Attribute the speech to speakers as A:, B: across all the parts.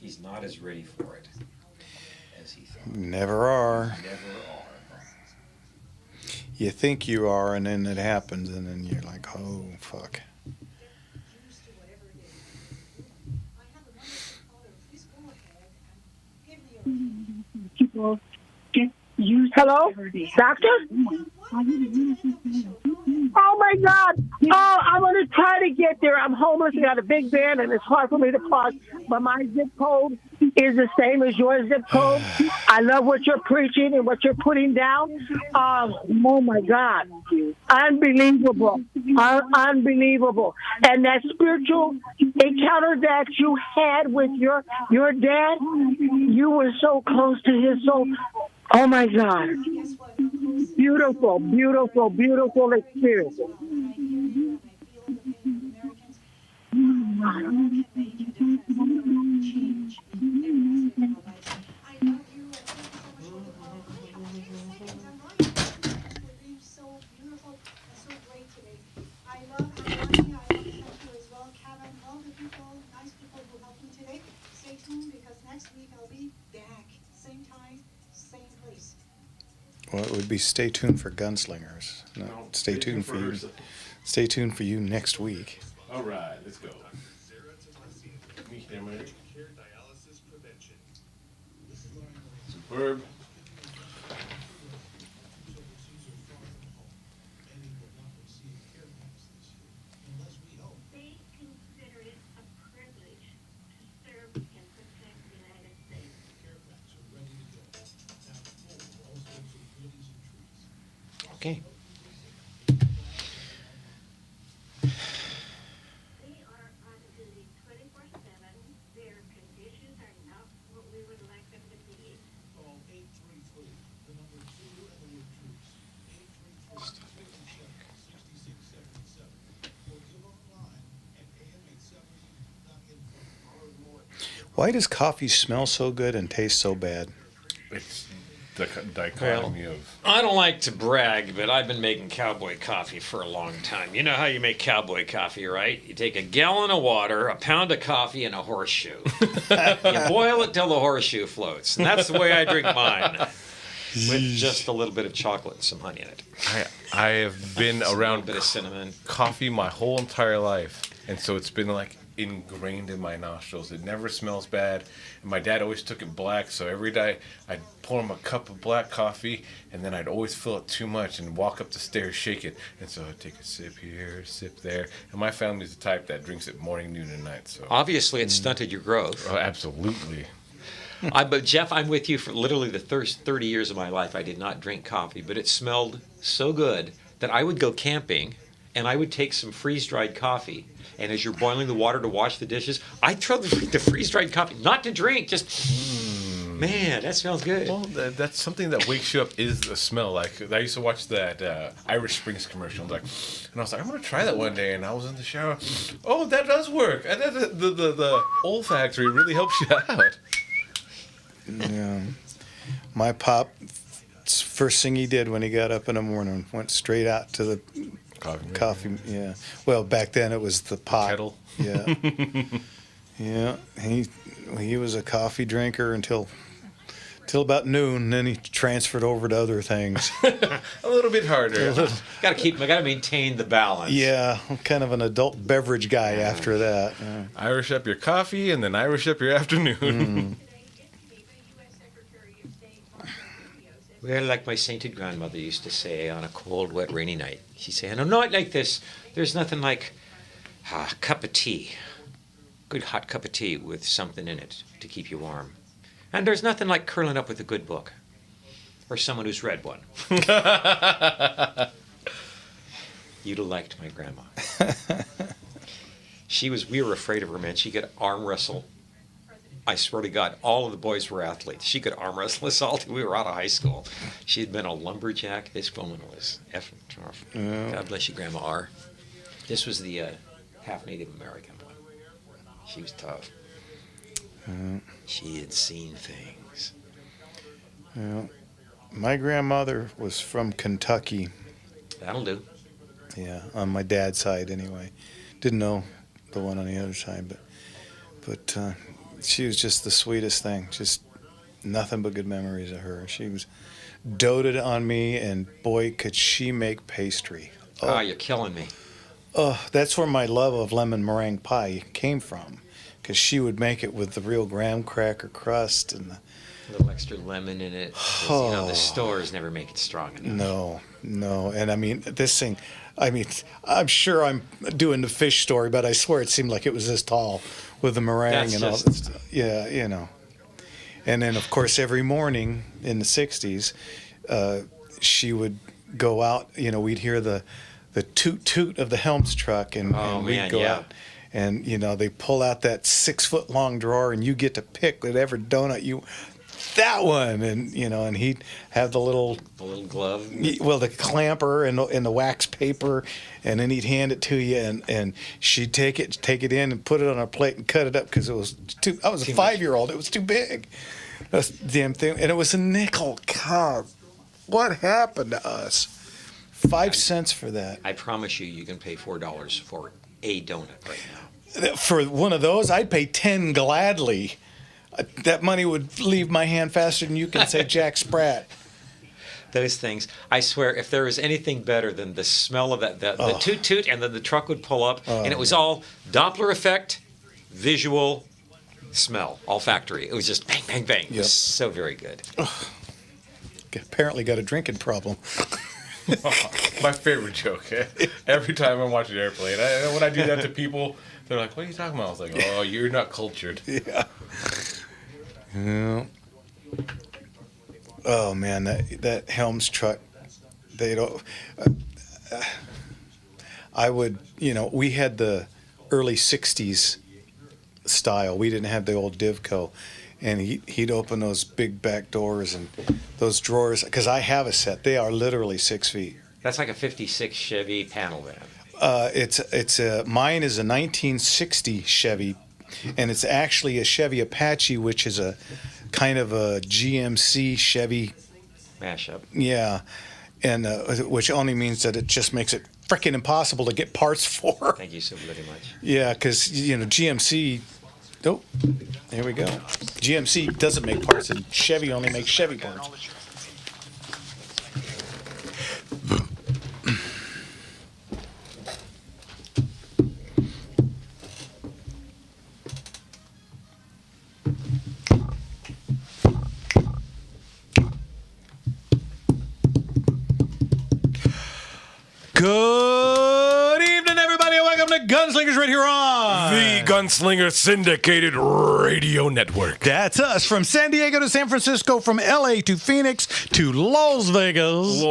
A: He's not as ready for it as he thought.
B: Never are.
A: Never are.
B: You think you are, and then it happens, and then you're like, oh, fuck.
C: People get used. Hello, doctor? Oh my God! Oh, I'm gonna try to get there. I'm homeless. I got a big van, and it's hard for me to park. But my zip code is the same as your zip code. I love what you're preaching and what you're putting down. Oh my God! Unbelievable! Unbelievable! And that spiritual encounter that you had with your dad, you were so close to his soul. Oh my God! Beautiful, beautiful, beautiful experience.
B: Well, it would be stay tuned for Gunslingers. No, stay tuned for you. Stay tuned for you next week.
D: All right, let's go. Superb.
A: Okay.
B: Why does coffee smell so good and taste so bad?
D: It's the dichotomy of...
A: I don't like to brag, but I've been making cowboy coffee for a long time. You know how you make cowboy coffee, right? You take a gallon of water, a pound of coffee, and a horseshoe. You boil it till the horseshoe floats. And that's the way I drink mine. With just a little bit of chocolate and some honey in it.
D: I have been around
A: a bit of cinnamon.
D: Coffee my whole entire life. And so it's been like ingrained in my nostrils. It never smells bad. And my dad always took it black, so every day I'd pour him a cup of black coffee, and then I'd always fill it too much and walk up the stairs shaking. And so I'd take a sip here, a sip there. And my family's the type that drinks it morning, noon, and night. So
A: obviously it stunted your growth.
D: Oh, absolutely.
A: But Jeff, I'm with you for literally the first 30 years of my life. I did not drink coffee, but it smelled so good that I would go camping and I would take some freeze-dried coffee. And as you're boiling the water to wash the dishes, I throw the freeze-dried coffee, not to drink, just, man, that smells good.
D: Well, that's something that wakes you up is the smell. Like, I used to watch that Irish Springs commercial, and I was like, I'm going to try that one day. And I was in the shower. Oh, that does work. And the olfactory really helps you out.
B: Yeah. My pop, first thing he did when he got up in the morning, went straight out to the coffee. Yeah. Well, back then it was the pot.
D: Kettle.
B: Yeah. Yeah. He was a coffee drinker until about noon. Then he transferred over to other things.
D: A little bit harder.
A: I got to maintain the balance.
B: Yeah, I'm kind of an adult beverage guy after that. Yeah.
D: Irish up your coffee and then Irish up your afternoon.
A: Well, like my sainted grandmother used to say on a cold, wet, rainy night. She'd say, on a night like this, there's nothing like a cup of tea. Good hot cup of tea with something in it to keep you warm. And there's nothing like curling up with a good book. Or someone who's read one. You'd have liked my grandma. We were afraid of her, man. She could arm wrestle. I swear to God, all of the boys were athletes. She could arm wrestle us all till we were out of high school. She had been a lumberjack. This woman was effing tough. Yeah. God bless you, Grandma R. This was the half Native American one. She was tough. She had seen things.
B: Yeah. My grandmother was from Kentucky.
A: That'll do.
B: Yeah, on my dad's side anyway. Didn't know the one on the other side, but she was just the sweetest thing. Just nothing but good memories of her. She was doted on me, and boy, could she make pastry.
A: Oh, you're killing me.
B: Oh, that's where my love of lemon meringue pie came from, because she would make it with the real graham cracker crust and the
A: A little extra lemon in it. 'Cause, the stores never make it strong enough.
B: No. And I mean, this thing, I'm sure I'm doing the fish story, but I swear it seemed like it was this tall with the meringue and all that stuff. Yeah, And then, of course, every morning in the 60s, she would go out, we'd hear the toot-toot of the Helms truck, and we'd go out. And, they pull out that 6-foot-long drawer, and you get to pick whatever donut you... That one, and and he'd have the little
A: glove.
B: Well, the clamper and the wax paper, and then he'd hand it to you, and she'd take it in and put it on a plate and cut it up because it was too. I was a 5-year-old. It was too big. That's the damn thing, and it was a nickel. God, what happened to us? 5 cents for that.
A: I promise you can pay $4 for a donut right now.
B: For one of those, I'd pay 10 gladly. That money would leave my hand faster than you can say Jack Sprat.
A: Those things, I swear, if there was anything better than the smell of the toot toot, and then the truck would pull up, and it was all Doppler effect, visual, smell, olfactory. It was just bang, bang, bang. It was so very good.
B: Apparently got a drinking problem.
D: My favorite joke. Every time I'm watching Airplane, when I do that to people, they're like, "What are you talking about?" I was like, "Oh, you're not cultured."
B: Yeah. Oh man, that Helms truck. They don't. I would, we had the early '60s style. We didn't have the old Divco, and he'd open those big back doors and those drawers, because I have a set. They are literally 6 feet.
A: That's like a '56 Chevy panel van.
B: Mine is a 1960 Chevy, and it's actually a Chevy Apache, which is a kind of a GMC Chevy
A: mashup.
B: Yeah, and which only means that it just makes it freaking impossible to get parts for.
A: Thank you so very much.
B: Yeah, because GMC. Oh, there we go. GMC doesn't make parts, and Chevy only makes Chevy parts. Good evening, everybody, and welcome to Gunslingers right here on
D: the Gunslinger Syndicated Radio Network.
B: That's us, from San Diego to San Francisco, from LA to Phoenix to Las Vegas.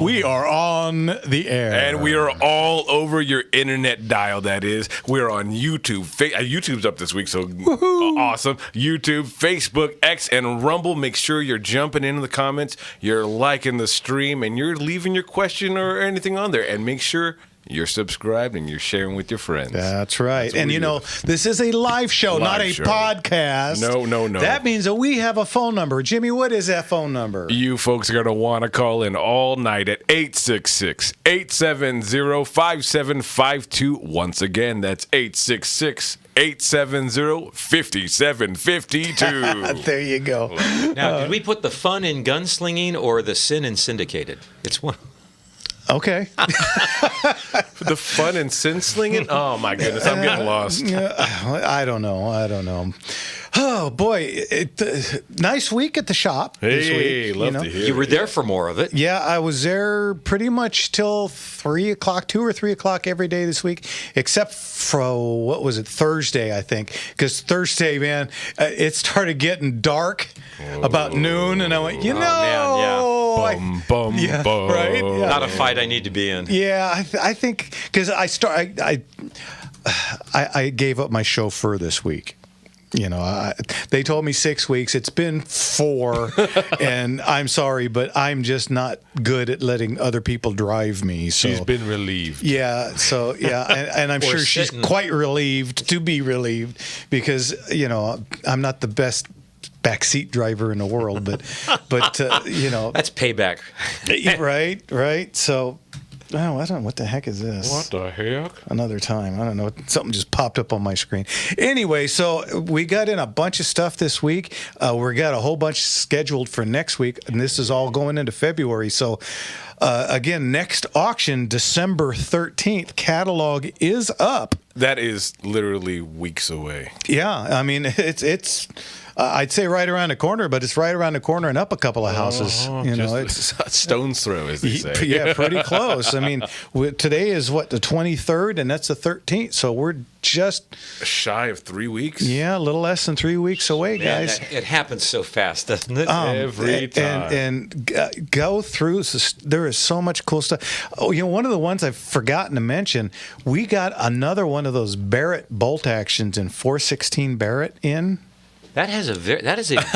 B: We are on the air.
D: And we are all over your internet dial, that is. We're on YouTube. YouTube's up this week, so awesome. YouTube, Facebook, X, and Rumble. Make sure you're jumping into the comments, you're liking the stream, and you're leaving your question or anything on there. And make sure you're subscribed and you're sharing with your friends.
B: That's right. And this is a live show, not a podcast.
D: No.
B: That means that we have a phone number. Jimmy, what is that phone number?
D: You folks are going to want to call in all night at 866-870-5752. Once again, that's 866-870-5752.
B: There you go.
A: Now, did we put the fun in gunslinging or the sin in syndicated? It's one.
B: Okay.
D: The fun and sin slinging? Oh, my goodness. I'm getting lost.
B: I don't know. Oh, boy. Nice week at the shop this week.
D: Love to hear
A: You were there for more of it.
B: Yeah, I was there pretty much till 3 o'clock, 2 or 3 o'clock every day this week, except for, Thursday, I think. Because Thursday, man, it started getting dark about noon, and I went,
A: man, yeah.
D: Bum.
B: Right? Yeah.
A: Not a fight I need to be in.
B: Yeah, I think, because I gave up my chauffeur this week. They told me 6 weeks. It's been 4, and I'm sorry, but I'm just not good at letting other people drive me. So.
D: She's been relieved.
B: Yeah, and I'm sure she's quite relieved to be relieved, because, I'm not the best backseat driver in the world, but
A: that's payback.
B: Right. So, Oh, I don't know. What the heck is this?
D: What the heck?
B: Another time. I don't know. Something just popped up on my screen. Anyway, so we got in a bunch of stuff this week. We got a whole bunch scheduled for next week, and this is all going into February. So, again, next auction, December 13th, catalog is up.
D: That is literally weeks away.
B: Yeah, I mean, it's I'd say right around the corner, but it's right around the corner and up a couple of houses.
D: It's a stone's throw, as they say.
B: Yeah, pretty close. I mean, today is what, the 23rd, and that's the 13th. So we're just
D: shy of 3 weeks.
B: Yeah, a little less than 3 weeks away,
A: Man,
B: guys.
A: it happens so fast, doesn't it?
D: Every time.
B: And go through. There is so much cool stuff. Oh, one of the ones I've forgotten to mention, we got another one of those Barrett bolt actions in 416 Barrett in.
A: That is a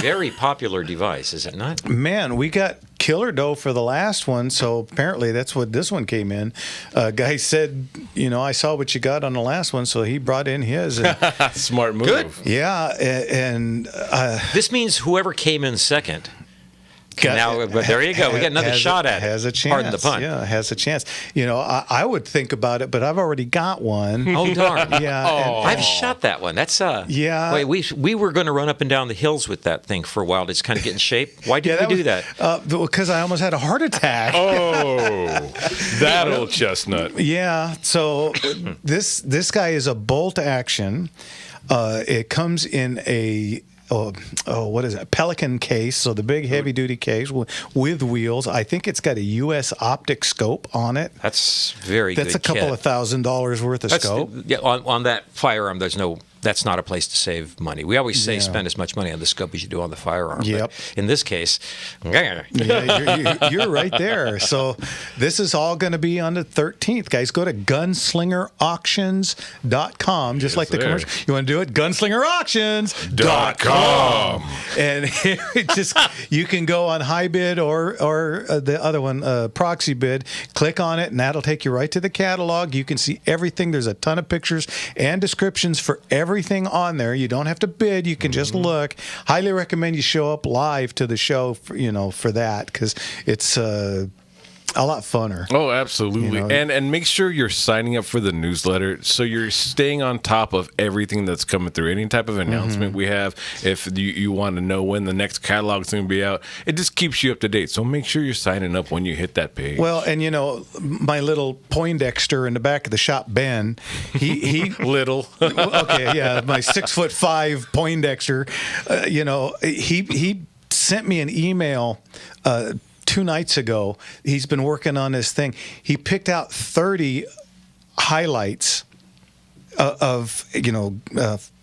A: very popular device, is it not?
B: Man, we got killer dough for the last one, so apparently that's what this one came in. Guy said, I saw what you got on the last one, so he brought in his. And,
D: smart move.
A: Good.
B: Yeah, and
A: this means whoever came in second. But there you go. We got another shot at it.
B: Has a chance.
A: Pardon the pun.
B: Yeah, has a chance. I would think about it, but I've already got one.
A: Oh, darn.
B: Yeah.
A: I've shot that one. That's
B: yeah.
A: Wait, we were going to run up and down the hills with that thing for a while to just kind of get in shape. Why did we do that?
B: Because I almost had a heart attack.
D: Oh, that old chestnut.
B: Yeah. So this guy is a bolt action. It comes in a what is it? Pelican case, so the big heavy-duty case with wheels. I think it's got a U.S. optic scope on it.
A: That's very good.
B: That's a couple of $1,000s worth of scope.
A: Yeah, on that firearm, that's not a place to save money. We always say spend as much money on the scope as you do on the firearm.
B: Yep.
A: But in this case,
B: you're right there. So this is all going to be on the 13th, guys. Go to gunslingerauctions.com, just like the commercial. You want to do it? Gunslingerauctions.com. And here you can go on high bid or the other one, proxy bid. Click on it, and that'll take you right to the catalog. You can see everything. There's a ton of pictures and descriptions for everything on there. You don't have to bid. You can just look. Highly recommend you show up live to the show for that, because it's a lot funner.
D: Oh, absolutely. And make sure you're signing up for the newsletter so you're staying on top of everything that's coming through. Any type of announcement we have, if you want to know when the next catalog is going to be out, it just keeps you up to date. So make sure you're signing up when you hit that page.
B: Well, and my little Poindexter in the back of the shop, Ben, he
D: little.
B: Okay, yeah, my 6'5" Poindexter, he sent me an email 2 nights ago. He's been working on this thing. He picked out 30 highlights of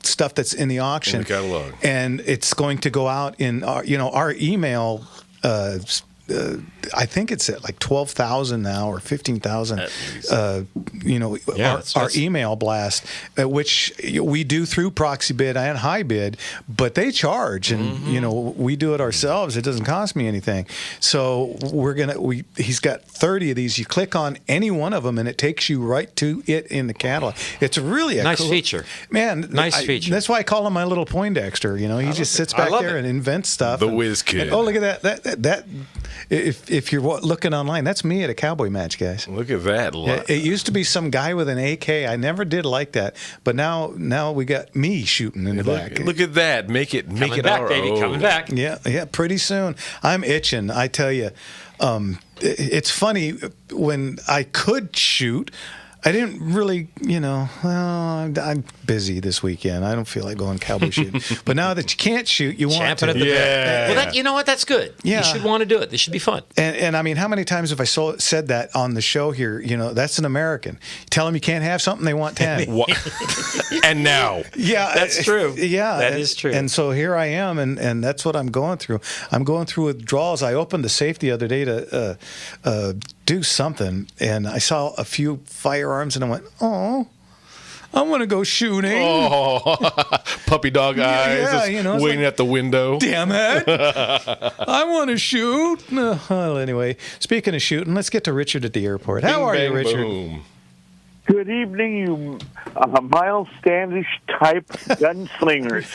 B: stuff that's in the auction,
D: in the catalog,
B: and it's going to go out in our email. I think it's at like 12,000 now or 15,000. Our email blast, which we do through proxy bid and high bid, but they charge, and we do it ourselves. It doesn't cost me anything. So he's got 30 of these. You click on any one of them, and it takes you right to it in the catalog. It's really a
A: nice
B: cool
A: feature,
B: man.
A: Nice feature.
B: That's why I call him my little Poindexter. He just sits back there and invents stuff.
D: The whiz kid.
B: Oh, look at that. If you're looking online, that's me at a cowboy match, guys.
D: Look at that.
B: It used to be some guy with an AK. I never did like that, but now we got me shooting in the back.
D: Look at that. Make it
A: back,
D: our
A: baby.
D: own.
A: Coming back.
B: Yeah. Pretty soon, I'm itching. I tell you, it's funny when I could shoot. I didn't really, I'm busy this weekend. I don't feel like going cowboy shooting. But now that you can't shoot, you want to.
A: At the back. Well, you know what? That's good.
B: Yeah.
A: You should want to do it. This should be fun.
B: And I mean, how many times have I said that on the show here? That's an American. Tell them you can't have something, they want 10.
D: And now.
B: Yeah.
A: That's true.
B: Yeah.
A: That is true.
B: And so here I am, and that's what I'm going through. I'm going through withdrawals. I opened the safe the other day to do something, and I saw a few firearms, and I went, oh, I want to go shooting.
D: Oh, puppy dog eyes, waiting at the window.
B: Damn it. I want to shoot. Well, anyway, speaking of shooting, let's get to Richard at the airport. How are you, Richard?
D: Boom.
E: Good evening, you Miles Standish type gunslingers.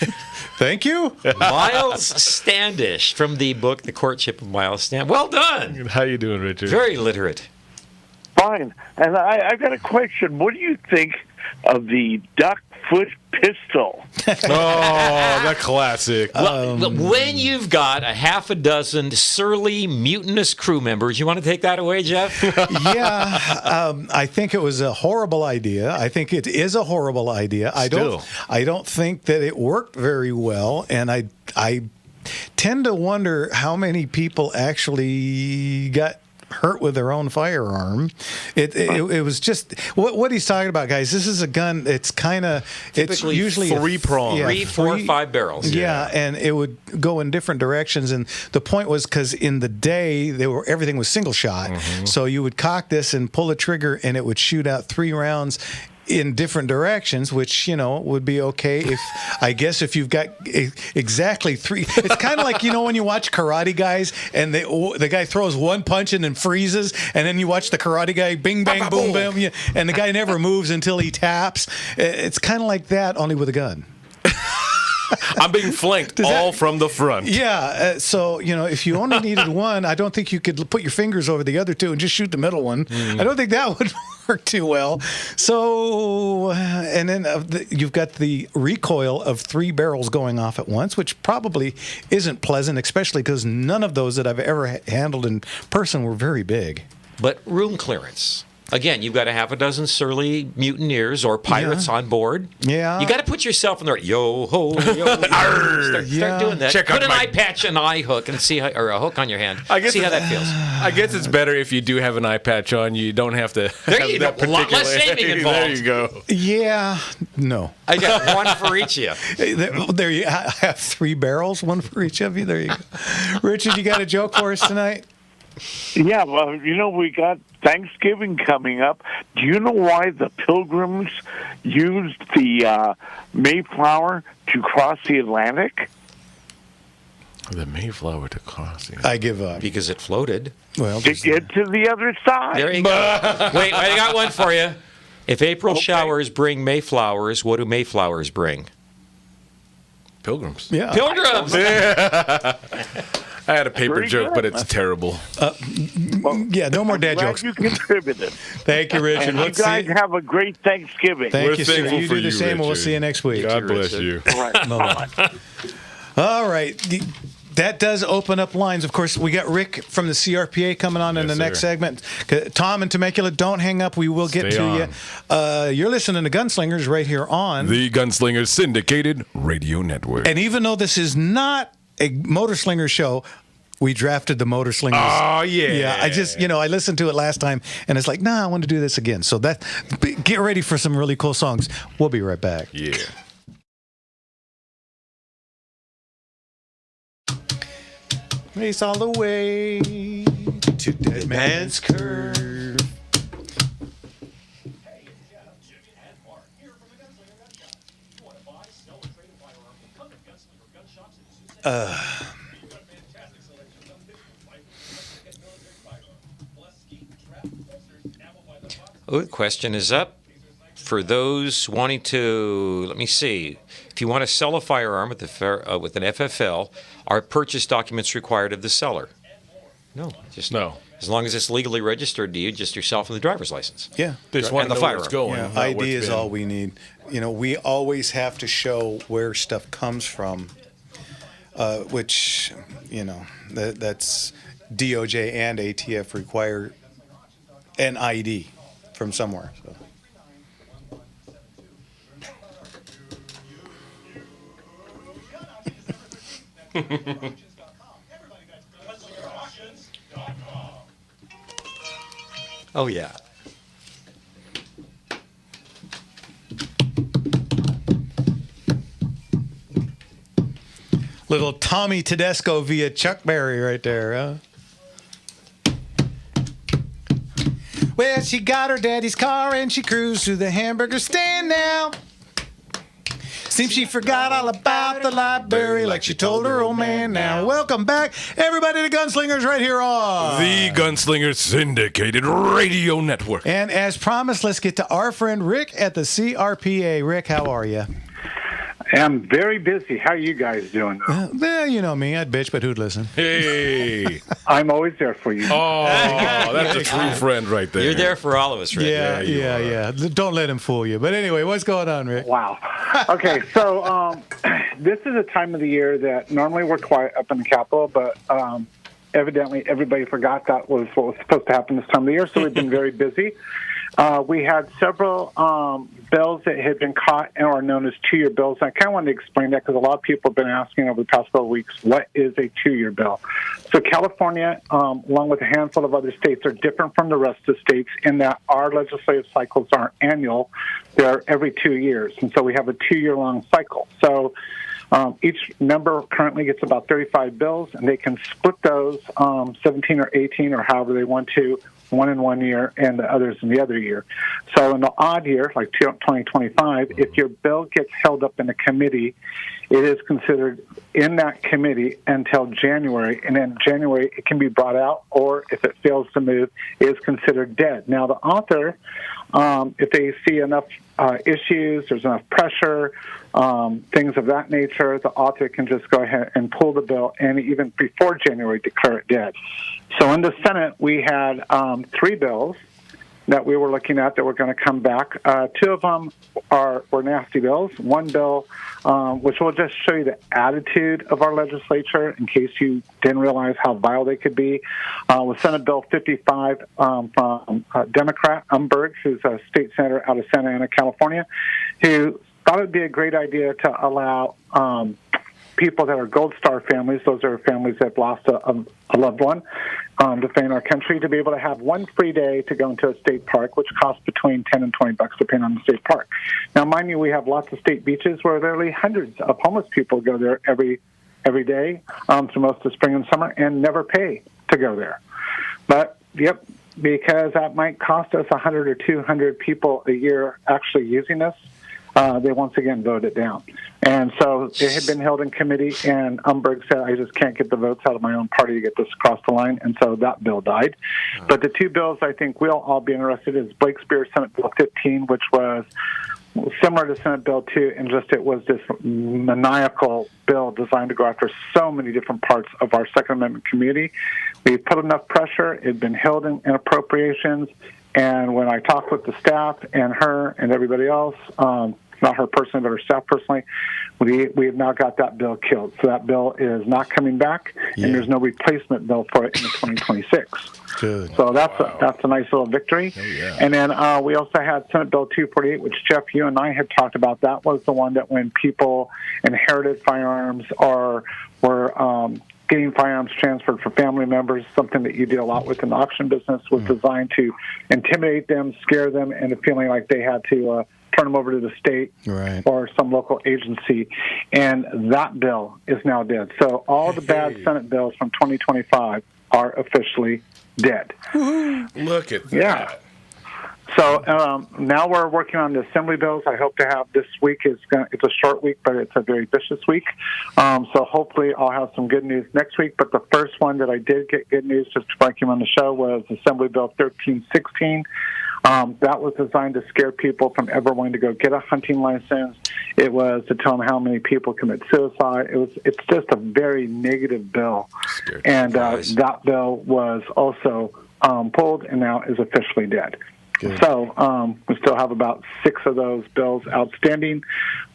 B: Thank you.
A: Miles Standish from the book The Courtship of Miles Standish. Well done.
D: How you doing, Richard?
A: Very literate.
E: fine. And I got a question. What do you think of the duck foot pistol?
D: Oh, that classic.
A: Well, when you've got a half a dozen surly, mutinous crew members, you want to take that away, Jeff?
B: Yeah, I think it was a horrible idea. I think it is a horrible idea. I don't think that it worked very well, and I tend to wonder how many people actually got hurt with their own firearm. It was just what he's talking about, guys. This is a gun. It's usually
D: three prong,
A: 3, 4, 5 barrels.
B: Yeah, and it would go in different directions. And the point was because in the day everything was single shot, so you would cock this and pull a trigger, and it would shoot out 3 rounds in different directions, which, would be okay if you've got exactly 3. It's kind of like, when you watch Karate Guys and the guy throws one punch and then freezes, and then you watch the Karate Guy bing, bang, boom, bam, and the guy never moves until he taps. It's kind of like that, only with a gun.
D: I'm being flanked from the front.
B: Yeah, so, if you only needed one, I don't think you could put your fingers over the other 2 and just shoot the middle one. I don't think that would work too well. So, and then you've got the recoil of 3 barrels going off at once, which probably isn't pleasant, especially because none of those that I've ever handled in person were very big.
A: But room clearance. Again, you've got a half a dozen surly mutineers or pirates on board.
B: Yeah.
A: You got to put yourself in there. Yo ho, yo. Start doing that. Put an eye patch, an eye hook, and or a hook on your hand. See how that feels.
D: I guess it's better if you do have an eye patch on. You don't have to.
A: There you go. A lot less shaving involved.
D: There you go.
B: Yeah. No.
A: I got one for each of you.
B: There you I have 3 barrels, one for each of you. There you go. Richard, you got a joke for us tonight?
E: Yeah, well, we got Thanksgiving coming up. Do you know why the Pilgrims used the Mayflower to cross the Atlantic?
D: The Mayflower to cross the
B: I give up.
A: Because it floated.
B: Well,
E: To get to the other side.
A: There you go. Wait, I got one for you. If April showers bring Mayflowers, what do Mayflowers bring?
D: Pilgrims.
B: Yeah.
A: Pilgrims.
D: I had a paper
E: Pretty
D: joke,
E: good.
D: but it's terrible.
B: Yeah, no more dad
E: Glad
B: jokes.
E: you contributed.
B: Thank you, Richard.
E: And you guys have a great Thanksgiving.
B: Thank
D: We're
B: you, sir.
D: thankful
B: You
D: for
B: do the
D: you,
B: same, and we'll
D: Richard.
B: see you next week.
D: God bless you.
E: All right. Bye.
B: All right. That does open up lines. Of course, we got Rick from the CRPA coming on in the next segment. Tom and Temecula, don't hang up. We will get to you. You're listening to Gunslingers right here on
D: the Gunslingers Syndicated Radio Network.
B: And even though this is not a Motor Slinger show, we drafted the Motor Slingers.
D: Oh, yeah.
B: Yeah, I just, I listened to it last time, and it's like, I want to do this again. So get ready for some really cool songs. We'll be right back.
D: Yeah.
B: Race all the way to Dead Man's Curve.
A: The question is up for those wanting to, let me see, if you want to sell a firearm with an FFL, are purchase documents required of the seller? No. Just
D: No.
A: As long as it's legally registered to you, just yourself and the driver's license.
B: Yeah.
D: They just want
A: And
D: to
A: the
D: know where it's
A: firearm.
D: going.
B: Yeah,
D: not where
B: ID
D: it's
B: is
D: been.
B: all we need. We always have to show where stuff comes from, which, that's DOJ and ATF require an ID from somewhere. So.
A: Oh, yeah.
B: Little Tommy Tedesco via Chuck Berry right there, huh? Well, she got her daddy's car and she cruised to the hamburger stand now. Seems she forgot all about the library like she told her old man now. Welcome back, everybody, to Gunslingers right here on
D: The Gunslingers Syndicated Radio Network.
B: And as promised, let's get to our friend Rick at the CRPA. Rick, how are you?
F: I'm very busy. How are you guys doing?
B: Well, you know me. I'd bitch, but who'd listen?
D: Hey.
F: I'm always there for you.
D: Oh, that's a true friend right there.
A: You're there for all of us, Rick.
B: Yeah. Don't let him fool you. But anyway, what's going on, Rick?
F: Wow. Okay, so this is a time of the year that normally we're quiet up in the Capitol, but evidently everybody forgot that was what was supposed to happen this time of the year, so we've been very busy. We had several bills that had been caught and are known as two-year bills. And I kind of wanted to explain that because a lot of people have been asking over the past couple of weeks, what is a two-year bill? So California, along with a handful of other states, are different from the rest of the states in that our legislative cycles aren't annual. They're every 2 years. And so we have a 2-year-long cycle. So each member currently gets about 35 bills, and they can split those 17 or 18 or however they want to, one in 1 year and the others in the other year. So in the odd year, like 2025, if your bill gets held up in a committee, it is considered in that committee until January, and then January it can be brought out, or if it fails to move, it is considered dead. Now the author, if they see enough issues, there's enough pressure, things of that nature, the author can just go ahead and pull the bill and even before January declare it dead. So in the Senate, we had 3 bills that we were looking at that were going to come back. 2 of them were nasty bills. One bill, which will just show you the attitude of our legislature in case you didn't realize how vile they could be, was Senate Bill 55 from Democrat Umberg, who's a state senator out of Santa Ana, California, who thought it would be a great idea to allow people that are Gold Star families, those are families that have lost a loved one, defending our country, to be able to have one free day to go into a state park, which costs between $10 and $20 depending on the state park. Now, mind you, we have lots of state beaches where literally hundreds of homeless people go there every day through most of spring and summer and never pay to go there. But, yep, because that might cost us 100 or 200 people a year actually using this, they once again voted down. And so it had been held in committee, and Umberg said, I just can't get the votes out of my own party to get this across the line, and so that bill died. But the 2 bills I think we'll all be interested in is Blake Spear's Senate Bill 15, which was similar to Senate Bill 2, and just it was this maniacal bill designed to go after so many different parts of our Second Amendment community. We put enough pressure. It had been held in appropriations, and when I talked with the staff and her and everybody else, not her personally, but her staff personally, we have now got that bill killed. So that bill is not coming back, and there's no replacement bill for it in 2026.
B: Good.
F: So that's a nice little victory.
D: Oh, yeah.
F: And then we also had Senate Bill 248, which, Jeff, you and I had talked about. That was the one that when people inherited firearms or were getting firearms transferred for family members, something that you did a lot with in the auction business, was designed to intimidate them, scare them, into feeling like they had to turn them over to the state or some local agency. And that bill is now dead. So all the bad Senate bills from 2025 are officially dead.
D: Look at that.
F: Yeah. So now we're working on the assembly bills. I hope to have this week. It's a short week, but it's a very vicious week. So hopefully I'll have some good news next week. But the first one that I did get good news just before I came on the show was Assembly Bill 1316. That was designed to scare people from ever wanting to go get a hunting license. It was to tell them how many people commit suicide. It's just a very negative bill. And that bill was also pulled and now is officially dead. Good. So we still have about 6 of those bills outstanding,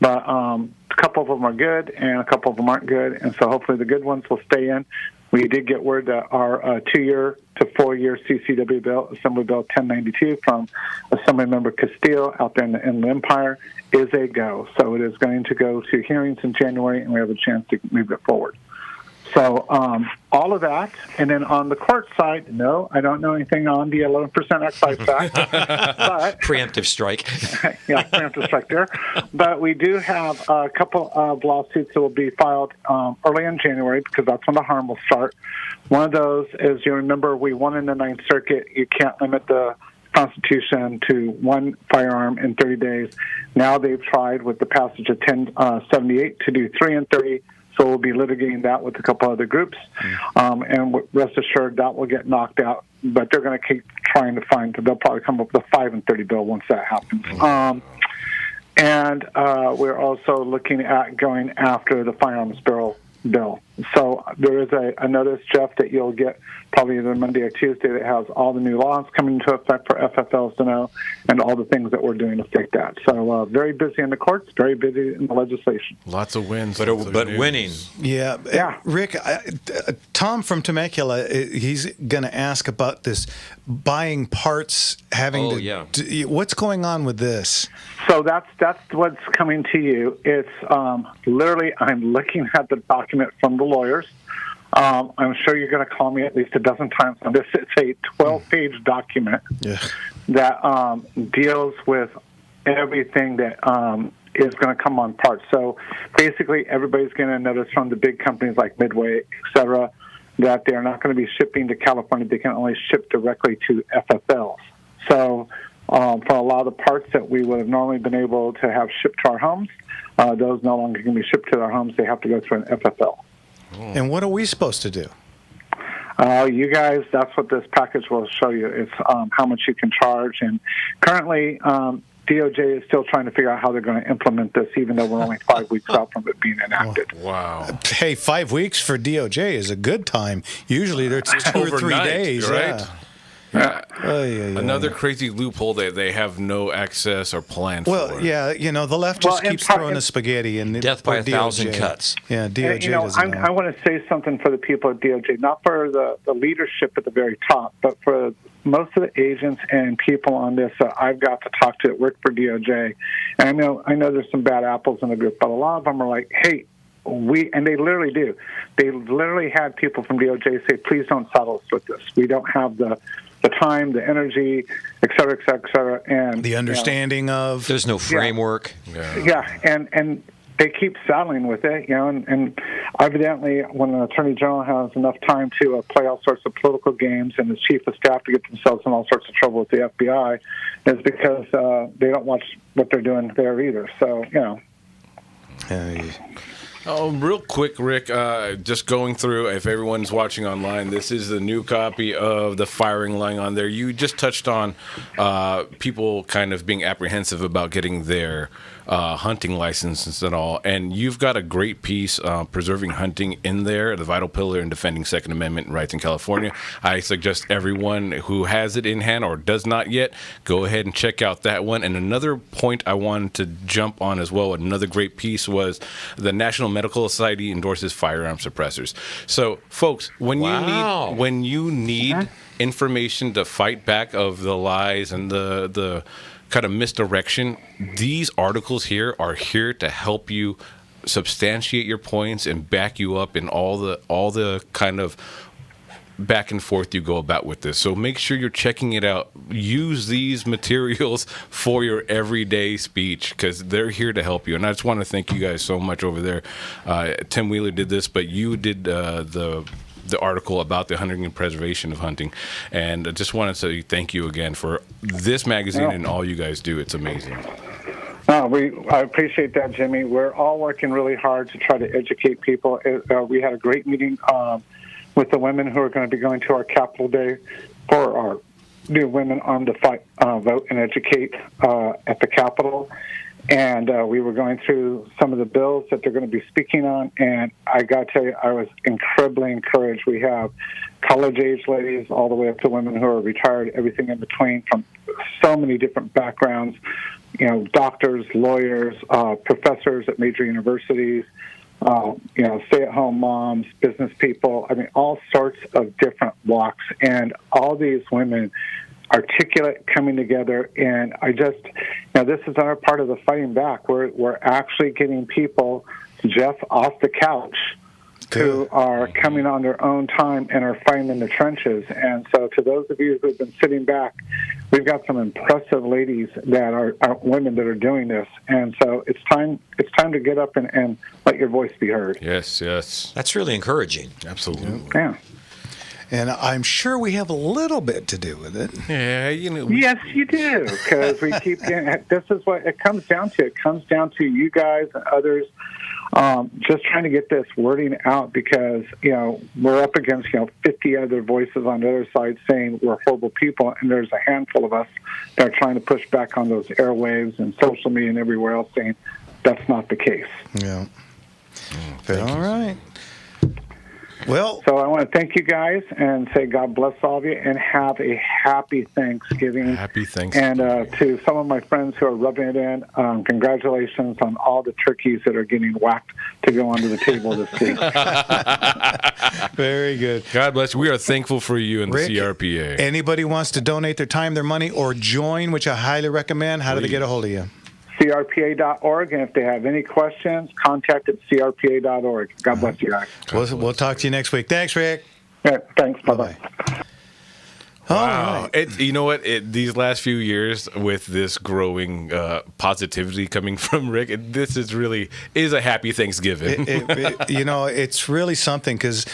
F: but a couple of them are good and a couple of them aren't good, and so hopefully the good ones will stay in. We did get word that our 2-year to 4-year CCW bill, Assembly Bill 1092 from Assemblymember Castillo out there in the Inland Empire, is a go. So it is going to go to hearings in January, and we have a chance to move it forward. So all of that, and then on the court side, no, I don't know anything on the 11% excise tax. But
A: preemptive strike.
F: Yeah, preemptive strike there. But we do have a couple of lawsuits that will be filed early in January because that's when the harm will start. One of those is, you remember, we won in the Ninth Circuit. You can't limit the Constitution to one firearm in 30 days. Now they've tried with the passage of 1078 to do 3 in 30. So we'll be litigating that with a couple other groups, and rest assured that will get knocked out. But they're going to keep trying to find. They'll probably come up with a 5 in 30 bill once that happens. And we're also looking at going after the firearms bill. So there is a notice, Jeff, that you'll get probably either Monday or Tuesday that has all the new laws coming into effect for FFLs to know and all the things that we're doing to fix that. So very busy in the courts, very busy in the legislation.
D: Lots of wins.
A: But winning.
B: Yeah. Rick, Tom from Temecula, he's going to ask about this buying parts, what's going on with this?
F: So that's what's coming to you. It's literally, I'm looking at the document from the lawyers. I'm sure you're going to call me at least a dozen times on this. It's a 12-page document that deals with everything that is going to come on parts. So basically, everybody's getting a notice from the big companies like Midway, et cetera, that they're not going to be shipping to California. They can only ship directly to FFLs. So for a lot of the parts that we would have normally been able to have shipped to our homes, those no longer can be shipped to our homes. They have to go through an FFL.
B: And what are we supposed to do?
F: You guys, that's what this package will show you. It's how much you can charge. And currently, DOJ is still trying to figure out how they're going to implement this, even though we're only 5 weeks out from it being enacted.
D: Wow.
B: Hey, 5 weeks for DOJ is a good time. Usually it's 2 or 3 days.
D: Right?
B: Yeah.
D: Another crazy loophole that they have no access or plan for.
B: Well, yeah, the left just keeps throwing the spaghetti and
A: death by 1,000 cuts.
B: Yeah, DOJ doesn't know.
F: I want to say something for the people at DOJ, not for the leadership at the very top, but for most of the agents and people on this that I've got to talk to that work for DOJ. And I know there's some bad apples in the group, but a lot of them are like, hey, and they literally do. They literally had people from DOJ say, please don't saddle us with this. We don't have the time, the energy, et cetera, et cetera, et cetera. And
B: the understanding of...
A: There's no framework.
F: And they keep saddling with it, and evidently when an attorney general has enough time to play all sorts of political games and the chief of staff to get themselves in all sorts of trouble with the FBI, is because they don't watch what they're doing there either. So,
D: Oh, real quick, Rick, just going through, if everyone's watching online, this is the new copy of The Firing Line on there. You just touched on people kind of being apprehensive about getting their hunting licenses and all, and you've got a great piece, Preserving Hunting, in there, the vital pillar in defending Second Amendment rights in California. I suggest everyone who has it in hand or does not yet, go ahead and check out that one. And another point I wanted to jump on as well, another great piece, was the National Medical Society endorses firearm suppressors. So, folks, when you need information to fight back of the lies and the kind of misdirection, these articles here are here to help you substantiate your points and back you up in all the kind of back and forth you go about with this. So make sure you're checking it out. Use these materials for your everyday speech because they're here to help you. And I just want to thank you guys so much over there. Tim Wheeler did this, but you did the article about the hunting and preservation of hunting. And I just wanted to say thank you again for this magazine and all you guys do. It's amazing.
F: I appreciate that, Jimmy. We're all working really hard to try to educate people. We had a great meeting with the women who are going to be going to our Capitol Day for our new Women Armed to Fight, Vote, and Educate at the Capitol. And we were going through some of the bills that they're going to be speaking on, and I got to tell you, I was incredibly encouraged. We have college-age ladies all the way up to women who are retired, everything in between, from so many different backgrounds, doctors, lawyers, professors at major universities, stay-at-home moms, business people, all sorts of different walks, and all these women articulate coming together. And I just, this is our part of the fighting back. We're actually getting people, Jeff, off the couch who are coming on their own time and are fighting in the trenches. And so to those of you who have been sitting back, we've got some impressive ladies that are women that are doing this. And so it's time to get up and let your voice be heard.
D: Yes.
A: That's really encouraging.
D: Absolutely.
F: Yeah.
B: And I'm sure we have a little bit to do with it.
D: Yeah,
F: Yes, you do, because we keep getting. This is what it comes down to. It comes down to you guys and others just trying to get this wording out because, we're up against, 50 other voices on the other side saying we're horrible people, and there's a handful of us that are trying to push back on those airwaves and social media and everywhere else saying that's not the case.
B: Yeah. All right. Well,
F: so I want to thank you guys and say God bless all of you and have a happy Thanksgiving.
D: Happy Thanksgiving.
F: And to some of my friends who are rubbing it in, congratulations on all the turkeys that are getting whacked to go onto the table this week.
B: very good.
D: God bless you. We are thankful for you and
B: Rick,
D: the CRPA.
B: Anybody wants to donate their time, their money, or join, which I highly recommend, how do they get a hold of you?
F: CRPA.org, and if they have any questions, contact at CRPA.org. God bless you guys.
B: We'll talk to you next week. Thanks, Rick.
F: Yeah, thanks. Bye-bye.
D: Wow. You know what? These last few years with this growing positivity coming from Rick, this is a happy Thanksgiving.
B: It's really something because,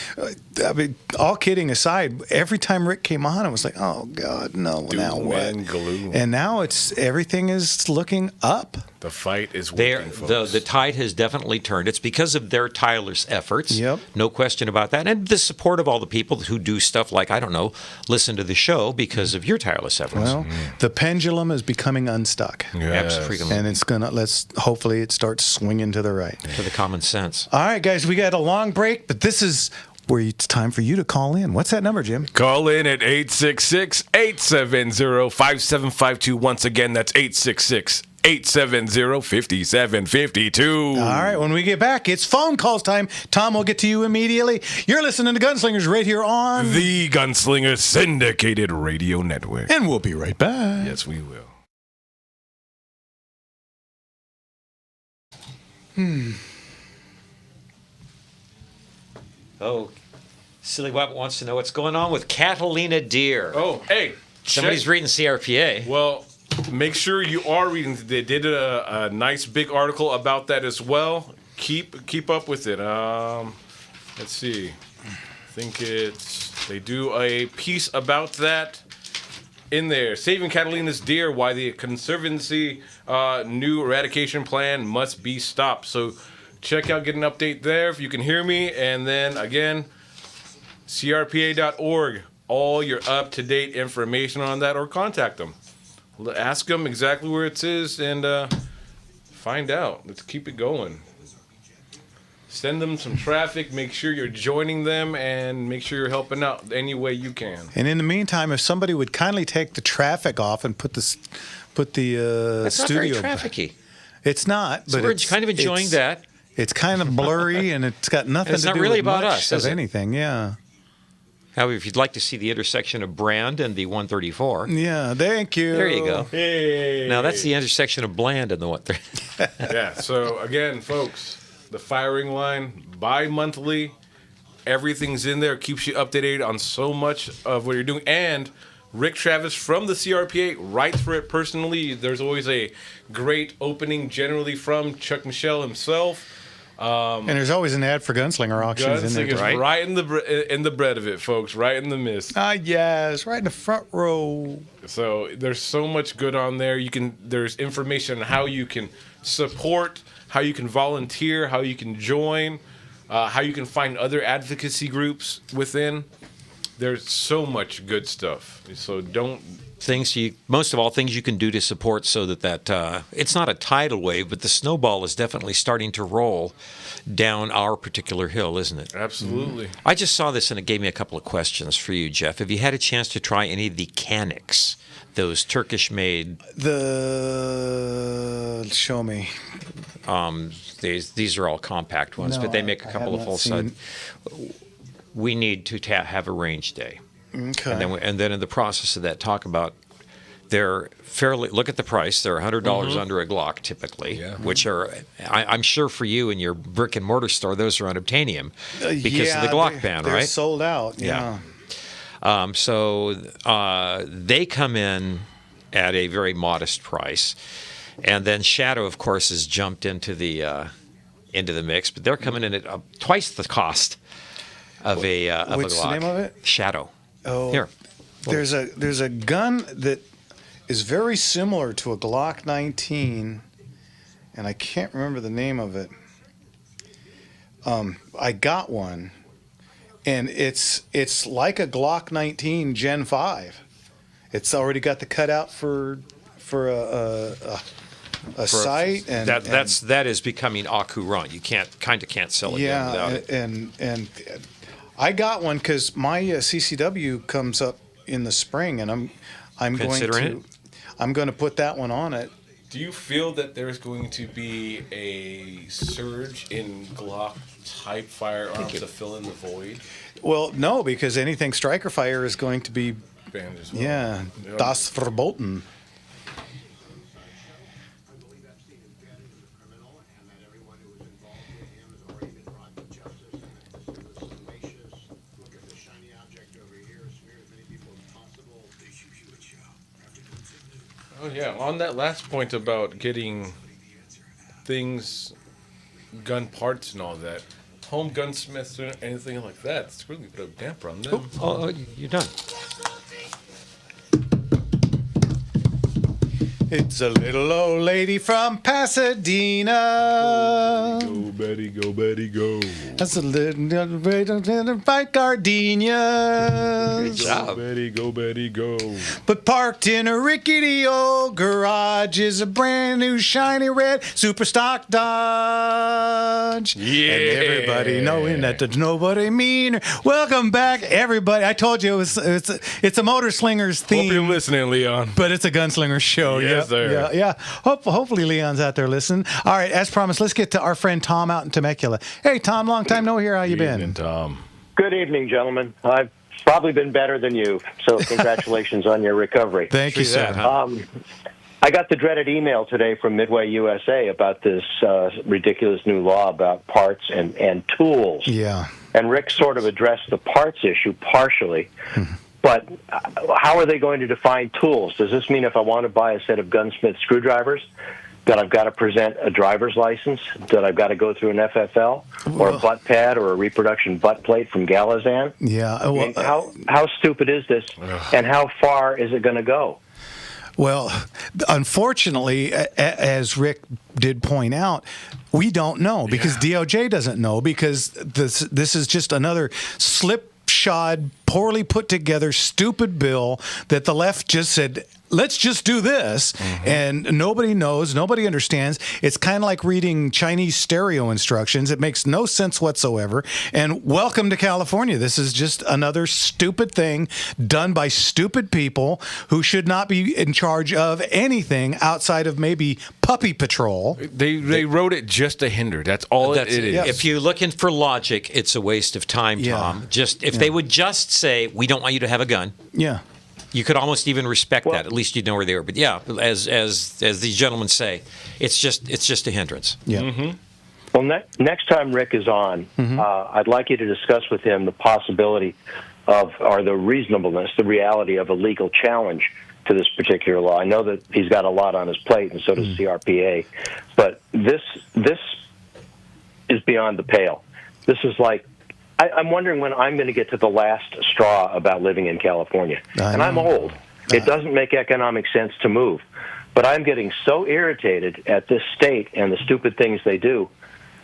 B: all kidding aside, every time Rick came on, it was like, oh, God, no, now what?
D: Gloom.
B: And now everything is looking up.
D: The fight is working, folks.
A: The tide has definitely turned. It's because of their tireless efforts.
B: Yep.
A: No question about that. And the support of all the people who do stuff like, I don't know, listen to the show because of your tireless efforts.
B: Well, the pendulum is becoming unstuck.
D: Yes.
B: Absolutely. And hopefully it starts swinging to the right.
A: To the common sense.
B: All right, guys, we got a long break, but this is where it's time for you to call in. What's that number, Jim?
D: Call in at 866-870-5752. Once again, that's 866-870-5752.
B: All right, when we get back, it's phone calls time. Tom will get to you immediately. You're listening to Gunslingers right here on
D: the Gunslinger Syndicated Radio Network.
B: And we'll be right back.
D: Yes, we will.
A: Oh, Silly Wabbit wants to know what's going on with Catalina deer.
D: Oh, hey.
A: Somebody's reading CRPA.
D: Well, make sure you are reading. They did a nice big article about that as well. Keep up with it. Let's see. I think they do a piece about that in there. Saving Catalina's deer, why the Conservancy new eradication plan must be stopped. So check out, get an update there if you can hear me. And then again, CRPA.org, all your up-to-date information on that, or contact them. Ask them exactly where it is and find out. Let's keep it going. Send them some traffic. Make sure you're joining them and make sure you're helping out any way you can.
B: And in the meantime, if somebody would kindly take the traffic off and put the
A: That's
B: studio.
A: not very trafficy.
B: It's not.
A: So
B: but
A: we're
B: it's
A: kind of enjoying that.
B: It's kind of blurry and it's got nothing
A: It's
B: to
A: not
B: do
A: really
B: with
A: about
B: much
A: us,
B: of
A: is it?
B: anything. Yeah.
A: However, if you'd like to see the intersection of Brand and the 134,
B: Yeah. Thank you.
A: there you go.
D: Hey.
A: Now that's the intersection of Bland and the 134.
D: Yeah, so again, folks, the firing line, bi-monthly, everything's in there. Keeps you updated on so much of what you're doing. And Rick Travis from the CRPA writes for it personally. There's always a great opening generally from Chuck Michelle himself.
B: And there's always an ad for Gunslinger auctions in there.
D: Gunslinger's right in the bread of it, folks, right in the mist.
B: Yes, right in the front row.
D: So there's so much good on there. There's information on how you can support, how you can volunteer, how you can join, how you can find other advocacy groups within. There's so much good stuff. So
A: Most of all, things you can do to support so that it's not a tidal wave, but the snowball is definitely starting to roll down our particular hill, isn't it?
D: absolutely.
A: I just saw this and it gave me a couple of questions for you, Jeff. Have you had a chance to try any of the Canics, those Turkish-made?
B: Show me.
A: These are all compact ones,
B: No,
A: but they make a
B: I
A: couple
B: have
A: of
B: not
A: full-size. We need to have a range day.
B: Okay.
A: And then in the process of that, talk about they're fairly. Look at the price. They're $100 under a Glock typically, which are I'm sure for you in your brick and mortar store those are unobtainium because of the Glock ban,
B: they're
A: right?
B: sold out.
A: Yeah. So they come in at a very modest price, and then Shadow, of course, has jumped into the mix, but they're coming in at twice the cost of a Glock.
B: What's the name of it?
A: Shadow.
B: Oh,
A: Here.
B: There's a gun that is very similar to a Glock 19, and I can't remember the name of it. I got one, and it's like a Glock 19 Gen 5. It's already got the cutout for a sight, and
A: that is becoming au courant. You can't sell it without it.
B: And I got one because my CCW comes up in the spring, and I'm going to put that one on it.
D: Do you feel that there's going to be a surge in Glock type firearms to fill in the void?
B: Well, no, because anything striker fire is going to be
D: banned as well.
B: Yeah, das verboten.
D: Oh yeah, on that last point about getting things, gun parts and all that, home gunsmiths or anything like that, it's really put a damper on them.
A: Oh, you're done.
B: It's a little old lady from Pasadena.
D: Go, Betty, go, Betty, go.
B: That's a little fight gardenias.
A: Good job.
D: Go, Betty, go, Betty, go.
B: But parked in a rickety old garage is a brand new shiny red super stock Dodge.
D: Yeah.
B: And everybody knowing that there's nobody meaner. Welcome back, everybody. I told you it's a Motor Slingers theme.
D: Hope you're listening, Leon.
B: But it's a Gunslinger show.
D: Yes, sir.
B: Yeah. Hopefully Leon's out there listening. All right, as promised, let's get to our friend Tom out in Temecula. Hey, Tom, long time no hear. How you been?
D: Evening, Tom.
G: Good evening, gentlemen. I've probably been better than you, so congratulations on your recovery.
B: Thank you, sir.
G: I got the dreaded email today from Midway USA about this ridiculous new law about parts and tools.
B: Yeah.
G: And Rick sort of addressed the parts issue partially. But how are they going to define tools? Does this mean if I want to buy a set of gunsmith screwdrivers, that I've got to present a driver's license, that I've got to go through an FFL, or a butt pad, or a reproduction butt plate from Galazan?
B: Yeah.
G: I mean, how stupid is this, and how far is it going to go?
B: Well, unfortunately, as Rick did point out, we don't know because DOJ doesn't know because this is just another slipshod, poorly put together, stupid bill that the left just said, let's just do this. And nobody knows, nobody understands. It's kind of like reading Chinese stereo instructions. It makes no sense whatsoever. And welcome to California. This is just another stupid thing done by stupid people who should not be in charge of anything outside of maybe puppy patrol.
D: They wrote it just to hinder. That's all it is.
B: Yes.
A: If you're looking for logic, it's a waste of time, Tom. If they would just say, we don't want you to have a gun.
B: Yeah.
A: You could almost even respect that. At least you'd know where they were. But yeah, as these gentlemen say, it's just a hindrance.
B: Yeah.
G: Well, next time Rick is on, I'd like you to discuss with him the possibility of, or the reasonableness, the reality of a legal challenge to this particular law. I know that he's got a lot on his plate, and so does CRPA, but this is beyond the pale. This is like, I'm wondering when I'm going to get to the last straw about living in California. And I'm old. It doesn't make economic sense to move. But I'm getting so irritated at this state and the stupid things they do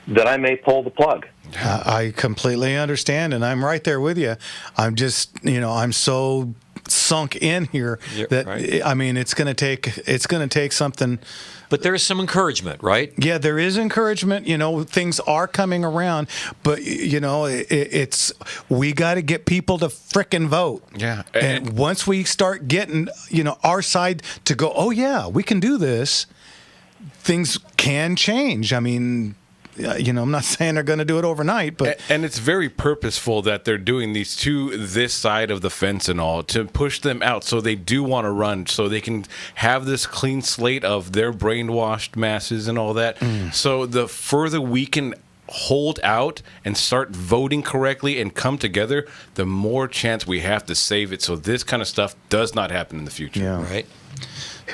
G: that I may pull the plug.
B: I completely understand, and I'm right there with you. I'm just, I'm so sunk in here that I mean, it's going to take something.
A: But there is some encouragement, right?
B: Yeah, there is encouragement. Things are coming around, but it's we got to get people to frickin' vote.
D: Yeah,
B: and once we start getting our side to go, oh yeah, we can do this. Things can change. I mean, I'm not saying they're going to do it overnight, but
D: and it's very purposeful that they're doing these to this side of the fence and all to push them out, so they do want to run, so they can have this clean slate of their brainwashed masses and all that. So the further we can hold out and start voting correctly and come together, the more chance we have to save it, so this kind of stuff does not happen in the future.
B: Yeah.
A: Right.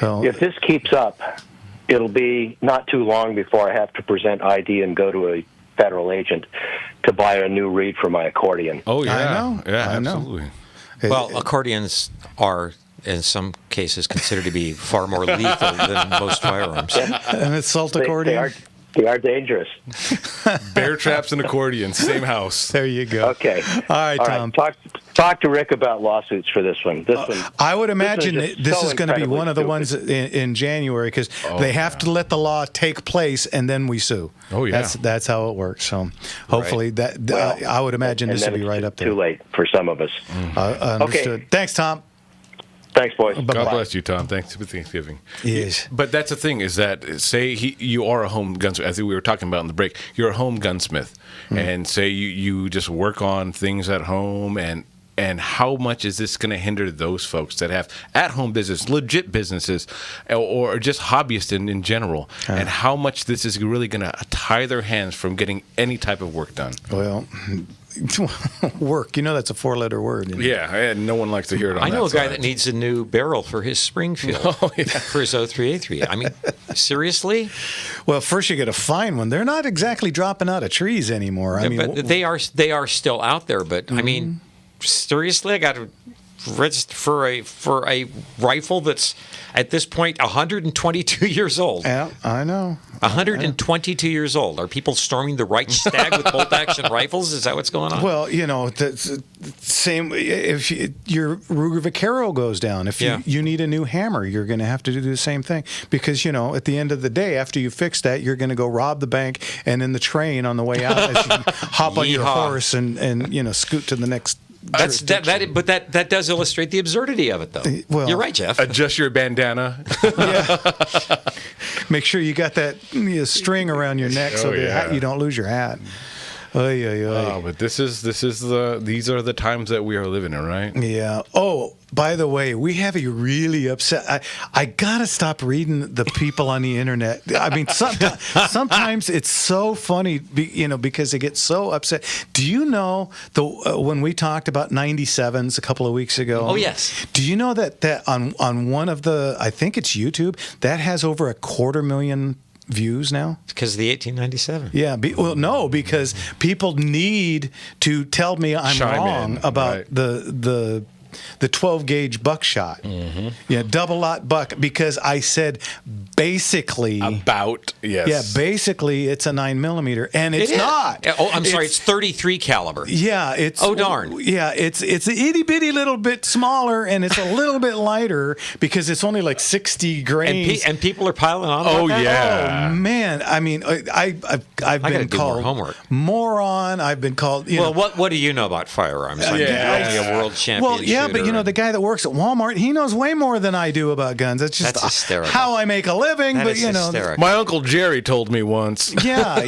B: So
G: If this keeps up, it'll be not too long before I have to present ID and go to a federal agent to buy a new reed for my accordion.
D: Oh, yeah.
B: I know.
D: Yeah,
B: I know.
D: absolutely.
A: Well, accordions are, in some cases, considered to be far more lethal than most firearms.
B: an assault accordion.
G: They are dangerous.
D: Bear traps and accordions, same house.
B: There you go.
G: Okay.
B: All right, Tom.
G: Talk to Rick about lawsuits for this one.
B: I would imagine this is going to be one of the
G: stupid.
B: ones in January because they have to let the law take place and then we sue.
D: Oh, yeah.
B: That's how it works. So hopefully I would imagine this will be right up there.
G: Too late for some of us.
B: Understood.
G: Okay.
B: Thanks, Tom.
G: Thanks, boys.
D: God bless you, Tom. Thanks for Thanksgiving.
B: Yes.
D: But that's the thing is that, say you are a home gunsmith, as we were talking about in the break, you're a home gunsmith, and say you just work on things at home, and how much is this going to hinder those folks that have at-home business, legit businesses, or just hobbyists in general, and how much this is really going to tie their hands from getting any type of work done?
B: Well, work. That's a 4-letter word.
D: Yeah, and no one likes to hear it on
A: I know a guy
D: side.
A: that needs a new barrel for his Springfield for his 0383. I mean, seriously?
B: Well, first you got to find one. They're not exactly dropping out of trees anymore. I mean,
A: but they are still out there. But I mean, seriously, I got to register for a rifle that's at this point 122 years old.
B: Yeah, I know.
A: 122 years old. Are people storming the Reichstag with bolt-action rifles? Is that what's going on?
B: Well, the same. If your Ruger Vaquero goes down, if you need a new hammer, you're going to have to do the same thing because at the end of the day, after you fix that, you're going to go rob the bank and in the train on the way out, as you hop on your horse and scoot to the next.
A: But that does illustrate the absurdity of it, though.
B: Well,
A: you're right, Jeff.
D: Adjust your bandana.
B: Make sure you got that string around your neck so that you don't lose your hat. But
D: these are the times that we are living in, right?
B: Yeah. Oh, by the way, we have a really upset. I gotta stop reading the people on the internet. I mean, sometimes it's so funny, because they get so upset. Do you know when we talked about 97s a couple of weeks ago?
A: Oh yes.
B: Do you know that on one of the, I think it's YouTube, that has over 250,000 views now?
A: Because of the 1897.
B: Yeah. No, because people need to tell me I'm wrong about the 12 gauge buckshot. Mm-hmm. Yeah, double lot buck, because I said basically basically it's a 9mm and it's not.
A: Oh, I'm sorry, it's 33 caliber.
B: Yeah, it's
A: darn.
B: Yeah, it's an itty bitty little bit smaller and it's a little bit lighter because it's only like 60 grains.
A: And people are piling on.
D: Oh
A: about that?
D: yeah.
B: Oh man, I mean, I've been called
A: homework.
B: Moron. I've been called.
A: What do you know about firearms? I'm a world champion.
B: Well, yeah,
A: shooter.
B: but the guy that works at Walmart, he knows way more than I do about guns. That's just
A: hysterical.
B: How I make a living.
A: That
B: but
A: is hysterical.
D: My Uncle Jerry told me once.
B: Yeah,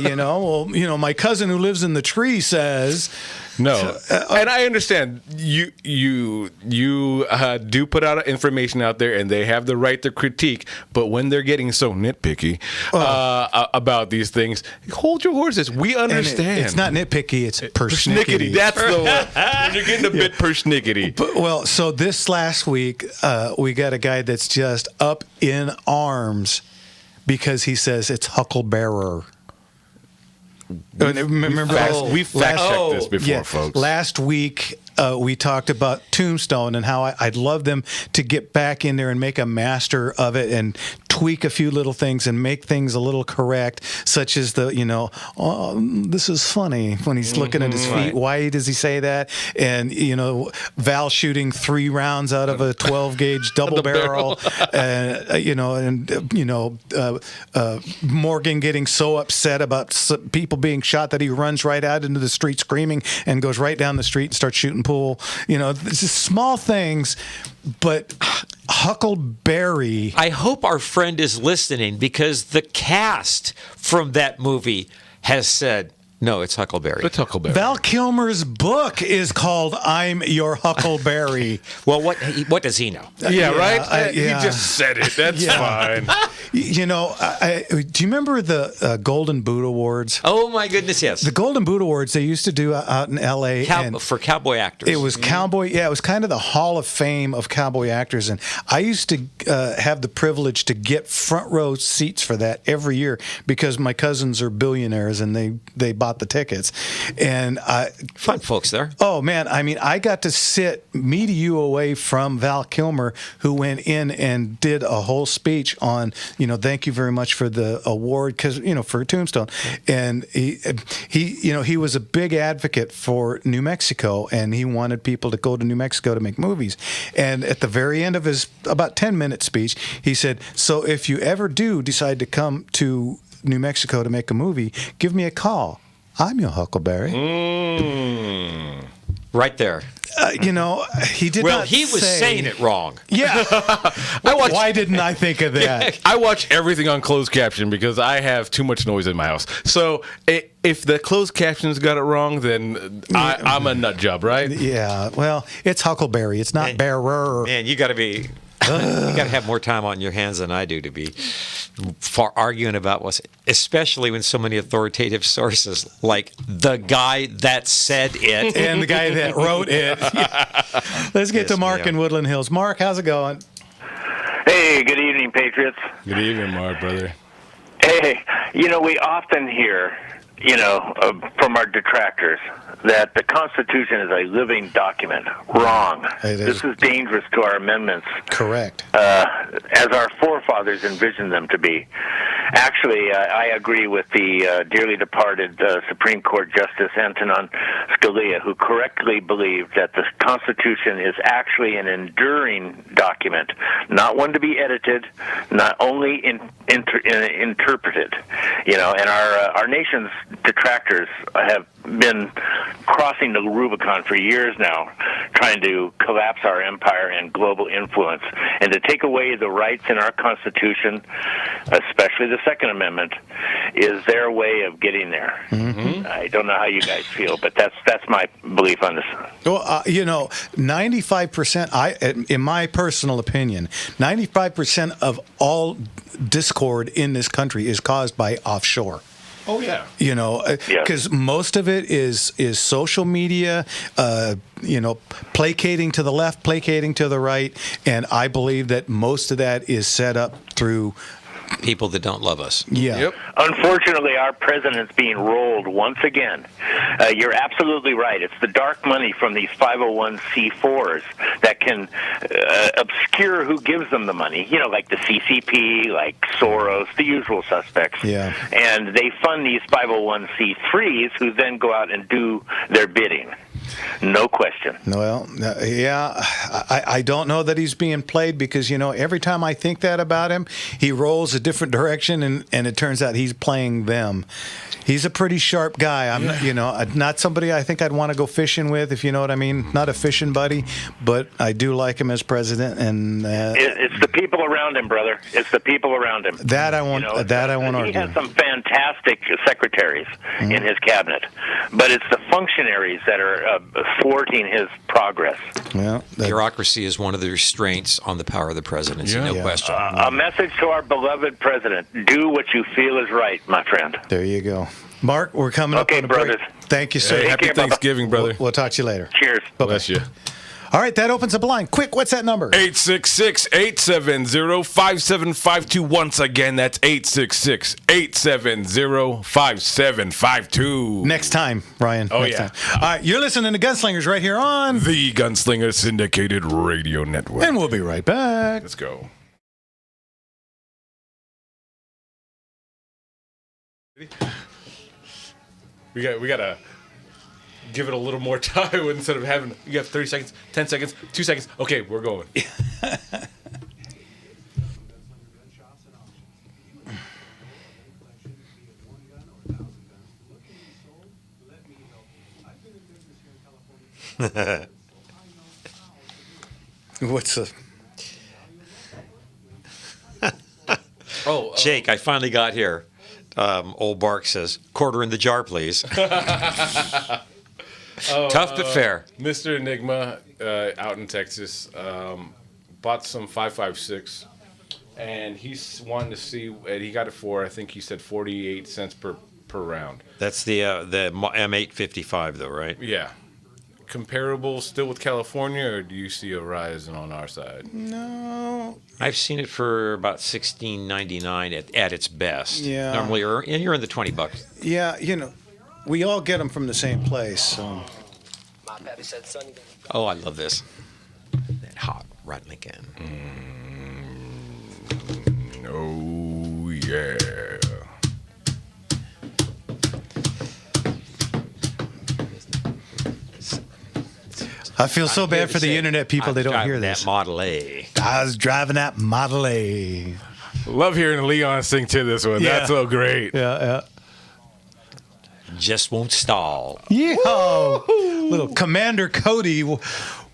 B: my cousin who lives in the tree says.
D: No, and I understand you do put out information out there, and they have the right to critique. But when they're getting so nitpicky about these things, hold your horses. We understand.
B: It's not nitpicky; it's persnickety.
D: That's the one. You're getting a bit persnickety.
B: So this last week, we got a guy that's just up in arms because he says it's Hucklebearer. Remember,
D: we fact-checked this before, folks.
B: Last week, we talked about Tombstone and how I'd love them to get back in there and make a master of it and tweak a few little things and make things a little correct, such as this is funny when he's looking at his feet. Right. Why does he say that? And, Val shooting 3 rounds out of a 12 gauge double barrel, Morgan getting so upset about people being shot that he runs right out into the street screaming and goes right down the street and starts shooting pool. It's just small things, but Huckleberry.
A: I hope our friend is listening because the cast from that movie has said, no, it's Huckleberry.
D: It's Huckleberry.
B: Val Kilmer's book is called "I'm Your Huckleberry."
A: Well, what does he know?
D: Yeah, right? He just said it. That's fine.
B: Do you remember the Golden Boot Awards?
A: Oh, my goodness, yes.
B: The Golden Boot Awards they used to do out in L.A.
A: For cowboy actors.
B: It was cowboy. Yeah, it was kind of the Hall of Fame of cowboy actors, and I used to have the privilege to get front row seats for that every year because my cousins are billionaires and they buy bought the tickets, and
A: Fun folks there.
B: oh man, I mean, I got to sit meet you away from Val Kilmer, who went in and did a whole speech on, thank you very much for the award, because for Tombstone, and he was a big advocate for New Mexico, and he wanted people to go to New Mexico to make movies. And at the very end of his about 10-minute speech, he said, "So if you ever do decide to come to New Mexico to make a movie, give me a call. I'm your Huckleberry."
A: Right there.
B: He did
A: Well,
B: not
A: he was
B: say-
A: saying it wrong.
B: Yeah. Why didn't I think of that?
D: I watch everything on closed caption because I have too much noise in my house. So if the closed captions got it wrong, then I'm a nut job, right?
B: Yeah. Well, it's Huckleberry. It's not bearer.
A: Man, you got to be. You got to have more time on your hands than I do to be arguing about what's, especially when so many authoritative sources, like the guy that said it
B: And the guy that wrote it. Let's get
A: Yes,
B: to Mark
A: ma'am.
B: in Woodland Hills. Mark, how's it going?
H: Hey, good evening, Patriots.
D: Good evening, Mark, brother.
H: Hey, we often hear, from our detractors that the Constitution is a living document. Wrong.
B: It is.
H: This is dangerous to our amendments,
B: Correct.
H: as our forefathers envisioned them to be. Actually, I agree with the dearly departed Supreme Court Justice Antonin Scalia, who correctly believed that the Constitution is actually an enduring document, not one to be edited, not only interpreted. And our nation's detractors have been crossing the Rubicon for years now, trying to collapse our empire and global influence, and to take away the rights in our Constitution, especially the Second Amendment, is their way of getting there. Mm-hmm. I don't know how you guys feel, but that's my belief on this.
B: Well, 95%, in my personal opinion, 95% of all discord in this country is caused by offshore.
D: Oh, yeah.
B: Because most of it is social media, placating to the left, placating to the right, and I believe that most of that is set up through
A: people that don't love us.
B: Yeah.
D: Yep.
H: Unfortunately, our president's being rolled once again. You're absolutely right. It's the dark money from these 501c4s that can obscure who gives them the money, like the CCP, like Soros, the usual suspects.
B: Yeah.
H: And they fund these 501c3s who then go out and do their bidding. No question.
B: Well, yeah, I don't know that he's being played because, every time I think that about him, he rolls a different direction and it turns out he's playing them. He's a pretty sharp guy. I'm not somebody I think I'd want to go fishing with, if you know what I mean. Not a fishing buddy, but I do like him as president. And
H: it's the people around him, brother. It's the people around him.
B: That I won't. That I won't
H: He
B: argue.
H: has some fantastic secretaries in his cabinet, but it's the functionaries that are thwarting his progress.
B: Well,
A: Bureaucracy is one of the restraints on the power of the presidency, no question.
H: A message to our beloved president: do what you feel is right, my friend.
B: there you go. Mark, we're coming up
H: Okay,
B: on a break.
H: brothers.
B: Thank you, sir.
D: Hey, happy
H: care, Bubba.
D: Thanksgiving, brother.
B: We'll talk to you later.
H: Cheers.
D: Bless you.
B: All right, that opens up a line. Quick, what's that number?
D: 866-870-5752. Once again, that's 866-870-5752.
B: Next time, Ryan.
D: Oh,
B: next
D: yeah.
B: time. All right, you're listening to Gunslingers right here on...
D: The Gunslinger Syndicated Radio Network.
B: And we'll be right back.
D: Let's go. We gotta give it a little more time instead of having you have 30 seconds, 10 seconds, 2 seconds. Okay, we're going.
B: What's the...
A: Jake, I finally got here. Old Bark says, quarter in the jar, please. Tough but fair.
D: Mr. Enigma out in Texas bought some 5.56, and he's wanting to see, and he got it for, I think he said 48 cents per round.
A: That's the M855, though, right?
D: Yeah. Comparable still with California, or do you see a rise on our side?
B: No.
A: I've seen it for about $16.99 at its best.
B: Yeah.
A: Normally, and you're in the $20.
B: Yeah, we all get them from the same place. So.
A: Oh, I love this. That hot Rod Lincoln.
D: Oh, yeah.
B: I feel so bad for the internet people. They don't hear this.
A: That Model A.
B: I was driving that Model A.
D: Love hearing Leon sing to this one.
B: Yeah.
D: That's so great.
B: Yeah.
A: Just won't stall.
B: Yeehaw! Little Commander Cody.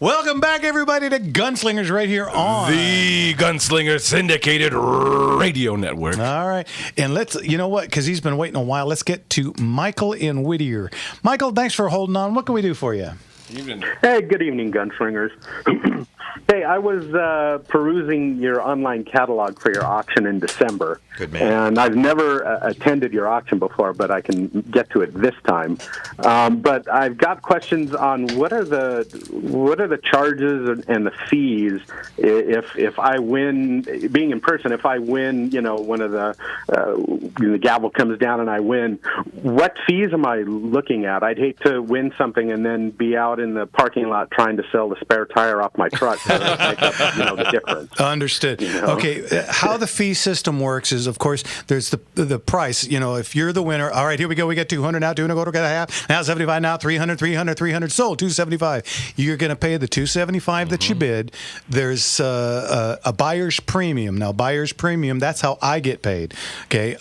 B: Welcome back, everybody, to Gunslingers right here on
D: the Gunslinger Syndicated Radio Network.
B: All right. And you know what? Because he's been waiting a while. Let's get to Michael in Whittier. Michael, thanks for holding on. What can we do for you?
I: Hey, good evening, Gunslingers. Hey, I was perusing your online catalog for your auction in December.
A: Good man.
I: And I've never attended your auction before, but I can get to it this time. But I've got questions on what are the charges and the fees if I win, being in person, if I win, one of the gavel comes down and I win, what fees am I looking at? I'd hate to win something and then be out in the parking lot trying to sell the spare tire off my truck to make up, the difference.
B: Understood. Okay, how the fee system works is, of course, there's the price. If you're the winner, all right, here we go. We got 200 now, 200 go to get a half. Now 75 now, 300, 300 sold, 275. You're going to pay the 275 that you bid. There's a buyer's premium. Now, buyer's premium, that's how I get paid. Okay,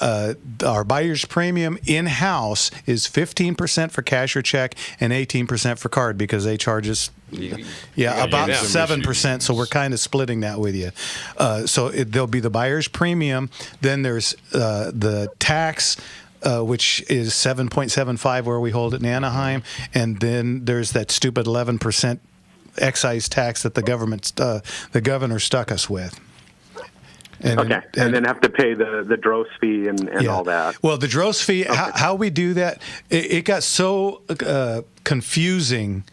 B: our buyer's premium in-house is 15% for cash or check and 18% for card because they charge us about 7%, so we're kind of splitting that with you. So there'll be the buyer's premium, then there's the tax, which is 7.75 where we hold it in Anaheim, and then there's that stupid 11% excise tax that the governor stuck us with. And
I: then have to pay the dross fee and all that.
B: Well, the dross fee, how we do that, it got so confusing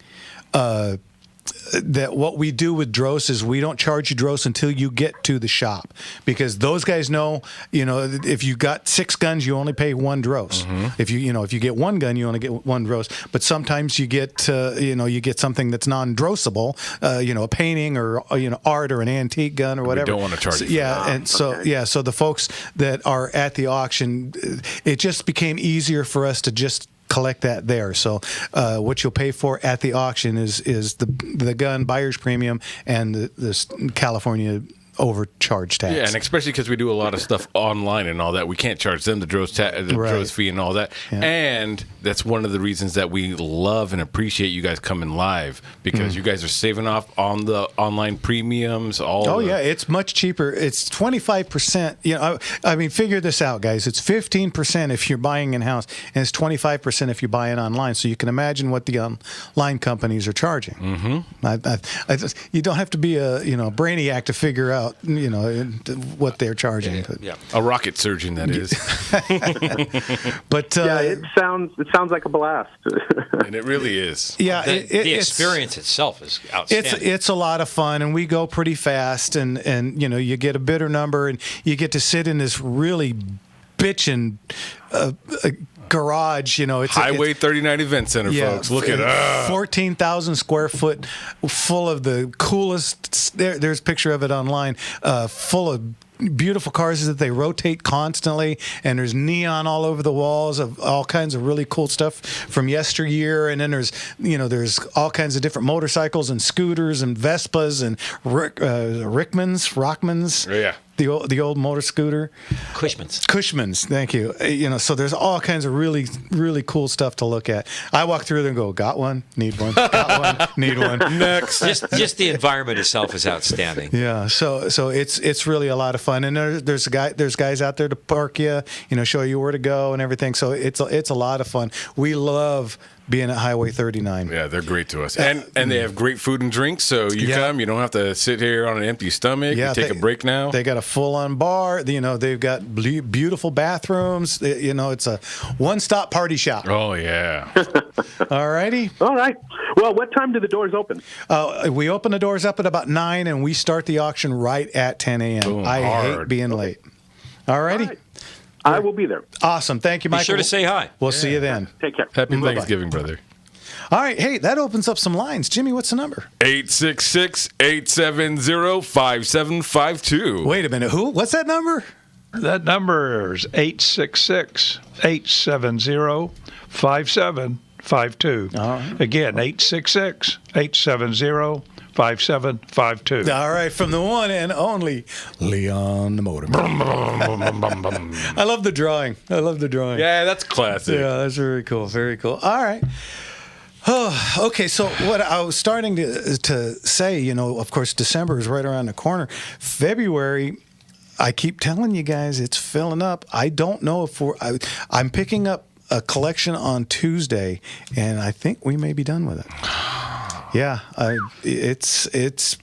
B: that what we do with dross is we don't charge you dross until you get to the shop, because those guys know, if you got 6 guns, you only pay 1 dross. If you get 1 gun, you only get 1 dross. But sometimes you get something that's non-drossable, a painting or art or an antique gun or whatever.
D: We don't want to charge you.
B: So the folks that are at the auction, it just became easier for us to just collect that there. So what you'll pay for at the auction is the gun buyer's premium and the California overcharge tax.
D: Yeah, and especially because we do a lot of stuff online and all that, we can't charge them the dross fee and all that. Yeah. And that's one of the reasons that we love and appreciate you guys coming live, because you guys are saving off on the online premiums.
B: It's much cheaper. It's 25%. Figure this out, guys. It's 15% if you're buying in house, and it's 25% if you're buying online. So you can imagine what the online companies are charging. You don't have to be a brainiac to figure out what they're charging.
D: A rocket surgeon, that is.
B: But
I: it sounds like a blast.
D: And it really is.
A: Yeah, the experience itself is outstanding.
B: It's a lot of fun, and we go pretty fast, and you get a bidder number, and you get to sit in this really bitchin' garage, it's
D: Highway 39 Event Center, folks. Look at
B: 14,000 square foot, full of the coolest. There's a picture of it online. Full of beautiful cars that they rotate constantly, and there's neon all over the walls of all kinds of really cool stuff from yesteryear. And then there's all kinds of different motorcycles and scooters and Vespas and Rockmans.
D: Yeah.
B: The old motor scooter. Cushmans, thank you. So there's all kinds of really, really cool stuff to look at. I walk through there and go, got one, need one, got one, need one.
D: Next.
A: Just the environment itself is outstanding.
B: Yeah, so it's really a lot of fun, and there's guys out there to park you, show you where to go and everything. So it's a lot of fun. We love being at Highway 39.
D: Yeah, they're great to us. And they have great food and drinks, so you come, you don't have to sit here on an empty stomach. You take a break now.
B: They got a full-on bar. They've got beautiful bathrooms. It's a one-stop party shop.
D: Oh, yeah.
B: All righty.
I: All right. Well, what time do the doors open?
B: We open the doors up at about 9, and we start the auction right at 10 a.m.
D: Boom,
B: I
D: hard.
B: hate being late. All righty.
I: I will be there.
B: Awesome. Thank you, Michael.
A: Be sure to say hi.
B: We'll see you then.
I: Take care.
D: Happy
B: Bye-bye.
D: Thanksgiving, brother.
B: All right. Hey, that opens up some lines. Jimmy, what's the number?
D: 866-870-5752.
B: Wait a minute. Who? What's that number?
J: That number is 866-870-5752.
B: All right.
J: Again, 866-870-5752.
B: All right. From the one and only Leon the Motorman. I love the drawing.
D: Yeah, that's classic.
B: Yeah, that's very cool. Very cool. All right. Oh, okay, so what I was starting to say, you know, of course, December is right around the corner. February, I keep telling you guys, it's filling up. I don't know if I'm picking up a collection on Tuesday, and I think we may be done with it. Yeah, it's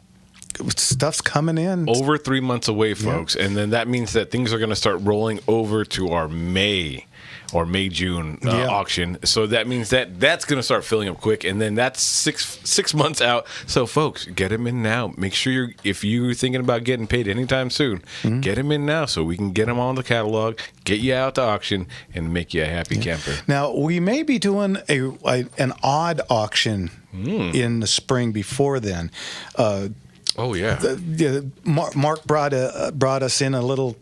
B: stuff's coming in.
D: Over 3 months away, folks. And then that means that things are going to start rolling over to our May or May-June auction. So that means that that's going to start filling up quick. And then that's six months out. So, folks, get them in now. Make sure if you're thinking about getting paid anytime soon, get them in now so we can get them on the catalog, get you out to auction, and make you a happy camper.
B: Now, we may be doing an odd auction in the spring before then.
D: Oh, yeah.
B: Mark brought us in a little.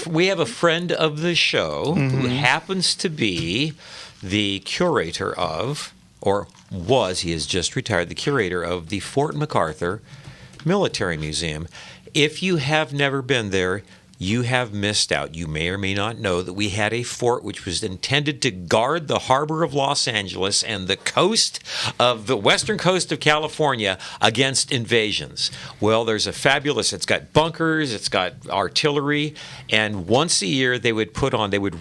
A: We have a friend of the show who happens to be the curator of, or was, he has just retired, the curator of the Fort MacArthur Military Museum. If you have never been there, you have missed out. You may or may not know that we had a fort which was intended to guard the harbor of Los Angeles and the coast of the western coast of California against invasions. Well, it's got bunkers, it's got artillery, and once a year they would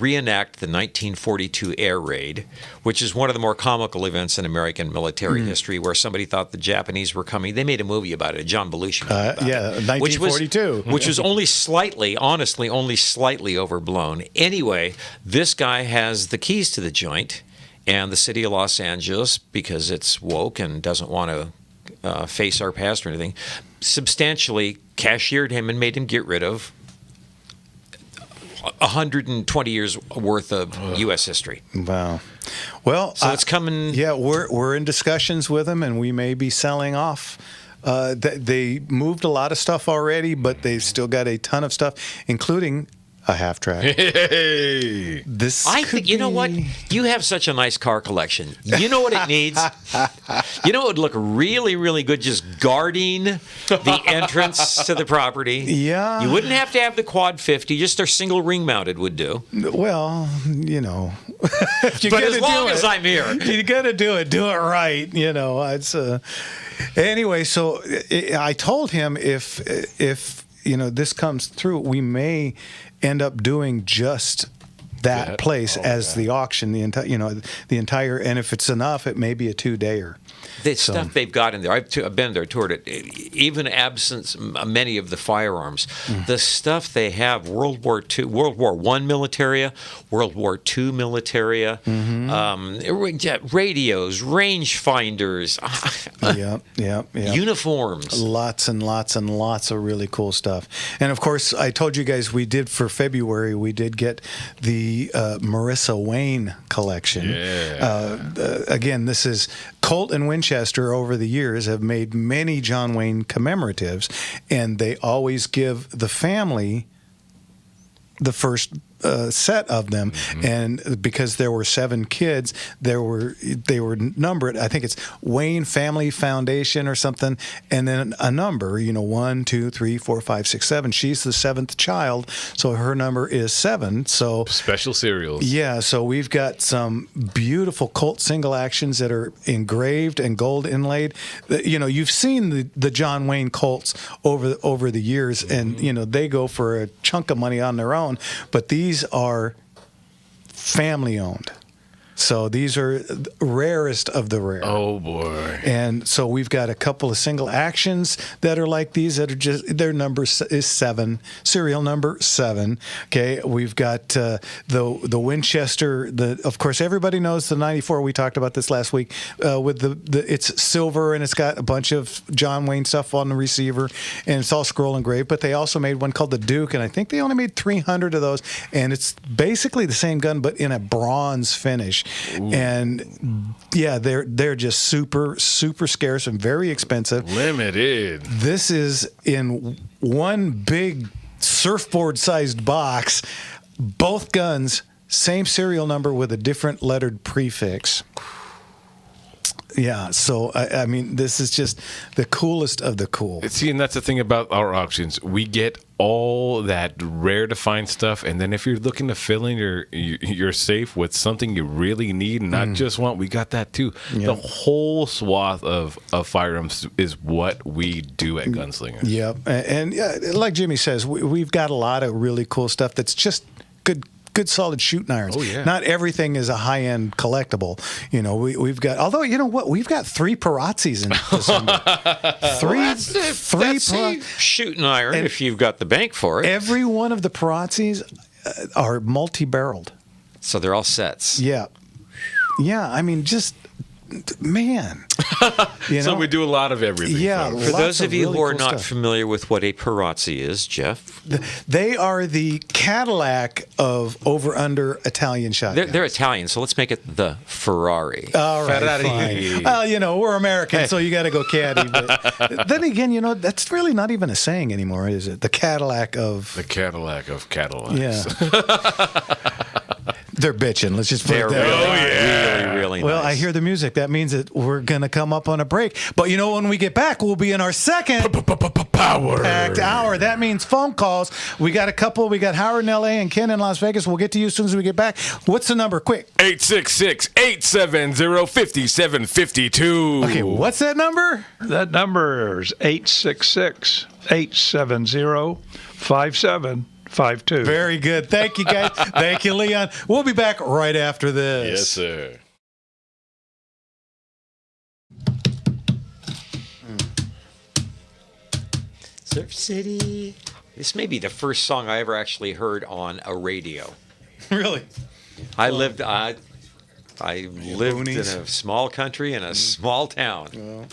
A: reenact the 1942 air raid, which is one of the more comical events in American military history, where somebody thought the Japanese were coming. They made a movie about it, a John Belushi movie about it,
B: 1942.
A: which was only slightly overblown. Anyway, this guy has the keys to the joint, and the city of Los Angeles, because it's woke and doesn't want to face our past or anything, substantially cashiered him and made him get rid of 120 years worth of U.S. history.
B: Wow. Well,
A: so it's coming.
B: Yeah, we're in discussions with them, and we may be selling off. They moved a lot of stuff already, but they've still got a ton of stuff, including a half track.
D: Hey!
A: You know what? You have such a nice car collection. You know what it needs? You know what would look really, really good? Just guarding the entrance to the property.
B: Yeah.
A: You wouldn't have to have the quad 50. Just their single ring mounted would do.
B: Well, you know.
A: But as long as I'm here.
B: You got to do it right. You know, it's anyway, so I told him if you know this comes through, we may end up doing just that place as the auction, the entire, and if it's enough, it may be a 2-dayer.
A: The stuff they've got in there, I've been there, toured it, even absent many of the firearms. The stuff they have, World War I militaria, World War II militaria, radios, range finders, uniforms.
B: Lots and lots and lots of really cool stuff. And of course, I told you guys for February, we did get the Marissa Wayne collection. Again, this is Colt and Winchester over the years have made many John Wayne commemoratives, and they always give the family the first set of them, and because there were 7 kids, they were numbered. I think it's Wayne Family Foundation or something, and then a number. 1, 2, 3, 4, 5, 6, 7. She's the 7th child, so her number is 7. So
D: special serials.
B: Yeah, so we've got some beautiful Colt single actions that are engraved and gold inlaid. You've seen the John Wayne Colts over the years, and they go for a chunk of money on their own, but these are family owned. So these are the rarest of the rare.
D: Oh boy!
B: And so we've got a couple of single actions that are like these that are just their number is 7, serial number 7. Okay, we've got the Winchester. Of course everybody knows the 94. We talked about this last week with the it's silver and it's got a bunch of John Wayne stuff on the receiver and it's all scroll engraved. But they also made one called the Duke, and I think they only made 300 of those. And it's basically the same gun but in a bronze finish. Ooh. And yeah, they're just super scarce and very expensive.
D: Limited.
B: This is in one big surfboard-sized box. Both guns, same serial number with a different lettered prefix. Yeah, so I mean, this is just the coolest of the cool.
D: See, and that's the thing about our auctions. We get all that rare to find stuff, and then if you're looking to fill in your safe with something you really need and not just want, we got that too. Yep. The whole swath of firearms is what we do at Gunslinger.
B: Yep, and like Jimmy says, we've got a lot of really cool stuff that's just good solid shooting irons.
D: Oh, yeah.
B: Not everything is a high-end collectible. You know, we've got, although, you know what, we've got 3 Parazzis in December. three
A: shooting iron if you've got the bank for it.
B: Every one of the Parazzis are multi-barreled.
A: So they're all sets.
B: Yeah. Yeah, I mean, just, man. You know?
D: So we do a lot of everything.
B: Yeah.
A: For those of you who are not familiar with what a Parazzi is, Jeff.
B: They are the Cadillac of over-under Italian shotguns.
A: They're Italian, so let's make it the Ferrari.
B: All right,
D: Ferrari.
B: fine. Well, you know, we're American, so you got to go caddy. But then again, you know, that's really not even a saying anymore, is it? The Cadillac of...
D: The Cadillac of Cadillacs.
B: Yeah. They're bitching. Let's just put it there.
D: Oh, yeah.
A: Really
B: Well,
A: nice.
B: I hear the music. That means that we're going to come up on a break. But you know, when we get back, we'll be in our second
D: Power-packed
B: hour. That means phone calls. We got a couple. We got Howard in L.A. and Ken in Las Vegas. We'll get to you as soon as we get back. What's the number? Quick.
D: 866-870-5752.
B: Okay, what's that number?
J: That number is 866-870-5752.
B: Very good. Thank you, guys. Thank you, Leon. We'll be back right after this.
D: Yes, sir.
A: Surf City. This may be the first song I ever actually heard on a radio.
B: Really?
A: I lived in a small country in a small town.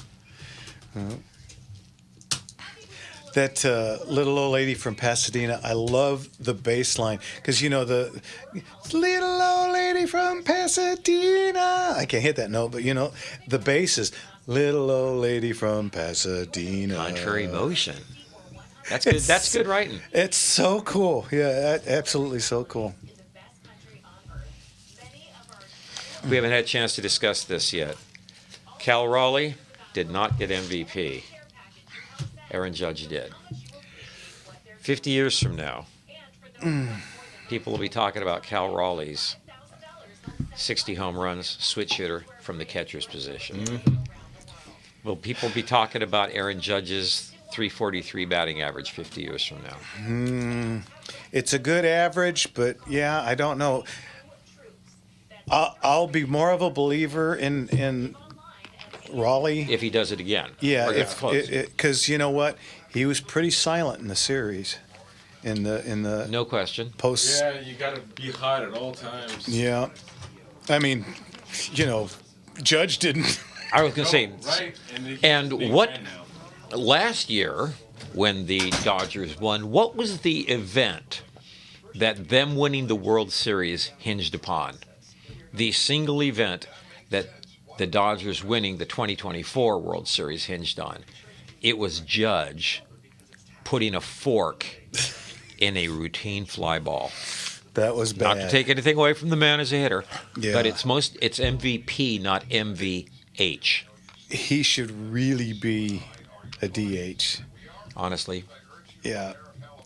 B: That little old lady from Pasadena, I love the bass line. Because, you know, the little old lady from Pasadena. I can't hit that note, but, you know, the bass is little old lady from Pasadena.
A: Contrary motion. That's good. That's good writing.
B: It's so cool. Yeah, absolutely so cool.
A: We haven't had a chance to discuss this yet. Cal Raleigh did not get MVP. Aaron Judge did. 50 years from now, people will be talking about Cal Raleigh's 60 home runs, switch hitter from the catcher's position. Mm-hmm. Will people be talking about Aaron Judge's 343 batting average 50 years from now?
B: It's a good average, but yeah, I don't know. I'll be more of a believer in Raleigh
A: if he does it again.
B: Yeah,
A: or gets close.
B: Because you know what, he was pretty silent in the series, in the
A: no question
B: post.
D: Yeah, you got to be hot at all times.
B: Yeah, I mean, you know, Judge didn't.
A: I was going to say,
D: right?
A: and what last year when the Dodgers won, what was the event that them winning the World Series hinged upon? The single event that the Dodgers winning the 2024 World Series hinged on. It was Judge putting a fork in a routine fly ball.
B: That was bad.
A: Not to take anything away from the man as a hitter,
B: yeah.
A: but it's MVP, not MVH.
B: He should really be a DH.
A: Honestly.
B: Yeah.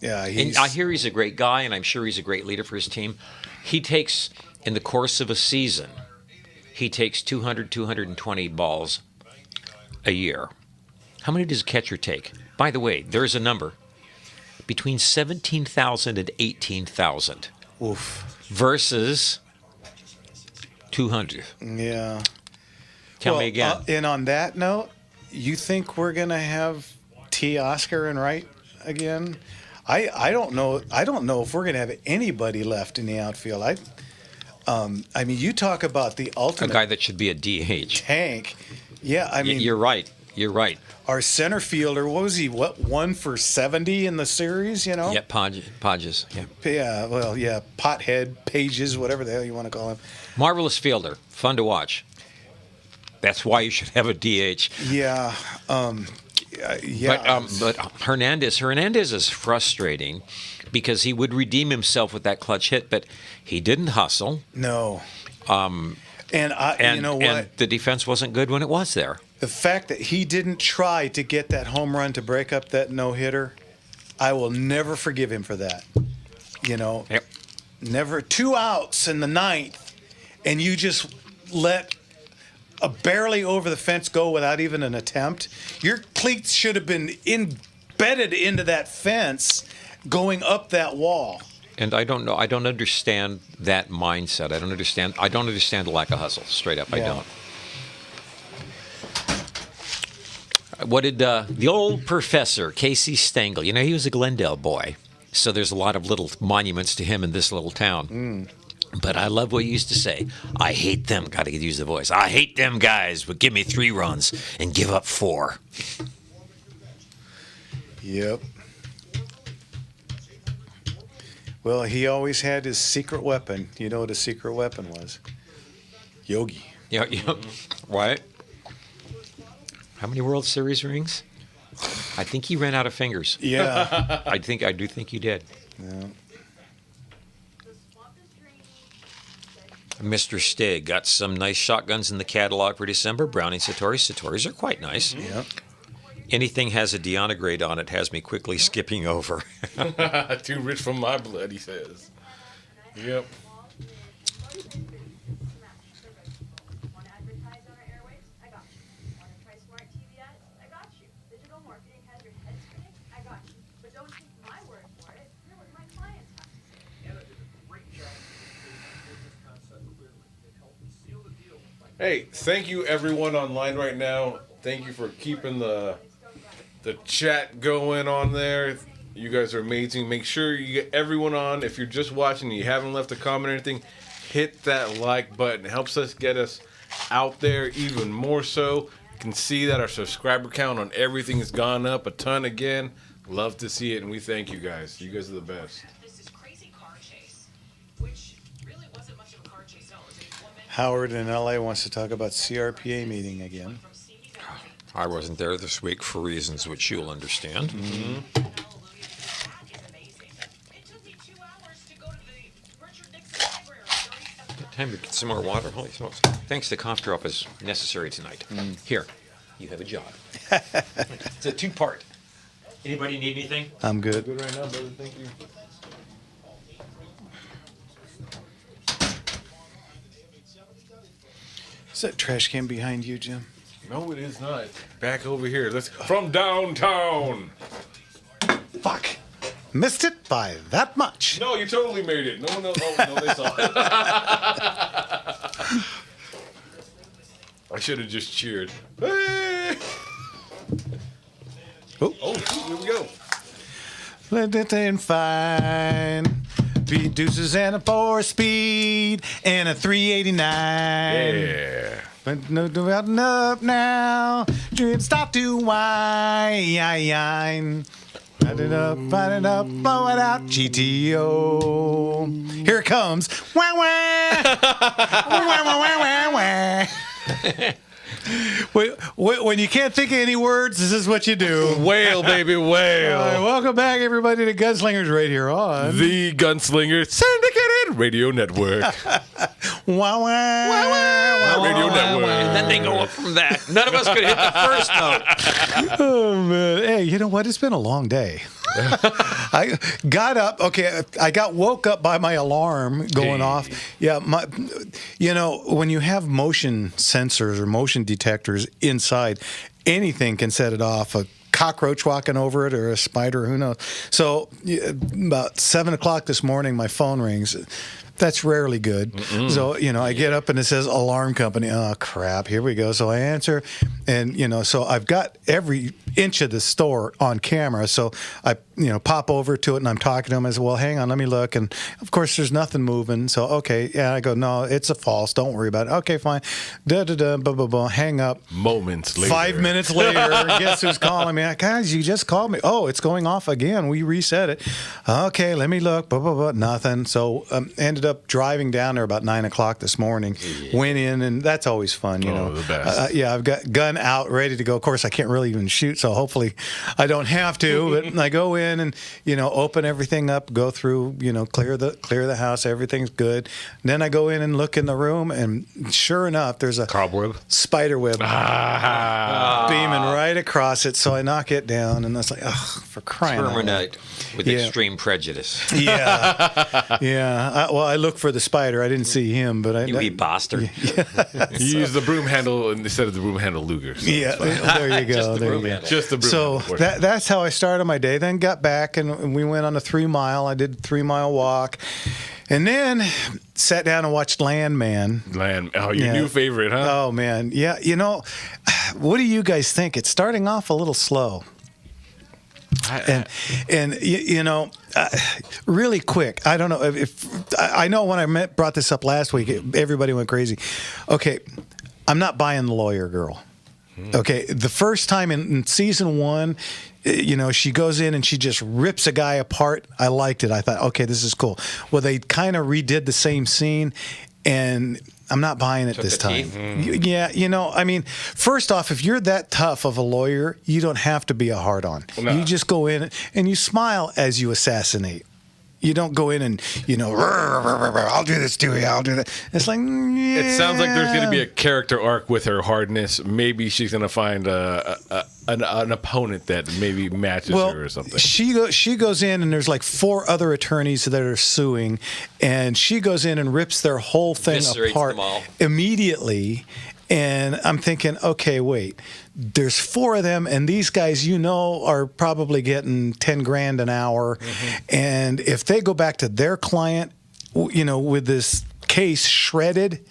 B: Yeah.
A: And I hear he's a great guy, and I'm sure he's a great leader for his team. He takes, in the course of a season, he takes 200, 220 balls a year. How many does a catcher take? By the way, there's a number. Between 17,000 and 18,000.
B: Oof.
A: Versus 200.
B: Yeah.
A: Tell me again.
B: And on that note, you think we're gonna have T. Oscar and Wright again? I don't know. I don't know if we're gonna have anybody left in the outfield. I mean, you talk about the
A: A
B: ultimate
A: guy that should be a DH.
B: tank. Yeah, I mean,
A: You're right. You're right.
B: our center fielder. What was he? 1 for 70 in the series? You know.
A: Yeah, Podges. Yeah.
B: Yeah. Well, yeah. Pothead, Pages, whatever the hell you want to call him.
A: Marvelous fielder. Fun to watch. That's why you should have a DH.
B: Yeah. Yeah.
A: But Hernandez is frustrating because he would redeem himself with that clutch hit, but he didn't hustle.
B: No.
A: And
B: you know what?
A: And the defense wasn't good when it was there.
B: The fact that he didn't try to get that home run to break up that no-hitter, I will never forgive him for that. You know,
A: Yep.
B: never 2 outs in the ninth, and you just let a barely over the fence go without even an attempt. Your cleats should have been embedded into that fence going up that wall.
A: And I don't know. I don't understand that mindset. I don't understand the lack of hustle. Straight up, I
B: Yeah.
A: don't. What did the old professor, Casey Stengel, you know, he was a Glendale boy. So there's a lot of little monuments to him in this little town. But I love what he used to say. I hate them. Got to use the voice. I hate them guys, but give me 3 runs and give up 4.
B: Yep. Well, he always had his secret weapon. You know what his secret weapon was? Yogi.
A: Yeah. Right. How many World Series rings? I think he ran out of fingers.
B: Yeah.
A: I do think he did.
B: Yeah.
A: Mr. Stig got some nice shotguns in the catalog for December. Browning Satori. Satoris are quite nice.
B: Yeah.
A: Anything has a Deanna grade on it has me quickly skipping over.
D: Too rich for my blood, he says. Yep. Hey, thank you everyone online right now. Thank you for keeping the chat going on there. You guys are amazing. Make sure you get everyone on. If you're just watching and you haven't left a comment or anything, hit that like button. It helps us get us out there even more so. You can see that our subscriber count on everything has gone up a ton again. Love to see it, and we thank you guys. You guys are the best.
B: Howard in LA wants to talk about CRPA meeting again.
A: I wasn't there this week for reasons which you'll understand.
B: Mm-hmm.
A: Time to get some more water. Holy smokes. Thanks, the cough drop is necessary tonight. Here, you have a job. It's a 2-part. Anybody need anything?
B: I'm good.
D: Good right now, brother. Thank you.
B: Is that trash can behind you, Jim?
D: No, it is not. Back over here. Let's from downtown.
B: Fuck. Missed it by that much.
D: No, you totally made it. No one else. Oh, no, they saw it. I should have just cheered. Hey! Oh, here we go.
B: Let it in fine. Be deuces and a 4-speed and a 389.
D: Yeah.
B: But no button up now. Dream stop to whine. Light it up, blow it out. GTO. Here it comes. Wah wah. Wah wah wah wah wah. When you can't think of any words, this is what you do.
D: Whale, baby, whale.
B: All right, welcome back, everybody, to Gunslingers right here on
D: The Gunslinger Syndicated Radio Network.
B: Wah wah.
D: Radio Network.
A: And then they go up from that. None of us could hit the first note.
B: Oh, man. Hey, you know what? It's been a long day. I got up. Okay, I got woke up by my alarm going off. Yeah, when you have motion sensors or motion detectors inside, anything can set it off. A cockroach walking over it or a spider, who knows? So about 7 o'clock this morning, my phone rings. That's rarely good. So, I get up and it says alarm company. Oh, crap. Here we go. So I answer. And, so I've got every inch of the store on camera. So I, pop over to it and I'm talking to him. I said, well, hang on, let me look. And, of course, there's nothing moving. So, okay. Yeah, I go, no, it's a false. Don't worry about it. Okay, fine. Da-da-da, blah, blah, blah. Hang up.
D: Moments later.
B: 5 minutes later, guess who's calling me? Guys, you just called me. Oh, it's going off again. We reset it. Okay, let me look. Blah, blah, blah. Nothing. So ended up driving down there about 9 o'clock this morning. Yeah. Went in, and that's always fun,
D: the best.
B: I've got gun out, ready to go. Of course, I can't really even shoot, so hopefully I don't have to. But I go in and, open everything up, go through, clear the house. Everything's good. And then I go in and look in the room, and sure enough, there's a
D: cobweb,
B: spider web beaming right across it. So I knock it down, and that's like, oh, for crying out loud.
A: Terminate with extreme prejudice.
B: Yeah, yeah. I look for the spider. I didn't see him, but
A: you bastard.
D: You use the broom handle instead of the broom handle Luger. So
B: yeah, there you go.
D: Just the broom
B: so
D: handle.
B: that's how I started my day. Then got back and we went on a 3 mile. I did a 3 mile walk. And then sat down and watched Landman.
D: Oh, your new favorite, huh?
B: Oh, man. Yeah, what do you guys think? It's starting off a little slow. Really quick. I don't know if I know when I brought this up last week, everybody went crazy. Okay, I'm not buying the lawyer girl. Okay, the first time in season 1, she goes in and she just rips a guy apart. I liked it. I thought, okay, this is cool. Well, they kind of redid the same scene, and I'm not buying it this time. Yeah, first off, if you're that tough of a lawyer, you don't have to be a hard-on. No. You just go in and you smile as you assassinate. You don't go in and, I'll do this to you, I'll do that. It's like, yeah.
D: It sounds like there's going to be a character arc with her hardness. Maybe she's going to find an opponent that maybe matches her or something.
B: She goes in and there's like 4 other attorneys that are suing, and she goes in and rips their whole thing apart immediately. And I'm thinking, okay, wait, there's 4 of them, and these guys, are probably getting $10,000 an hour. Mm-hmm. And if they go back to their client, with this case shredded,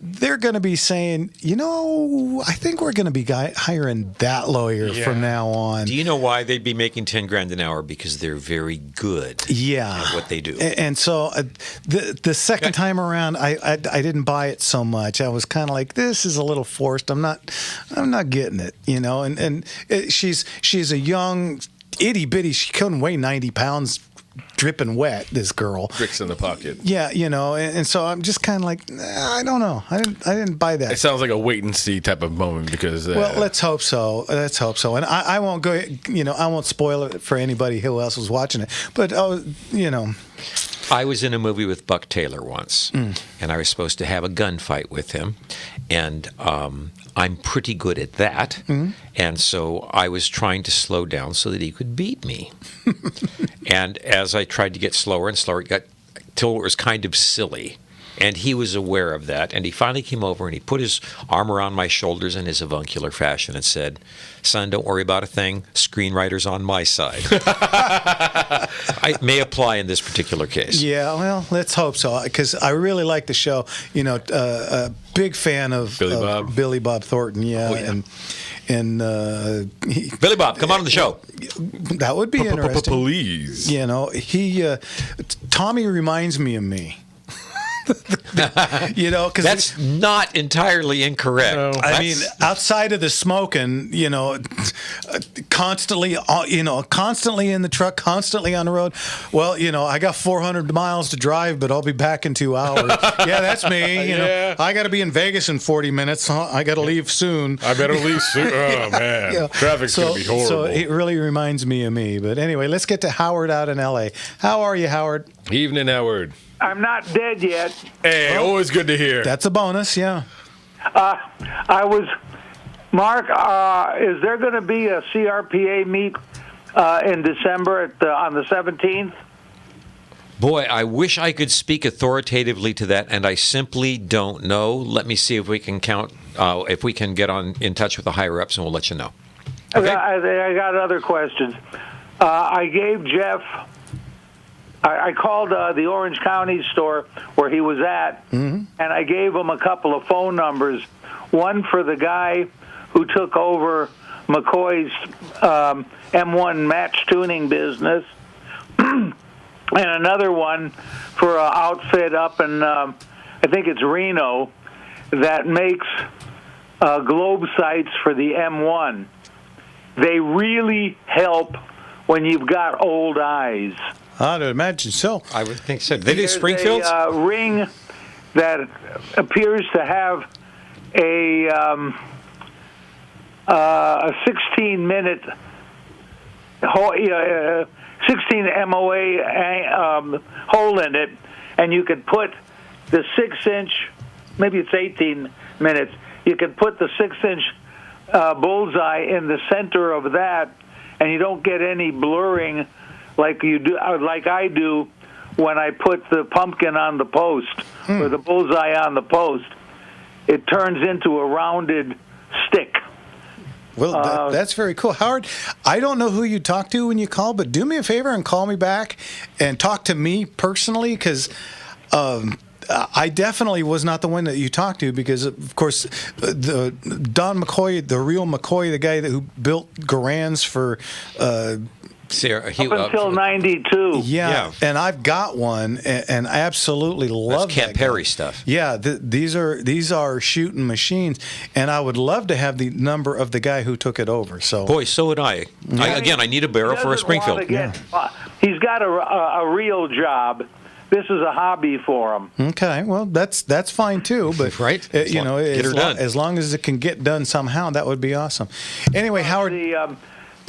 B: they're going to be saying, I think we're going to be hiring that lawyer from now on.
A: Do you know why they'd be making $10,000 an hour? Because they're very good at what they do.
B: And so the second time around, I didn't buy it so much. I was kind of like, this is a little forced. I'm not getting it, And she's a young itty bitty. She couldn't weigh 90 pounds. Dripping wet, this girl.
D: Bricks in the pocket.
B: Yeah, and so I'm just kind of like, I don't know. I didn't buy that.
D: It sounds like a wait and see type of moment because.
B: Well, let's hope so. And I won't go. I won't spoil it for anybody who else was watching it. But
A: I was in a movie with Buck Taylor once, and I was supposed to have a gunfight with him, and I'm pretty good at that, and so I was trying to slow down so that he could beat me. And as I tried to get slower and slower, it got till it was kind of silly. And he was aware of that, and he finally came over and he put his arm around my shoulders in his avuncular fashion and said, "Son, don't worry about a thing. Screenwriter's on my side." I may apply in this particular case.
B: Yeah, well, let's hope so, because I really like the show. A big fan of Billy Bob Thornton. Yeah,
A: oh, yeah.
B: And
A: Billy Bob, come on the show.
B: That would be interesting.
D: Please.
B: Tommy reminds me of me. Because
A: that's not entirely incorrect.
B: No. I mean, outside of the smoking, constantly in the truck, constantly on the road. Well, I got 400 miles to drive, but I'll be back in 2 hours. Yeah, that's me. I got to be in Vegas in 40 minutes. I got to leave soon.
D: I better leave soon. Oh man, traffic's gonna be horrible.
B: So it really reminds me of me. But anyway, let's get to Howard out in L.A. How are you, Howard?
D: Evening, Howard.
E: I'm not dead yet.
D: Hey, always good to hear.
B: That's a bonus, yeah.
E: Mark, is there going to be a CRPA meet in December on the 17th?
A: Boy, I wish I could speak authoritatively to that, and I simply don't know. Let me see if we can if we can get in touch with the higher-ups, and we'll let you know. Okay?
E: I got other questions. I gave Jeff
K: I called the Orange County store where he was at, and I gave him a couple of phone numbers. One for the guy who took over McCoy's M1 match tuning business, and another one for an outfit up in, I think it's Reno, that makes globe sights for the M1. They really help when you've got old eyes.
B: I'd imagine so.
A: I would think so. They do Springfields?
K: A ring that appears to have a 16-minute 16 MOA hole in it, and you could put the 6-inch, maybe it's 18 minutes, you could put the 6-inch bullseye in the center of that, and you don't get any blurring like you do, like I do when I put the pumpkin on the post or the bullseye on the post. It turns into a rounded stick.
B: Well, that's very cool. Howard, I don't know who you talk to when you call, but do me a favor and call me back and talk to me personally, because I definitely was not the one that you talked to, because, of course, the Don McCoy, the real McCoy, the guy who built Garands for
K: up until 92.
B: Yeah, and I've got one, and I absolutely love
A: That's Camp Perry stuff.
B: Yeah, these are shooting machines, and I would love to have the number of the guy who took it over. So,
A: boy, so would I. I need a barrel for a Springfield.
K: He's got a real job. This is a hobby for him.
B: Okay, well, that's fine too, but
A: right,
B: as long as it can get done somehow, that would be awesome. Anyway, Howard.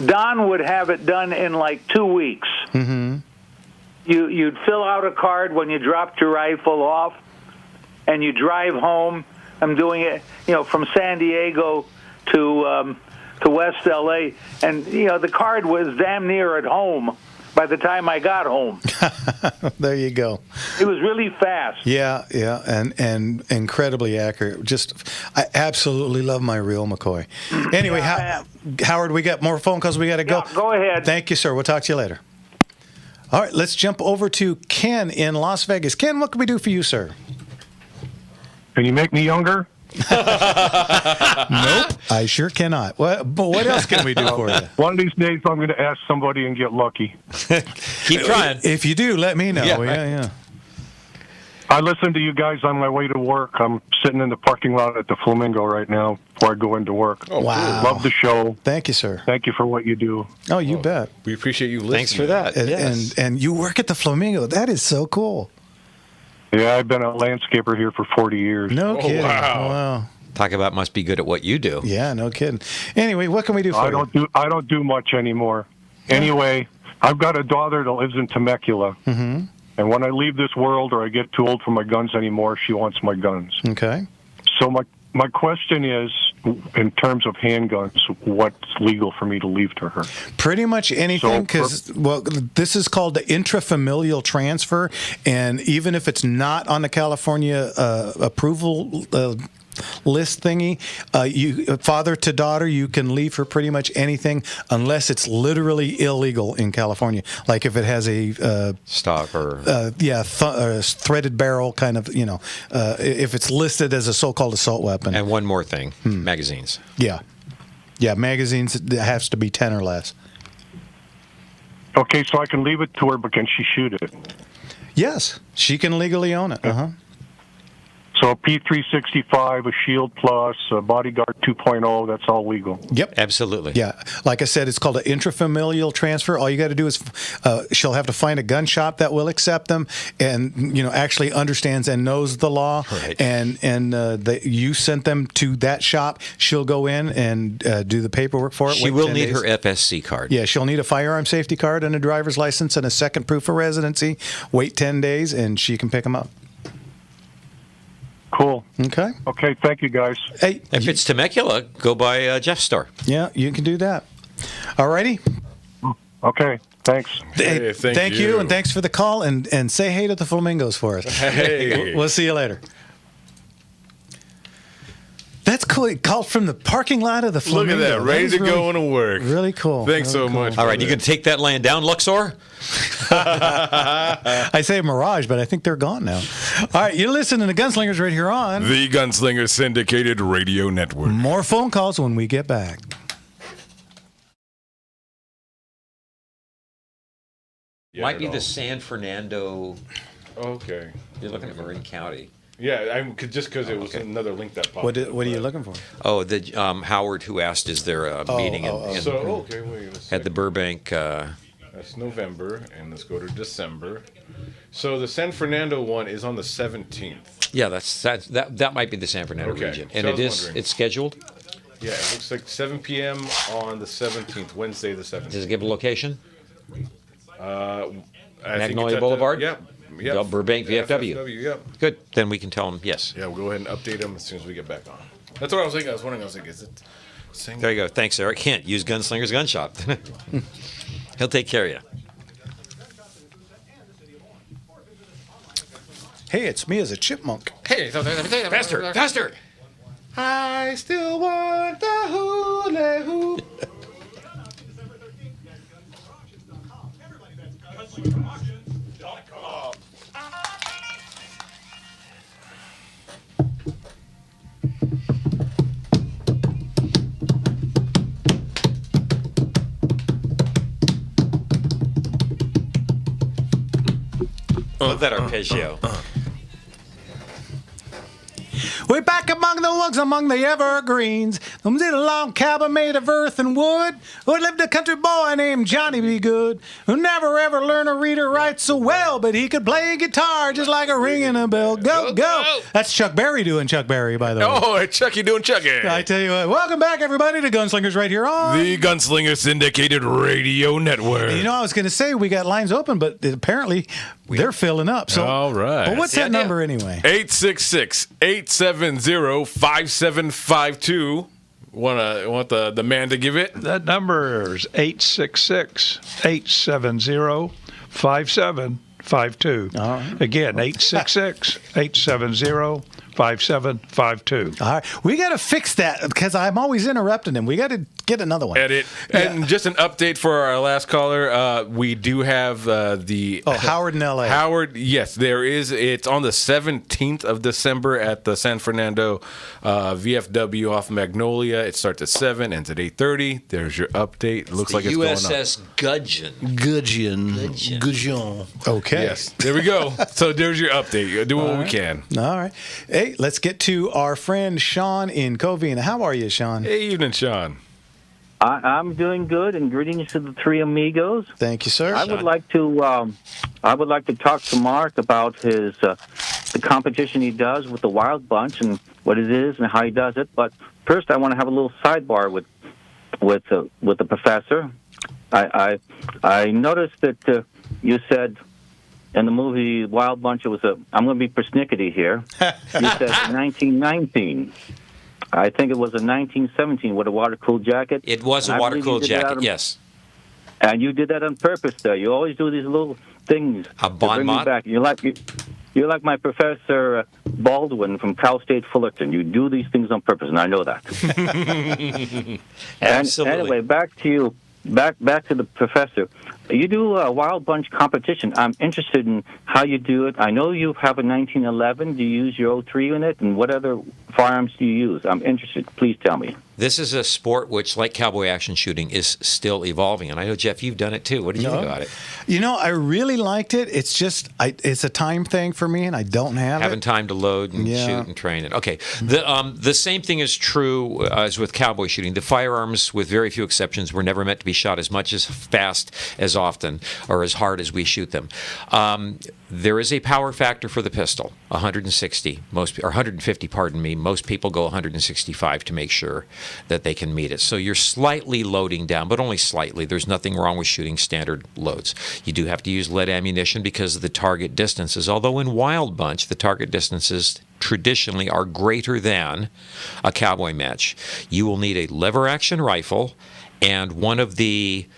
K: Don would have it done in like 2 weeks.
B: Mm-hmm.
K: You'd fill out a card when you dropped your rifle off, and you drive home. I'm doing it, from San Diego to West LA, and the card was damn near at home by the time I got home.
B: There you go.
K: It was really fast.
B: Yeah, and incredibly accurate. I absolutely love my real McCoy. Anyway, Howard, we got more phone calls. We got to go.
K: Yeah, go ahead.
B: Thank you, sir. We'll talk to you later. All right, let's jump over to Ken in Las Vegas. Ken, what can we do for you, sir?
L: Can you make me younger?
B: Nope, I sure cannot. But what else can we do for you?
L: One of these days, I'm going to ask somebody and get lucky.
A: Keep trying.
B: If you do, let me know. Yeah.
L: I listen to you guys on my way to work. I'm sitting in the parking lot at the Flamingo right now before I go into work.
B: Oh, wow.
L: Love the show.
B: Thank you, sir.
L: Thank you for what you do.
B: Oh, you bet.
D: We appreciate you listening.
A: Thanks for that.
B: And you work at the Flamingo. That is so cool.
L: Yeah, I've been a landscaper here for 40 years.
B: No kidding.
A: Wow. Talk about must be good at what you do.
B: Yeah, no kidding. Anyway, what can we do for you?
L: I don't do much anymore. Anyway, I've got a daughter that lives in Temecula.
B: Mm-hmm.
L: And when I leave this world or I get too old for my guns anymore, she wants my guns.
B: Okay.
L: So my question is, in terms of handguns, what's legal for me to leave to her?
B: Pretty much anything, because, this is called the intrafamilial transfer, and even if it's not on the California approval list thingy, you father to daughter, you can leave her pretty much anything unless it's literally illegal in California. Like if it has a
A: stock or
B: threaded barrel kind of, if it's listed as a so-called assault weapon.
A: And one more thing, magazines.
B: Yeah, magazines. It has to be 10 or less.
L: Okay, so I can leave it to her, but can she shoot it?
B: Yes, she can legally own it.
L: So a P365, a Shield Plus, a Bodyguard 2.0, that's all legal.
B: Yep.
A: Absolutely.
B: Yeah. Like I said, it's called an intrafamilial transfer. All you got to do is she'll have to find a gun shop that will accept them and, actually understands and knows the law.
A: Right.
B: And you sent them to that shop. She'll go in and do the paperwork for it.
A: She will need her FSC card.
B: Yeah, she'll need a firearm safety card and a driver's license and a second proof of residency. Wait 10 days, and she can pick them up.
L: Cool.
B: Okay.
L: Okay, thank you, guys.
B: Hey,
A: if it's Temecula, go by Jeff's store.
B: Yeah, you can do that. All righty.
L: Okay, thanks.
B: Hey, thank you, and thanks for the call, and say hey to the Flamingos for us.
D: Hey.
B: We'll see you later. That's cool. He called from the parking lot of the Flamingo.
D: Look at that, ready to go into work.
B: Really cool.
D: Thanks
B: really
D: so
B: cool.
D: much.
A: All right, you can take that land down, Luxor?
B: I say Mirage, but I think they're gone now. All right, you're listening to Gunslingers right here on
M: the Gunslinger Syndicated Radio Network.
B: More phone calls when we get back.
A: Might be the San Fernando.
D: Okay.
A: You're looking at Marin County.
D: Yeah, just because it was another link that popped up.
B: What are you looking for?
A: Oh, the Howard who asked, is there a meeting at the Burbank?
D: That's November, and let's go to December. So the San Fernando one is on the 17th.
A: Yeah, that might be the San Fernando region, and it's scheduled.
D: Yeah, it looks like 7 p.m. on the 17th, Wednesday the 17th.
A: Does it give a location?
D: Magnolia
A: Boulevard?
D: Yep.
A: Burbank, VFW.
D: Yep.
A: Good. Then we can tell them yes.
D: Yeah, we'll go ahead and update them as soon as we get back on. That's what I was thinking. I was wondering, is it...
A: There you go. Thanks, Eric. Hint, use Gunslinger's Gun Shop. He'll take care of you.
B: Hey, it's me as a chipmunk.
A: Hey, faster.
D: I still want the hula hoop.
A: Love that arpeggio.
B: We're back among the woods, among the evergreens. Them's in a long cabin made of earth and wood. Who lived a country boy named Johnny B. Good, who never ever learned to read or write so well, but he could play guitar just like a ringing a bell. Go! That's Chuck Berry doing Chuck Berry, by the way.
M: Oh, Chucky doing Chucky.
B: I tell you what, welcome back, everybody, to Gunslingers right here on
M: the Gunslinger Syndicated Radio Network.
B: You know, I was going to say we got lines open, but apparently they're filling up. So,
M: all right.
B: Well, what's that number anyway?
M: 866-870-5752. Want the man to give it?
J: That number is 866-870-5752.
B: All right.
J: Again, 866-870-5752.
B: All right. We got to fix that because I'm always interrupting him. We got to get another one.
M: Edit. And just an update for our last caller. We do have the...
B: Oh, Howard in L.A.
M: Howard, yes, there is. It's on the 17th of December at the San Fernando VFW off Magnolia. It starts at 7, ends at 8:30. There's your update. Looks like it's going on.
A: USS Gudgeon.
B: Gudgeon. Okay.
M: Yes, there we go. So there's your update. Do what we can.
B: All right. Hey, let's get to our friend Sean in Covina. How are you, Sean?
M: Hey, evening, Sean.
N: I'm doing good, and greetings to the three amigos.
B: Thank you, sir.
N: I would like to talk to Mark about his the competition he does with the Wild Bunch and what it is and how he does it. But first, I want to have a little sidebar with the professor. I noticed that you said in the movie Wild Bunch it was I'm going to be persnickety here. You said 1919. I think it was a 1917 with a water-cooled jacket.
A: It was a water-cooled jacket, yes.
N: And you did that on purpose, though. You always do these little things
A: a bon
N: to bring
A: mot?
N: me back. You're like my Professor Baldwin from Cal State Fullerton. You do these things on purpose, and I know that.
A: Absolutely.
N: Anyway, back to you. Back to the professor. You do a Wild Bunch competition. I'm interested in how you do it. I know you have a 1911. Do you use your 03 unit? And what other firearms do you use? I'm interested. Please tell me.
A: This is a sport which, like cowboy action shooting, is still evolving. And I know, Jeff, you've done it too. What do you think about it?
B: You know, I really liked it. It's just, it's a time thing for me, and I don't have
A: Having time to load and shoot and train it. Okay. The same thing is true as with cowboy shooting. The firearms, with very few exceptions, were never meant to be shot as much, as fast, as often, or as hard as we shoot them. There is a power factor for the pistol, 160, or 150, pardon me. Most people go 165 to make sure that they can meet it. So you're slightly loading down, but only slightly. There's nothing wrong with shooting standard loads. You do have to use lead ammunition because of the target distances, although in Wild Bunch, the target distances traditionally are greater than a cowboy match. You will need a lever action rifle and one of the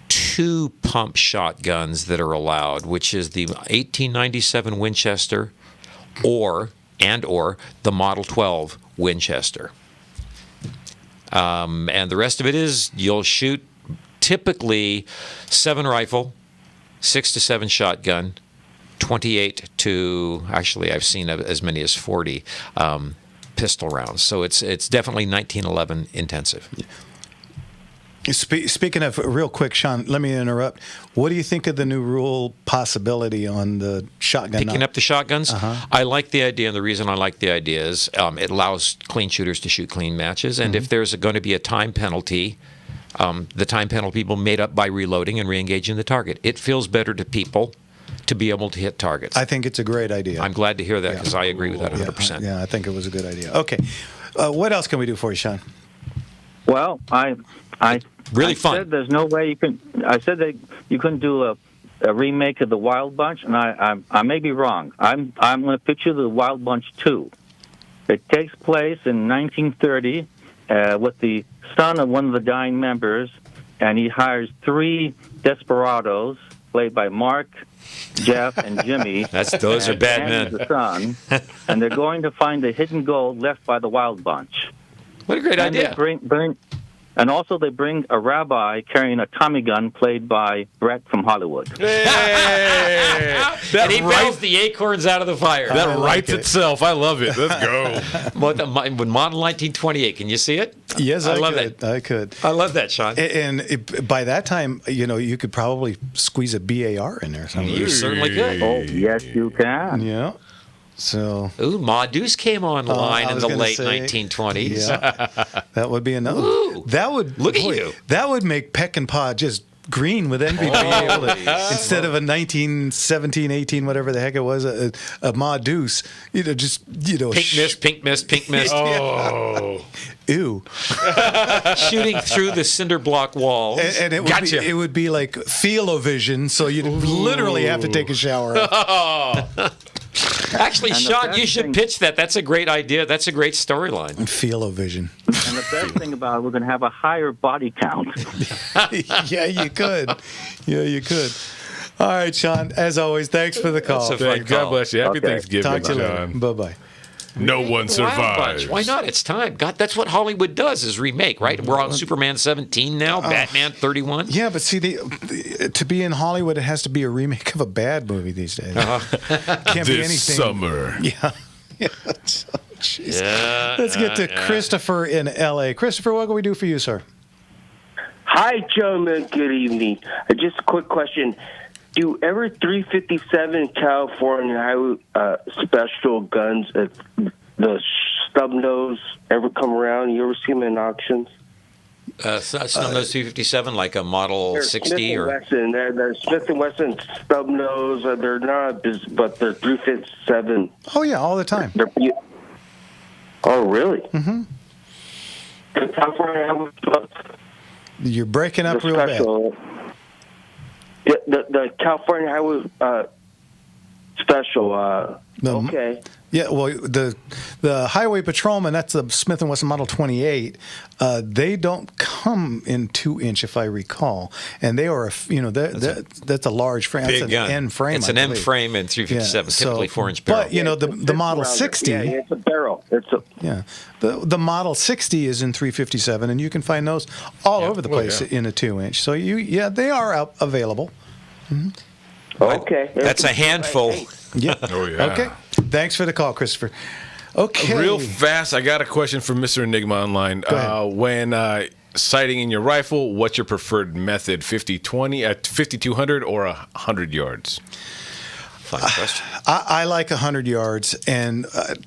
A: 2 pump shotguns that are allowed, which is the 1897 Winchester or the Model 12 Winchester. And the rest of it is you'll shoot typically 7 rifle, 6 to 7 shotgun, 28 to, actually I've seen as many as 40 pistol rounds. So it's definitely 1911 intensive.
B: Speaking of, real quick, Sean, let me interrupt. What do you think of the new rule possibility on the shotgun?
A: Picking up the shotguns? I like the idea, and the reason I like the idea is it allows clean shooters to shoot clean matches, and if there's going to be a time penalty, the time penalty will be made up by reloading and re-engaging the target. It feels better to people to be able to hit targets.
B: I think it's a great idea.
A: I'm glad to hear that because I agree with that 100%.
B: Yeah, I think it was a good idea. Okay. What else can we do for you, Sean?
N: Well, I
A: really fun.
N: Said there's no way you can. I said that you couldn't do a remake of the Wild Bunch, and I may be wrong. I'm going to picture the Wild Bunch 2. It takes place in 1930 with the son of one of the dying members, and he hires 3 desperados played by Mark, Jeff, and Jimmy.
A: Those are bad men.
N: The son, and they're going to find the hidden gold left by the Wild Bunch.
A: What a great idea!
N: And also they bring a rabbi carrying a Tommy gun played by Brett from Hollywood.
M: Hey!
A: And he bells the acorns out of the fire.
M: That writes itself. I love it. Let's go.
A: Model 1928. Can you see it?
B: Yes, I
A: love
B: could.
A: that.
B: I could.
A: I love that, Sean.
B: And by that time, you could probably squeeze a BAR in there. Somewhere.
A: You certainly could.
N: Oh, yes, you can.
B: Yeah. So.
A: Ooh, Ma Deuce came online in the late 1920s.
B: Yeah, that would be enough.
A: Ooh,
B: that would
A: look at you.
B: That would make Peck and Pa just green with envy. Instead of a 1917, 18, whatever the heck it was, a Ma Deuce.
A: Pink mist, pink mist, pink mist.
M: Oh.
B: Ew.
A: Shooting through the cinder block walls.
B: And it would it would be like feel-o-vision, so you'd literally have to take a shower.
A: Actually, Sean, you should pitch that. That's a great idea. That's a great storyline.
B: Feel-o-vision.
N: And the best thing about it, we're going to have a higher body count.
B: Yeah, you could. All right, Sean, as always, thanks for the call.
A: That's a fun call.
M: God bless you. Happy Thanksgiving,
B: Talk to you later.
M: Sean.
B: Bye-bye.
M: No one survives.
A: Why not? It's time. God, that's what Hollywood does is remake, right? We're on Superman 17 now, Batman 31.
B: Yeah, but see, to be in Hollywood, it has to be a remake of a bad movie these days. Can't be anything.
M: This summer.
B: Yeah. Jeez. Let's get to Christopher in L.A. Christopher, what can we do for you, sir?
O: Hi, gentlemen. Good evening. Just a quick question. Do ever 357 California Highway special guns, the stub nose, ever come around? You ever see them in auctions?
A: Snub-nose 357, like a Model 60 or
O: Wesson. They're Smith & Wesson stub nose. They're not, but they're 357.
B: Oh yeah, all the time.
O: Oh really?
B: Mm-hmm.
O: California Highway.
B: You're breaking up real bad.
O: The California Highway special. Okay.
B: Yeah, well, the Highway Patrolman, that's the Smith & Wesson Model 28. They don't come in 2-inch, if I recall, and they are, that's a large frame.
A: Big
B: that's
A: gun.
B: N frame.
A: It's an M frame in 357, typically 4-inch barrel.
B: But the Model 60.
O: Yeah, it's a barrel.
B: The Model 60 is in 357, and you can find those all over the place in a 2-inch. So they are available. Mm-hmm.
O: Okay.
A: That's a handful.
B: Yeah.
M: Oh, yeah.
B: Okay. Thanks for the call, Christopher. Okay.
M: Real fast, I got a question from Mr. Enigma online.
B: Go ahead.
M: When sighting in your rifle, what's your preferred method? 50-20 at 5,200 or 100 yards?
A: Fine question.
B: I like 100 yards, and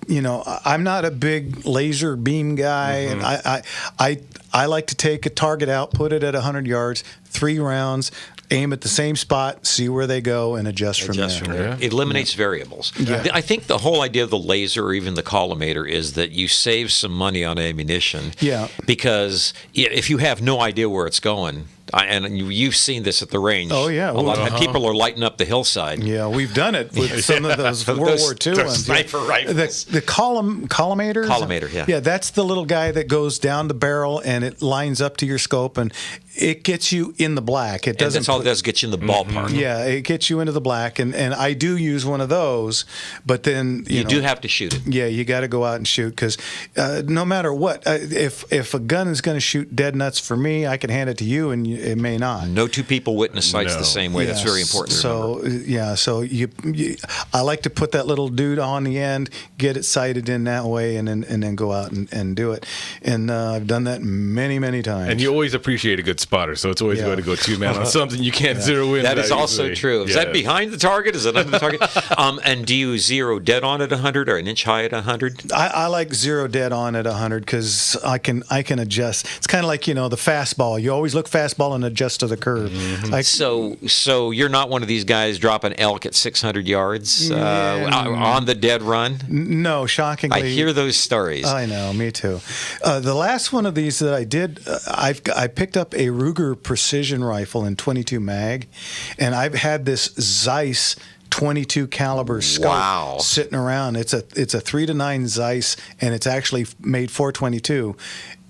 B: I'm not a big laser beam guy, and I like to take a target out, put it at 100 yards, 3 rounds. Aim at the same spot, see where they go, and adjust from there.
A: It eliminates variables.
B: Yeah.
A: I think the whole idea of the laser or even the collimator is that you save some money on ammunition.
B: Yeah.
A: Because if you have no idea where it's going, and you've seen this at the range.
B: Oh, yeah.
A: A lot of people are lighting up the hillside.
B: Yeah, we've done it with some of those World War II ones.
A: Sniper rifles.
B: The collimator?
A: Collimator, yeah.
B: Yeah, that's the little guy that goes down the barrel and it lines up to your scope. And it gets you in the black. It doesn't.
A: That's all it does, get you in the ballpark.
B: Yeah, it gets you into the black, and I do use one of those, but then you know,
A: do have to shoot it.
B: Yeah, you got to go out and shoot because no matter what, if a gun is going to shoot dead nuts for me, I can hand it to you, and it may not.
A: No two people witness sights the same way. That's very important.
B: So you I like to put that little dude on the end, get it sighted in that way, and then go out and do it. And I've done that many times.
M: And you always appreciate a good spotter, so it's always good to go two-man on something you can't zero in.
A: That is also true. Is that behind the target? Is it under the target? And do you zero dead on at 100 or an inch high at 100?
B: I like zero dead on at 100 because I can adjust. It's kind of like, the fastball. You always look fastball and adjust to the curve.
A: So you're not one of these guys dropping elk at 600 yards on the dead run?
B: No, shockingly.
A: I hear those stories.
B: I know, me too. The last one of these that I did, I picked up a Ruger precision rifle in 22 mag, and I've had this Zeiss 22 caliber scope sitting around. It's a 3-9 Zeiss, and it's actually made for 22.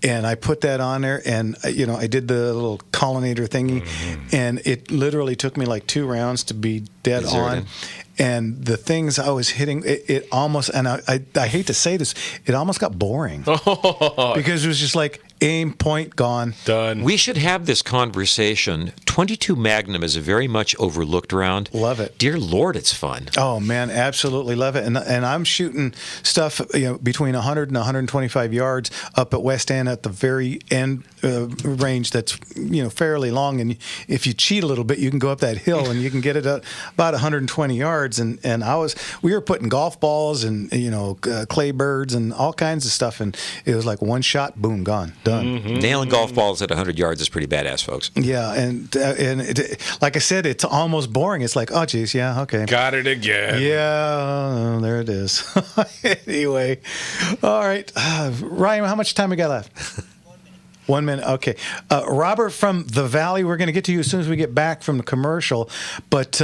B: And I put that on there, and I did the little collinator thingy, and it literally took me like 2 rounds to be dead on. And the things I was hitting, it almost, and I hate to say this, it almost got boring because it was just like aim, point, gone,
M: done.
A: We should have this conversation. 22 Magnum is a very much overlooked round.
B: Love it.
A: Dear Lord, it's fun.
B: Oh man, absolutely love it. And I'm shooting stuff between 100 and 125 yards up at West End at the very end range that's fairly long. And if you cheat a little bit, you can go up that hill and you can get it at about 120 yards. And we were putting golf balls and clay birds and all kinds of stuff, and it was like one shot, boom, gone, done.
A: Nailing golf balls at 100 yards is pretty badass, folks.
B: Yeah, and like I said, it's almost boring. It's like, oh geez, yeah, okay,
M: got it again.
B: Yeah, there it is. Anyway, all right, Ryan, how much time we got left? 1 minute. Okay. Robert from the Valley, we're going to get to you as soon as we get back from the commercial. But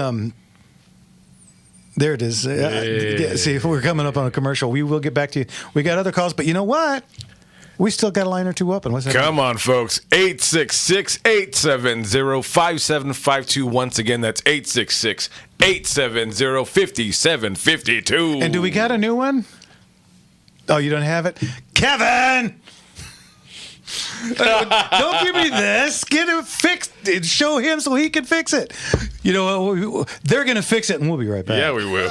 B: there it is. See, if we're coming up on a commercial, we will get back to you. We got other calls, but you know what? We still got a line or two open. What's that?
M: Come on, folks. 866-870-5752. Once again, that's 866-870-5752.
B: And do we got a new one? Oh, you don't have it? Kevin! Don't give me this. Get it fixed. Show him so he can fix it. They're going to fix it, and we'll be right back.
M: Yeah, we will.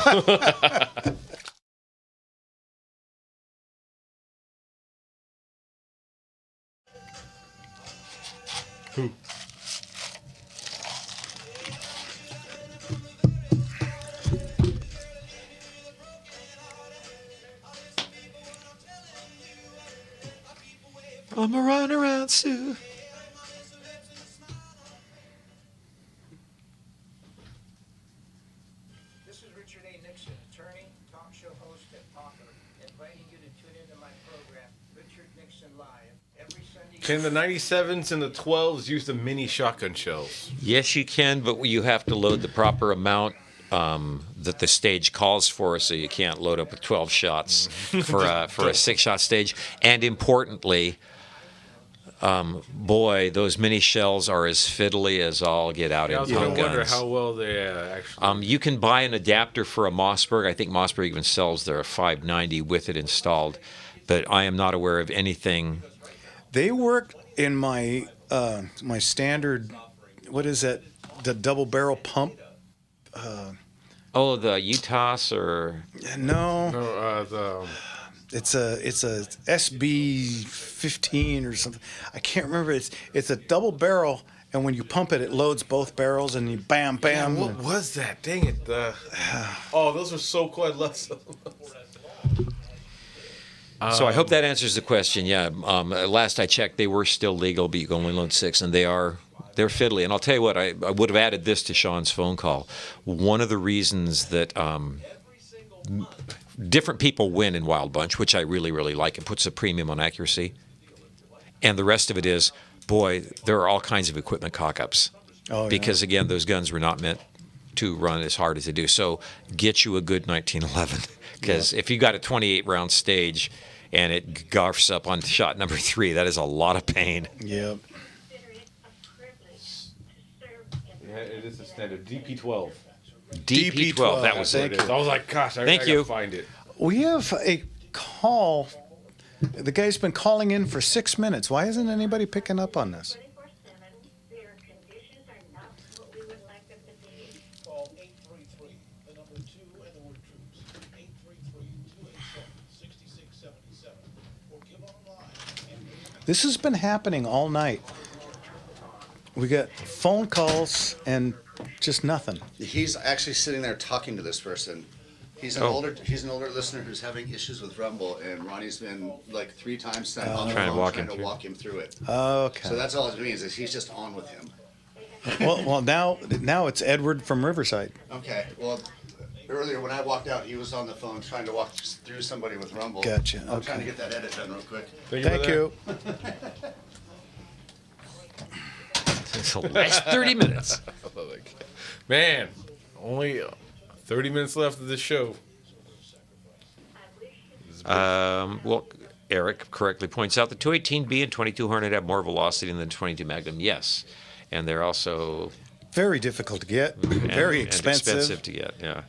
M: Who?
A: I'm a run around, Sue.
P: This is Richard A. Nixon, attorney, talk show host at Talker, inviting you to tune into my program, Richard Nixon Live, every Sunday.
M: Can the 97s and the 12s use the mini shotgun shells?
A: Yes, you can, but you have to load the proper amount that the stage calls for, so you can't load up with 12 shots for a 6-shot stage. And importantly, boy, those mini shells are as fiddly as all get out in pump guns.
M: I wonder how well they actually...
A: You can buy an adapter for a Mossberg. I think Mossberg even sells their 590 with it installed, but I am not aware of anything.
B: They work in my my standard, what is that, the double barrel pump?
A: The UTAS or...
B: No, It's a SB 15 or something. I can't remember. It's a double barrel, and when you pump it, it loads both barrels, and you bam.
M: What was that? Dang it! Those are so cool. I love some.
A: So I hope that answers the question. Yeah. Last I checked, they were still legal, but you can only load 6, and they're fiddly. And I'll tell you what, I would have added this to Sean's phone call. One of the reasons that different people win in Wild Bunch, which I really, really like. It puts a premium on accuracy. And the rest of it is, boy, there are all kinds of equipment cock-ups. Because, again, those guns were not meant to run as hard as they do. So get you a good 1911. Because if you got a 28-round stage and it garfs up on shot number 3, that is a lot of pain.
B: Yep.
M: It is a standard DP12.
A: DP12. That was
B: Thank
A: it.
B: you.
M: I was like, gosh, I
A: Thank
M: gotta
A: you.
M: find it.
B: We have a call. The guy's been calling in for 6 minutes. Why isn't anybody picking up on this?
P: Call 833, the number 2 and the word troops. 833-287-6677. Or give online.
B: This has been happening all night. We got phone calls and just nothing.
Q: He's actually sitting there talking to this person. He's an older listener who's having issues with Rumble, and Ronnie's been like 3 times tonight on the phone trying to walk him through it.
B: Okay.
Q: So that's all it means is he's just on with him.
B: Well, now it's Edward from Riverside.
Q: Okay. Well, earlier when I walked out, he was on the phone trying to walk through somebody with Rumble.
B: Gotcha.
Q: I'm
B: Okay.
Q: trying to get that edit done real quick.
B: Thank you.
A: It's the last 30 minutes.
M: Man, only 30 minutes left of this show.
A: Well, Eric correctly points out the 218B and 22 Hornet have more velocity than the 22 Magnum. Yes, and they're also
B: very difficult to get, very expensive.
A: And expensive to get. Yeah.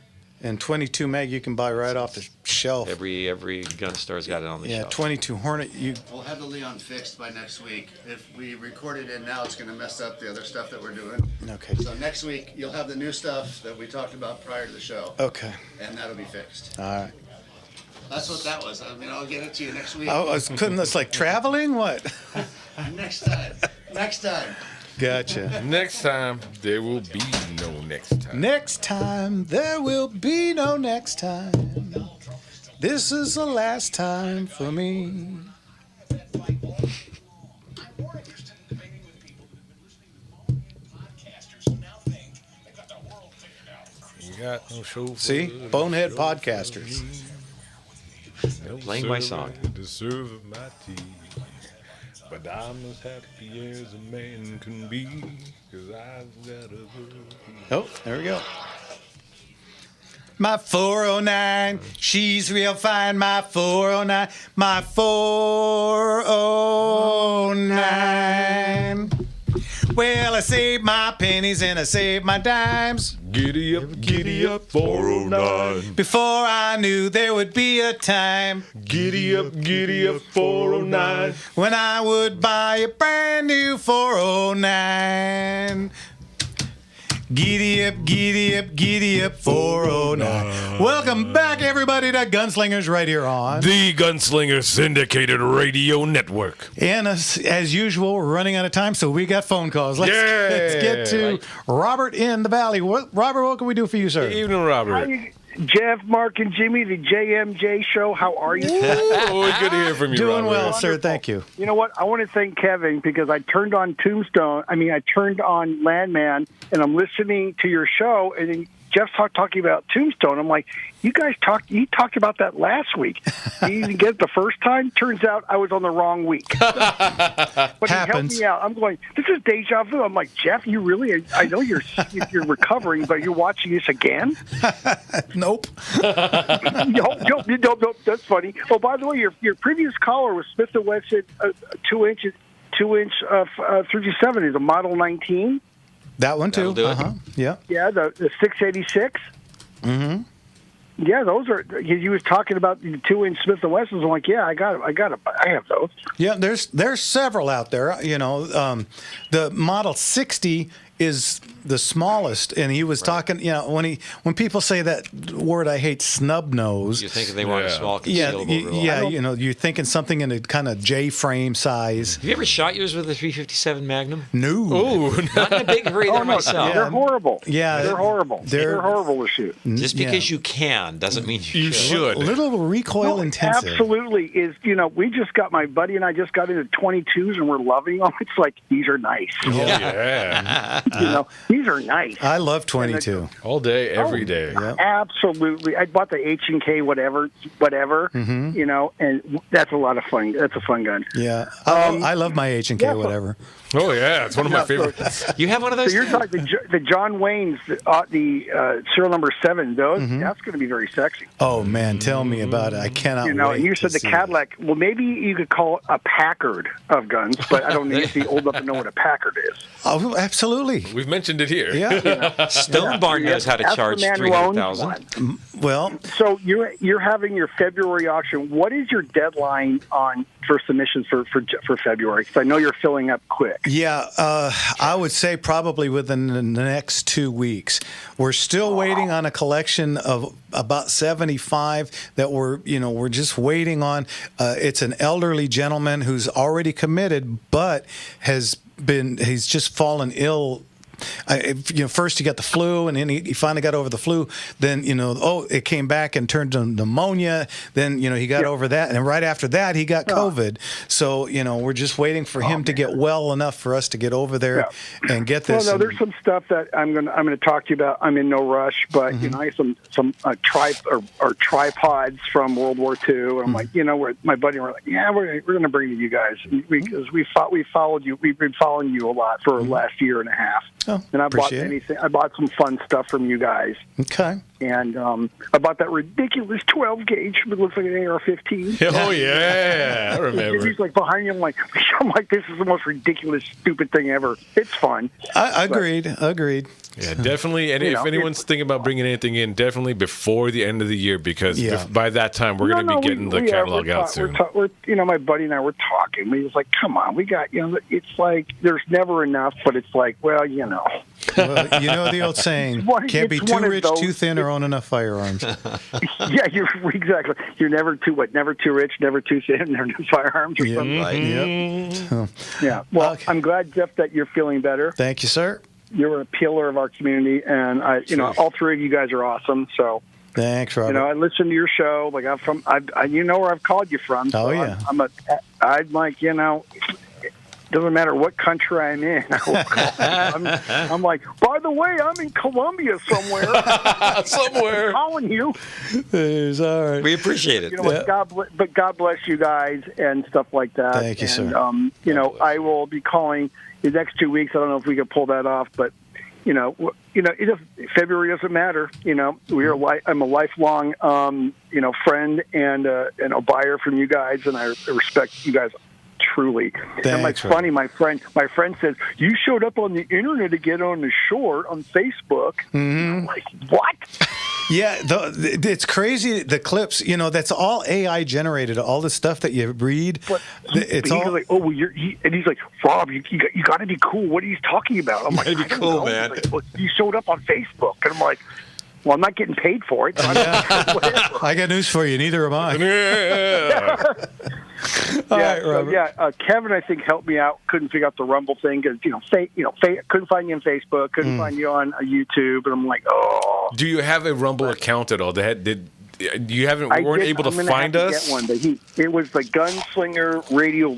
B: And 22 mag you can buy right off the shelf.
A: Every gun store's got it on the shelf.
B: Yeah, 22 Hornet.
Q: We'll have the Leon fixed by next week. If we record it in now, it's going to mess up the other stuff that we're doing.
B: Okay.
Q: So next week, you'll have the new stuff that we talked about prior to the show.
B: Okay.
Q: And that'll be fixed.
B: All right.
Q: That's what that was. I mean, I'll get it to you next week.
B: Couldn't this like traveling? What?
Q: Next time. Next time.
B: Gotcha.
M: Next time, there will be no next time.
B: Next time, there will be no next time. This is the last time for me.
M: We got no show.
B: See? Bonehead podcasters.
A: Playing my song.
M: Deserve my tea. But I'm as happy as a man can be, 'cause I've got a girl.
B: Oh, there we go. My 409, she's real fine. My 409, my 409. Well, I saved my pennies and I saved my dimes.
M: Giddy up, 409.
B: Before I knew there would be a time.
M: Giddy up, 409.
B: When I would buy a brand new 409. Giddy up, 409. Welcome back, everybody, to Gunslingers right here on
M: the Gunslinger Syndicated Radio Network.
B: And as usual, we're running out of time, so we got phone calls. Let's get to Robert in the Valley. Robert, what can we do for you, sir?
M: Good evening, Robert.
R: Jeff, Mark, and Jimmy, the JMJ show. How are you?
M: Oh, good to hear from you,
B: Doing
M: Robert.
B: well, sir. Thank you.
R: You know what? I want to thank Kevin because I turned on I turned on Landman, and I'm listening to your show, and then Jeff's talking about Tombstone. I'm like, you talked about that last week. You didn't get it the first time? Turns out I was on the wrong week. But he helped me out. I'm going, this is deja vu. I'm like, Jeff, you really, I know you're recovering, but you're watching this again?
B: Nope.
R: Nope, that's funny. Oh, by the way, your previous caller was Smith & Wesson 2-inch 357 is a Model 19.
B: That one too. Yeah.
R: Yeah, the 686.
B: Mm-hmm.
R: Yeah, those are. He was talking about the 2-inch Smith & Wessons. I'm like, yeah, I have those.
B: Yeah, there's several out there. You know, the Model 60 is the smallest, and he was talking. You know, when people say that word, I hate, snub nose.
A: You're thinking they want a small concealable.
B: Yeah, you know, you're thinking something in a kind of J-frame size.
A: Have you ever shot yours with a 357 Magnum?
B: No.
A: Oh, not in a big hurry there myself.
R: They're horrible.
B: Yeah,
R: they're horrible. They're horrible to shoot.
A: Just because you can doesn't mean you should.
B: A little recoil intensive.
R: Absolutely is. You know, my buddy and I just got into 22s, and we're loving them. It's like, these are nice.
M: Yeah.
R: You know, these are nice.
B: I love 22.
M: All day, every day.
B: Yep.
R: Absolutely. I bought the H&K whatever.
B: Mm-hmm.
R: You know, and that's a lot of fun. That's a fun gun.
B: Yeah. I love my H&K whatever.
M: Oh, yeah. It's one of my favorites.
A: You have one of those?
R: So you're talking the John Wayne's, the serial number 7, those, that's going to be very sexy.
B: Oh, man, tell me about it. I cannot
R: You know,
B: wait
R: and you
B: to
R: said the
B: see
R: Cadillac. Well, maybe you could call it a Packard of guns, but I don't need to be old enough to know what a Packard is.
B: Oh, absolutely. Absolutely.
M: We've mentioned it here.
B: Yeah.
A: Stone Barn knows how to
R: That's
A: charge
R: the man who owns
A: $300,000.
R: one.
B: Well,
R: So you're having your February auction. What is your deadline for submissions for February? Because I know you're filling up quick.
B: yeah, I would say probably within the next 2 weeks. We're still waiting on a collection of about 75 that we're just waiting on. It's an elderly gentleman who's already committed, but he's just fallen ill. First he got the flu, and then he finally got over the flu. Then it came back and turned to pneumonia. Then he got over that, and right after that he got COVID. So we're just waiting for him to get well enough for us to get over there and get this.
R: Well, no, there's some stuff that I'm gonna talk to you about. I'm in no rush, but I have some tripods from World War II, and I'm like, my buddy, we're like, we're gonna bring to you guys because we followed you. We've been following you a lot for the last year and a half.
B: Oh,
R: and I bought some fun stuff from you guys.
B: Okay.
R: And I bought that ridiculous 12 gauge. It looks like an AR-15.
M: Oh yeah, I remember.
R: He's like behind you. I'm like, this is the most ridiculous, stupid thing ever. It's fun.
B: Agreed.
M: Yeah, definitely. And if anyone's thinking about bringing anything in, definitely before the end of the year, because by that time we're going to be getting the catalog out soon.
R: My buddy and I were talking. We was like, come on, we got, it's like there's never enough, but it's like, well,
B: Well, the old saying, can't be too rich, too thin, or own enough firearms.
R: Yeah, exactly. You're never too rich, never too thin, never too firearms or something.
B: Right. Yep.
R: Yeah. Well, I'm glad, Jeff, that you're feeling better.
B: Thank you, sir.
R: You're a pillar of our community, and all three of you guys are awesome. So
B: thanks, Robert.
R: I listen to your show. Like I'm from, where I've called you from. So
B: yeah.
R: I'm like, doesn't matter what country I'm in. I'm like, by the way, I'm in Colombia somewhere.
M: Somewhere.
R: I'm calling you.
B: It's all right.
A: We appreciate it.
R: But God bless you guys and stuff like that.
B: Thank you, sir.
R: I will be calling the next 2 weeks. I don't know if we can pull that off, but February doesn't matter. I'm a lifelong, friend and a buyer from you guys, and I respect you guys truly.
B: Thanks,
R: funny. My friend says you showed up on the internet to get on the short on Facebook. Mm-hmm. I'm like, what?
B: Yeah, it's crazy. The clips, that's all AI generated. All the stuff that you read,
R: he's like, oh, well, and he's like, Rob, you got to be cool. What are you talking about? I'm like,
A: be cool, man.
R: Like, well, you showed up on Facebook, and I'm like, well, I'm not getting paid for it. So
B: I got news for you. Neither am I. All right, Robert.
R: Kevin, I think, helped me out. Couldn't figure out the Rumble thing because couldn't find you on Facebook, couldn't find you on YouTube, and I'm like, oh.
M: Do you have a Rumble account at all? Weren't able to find us?
R: Get one, but it was the Gunslinger Radio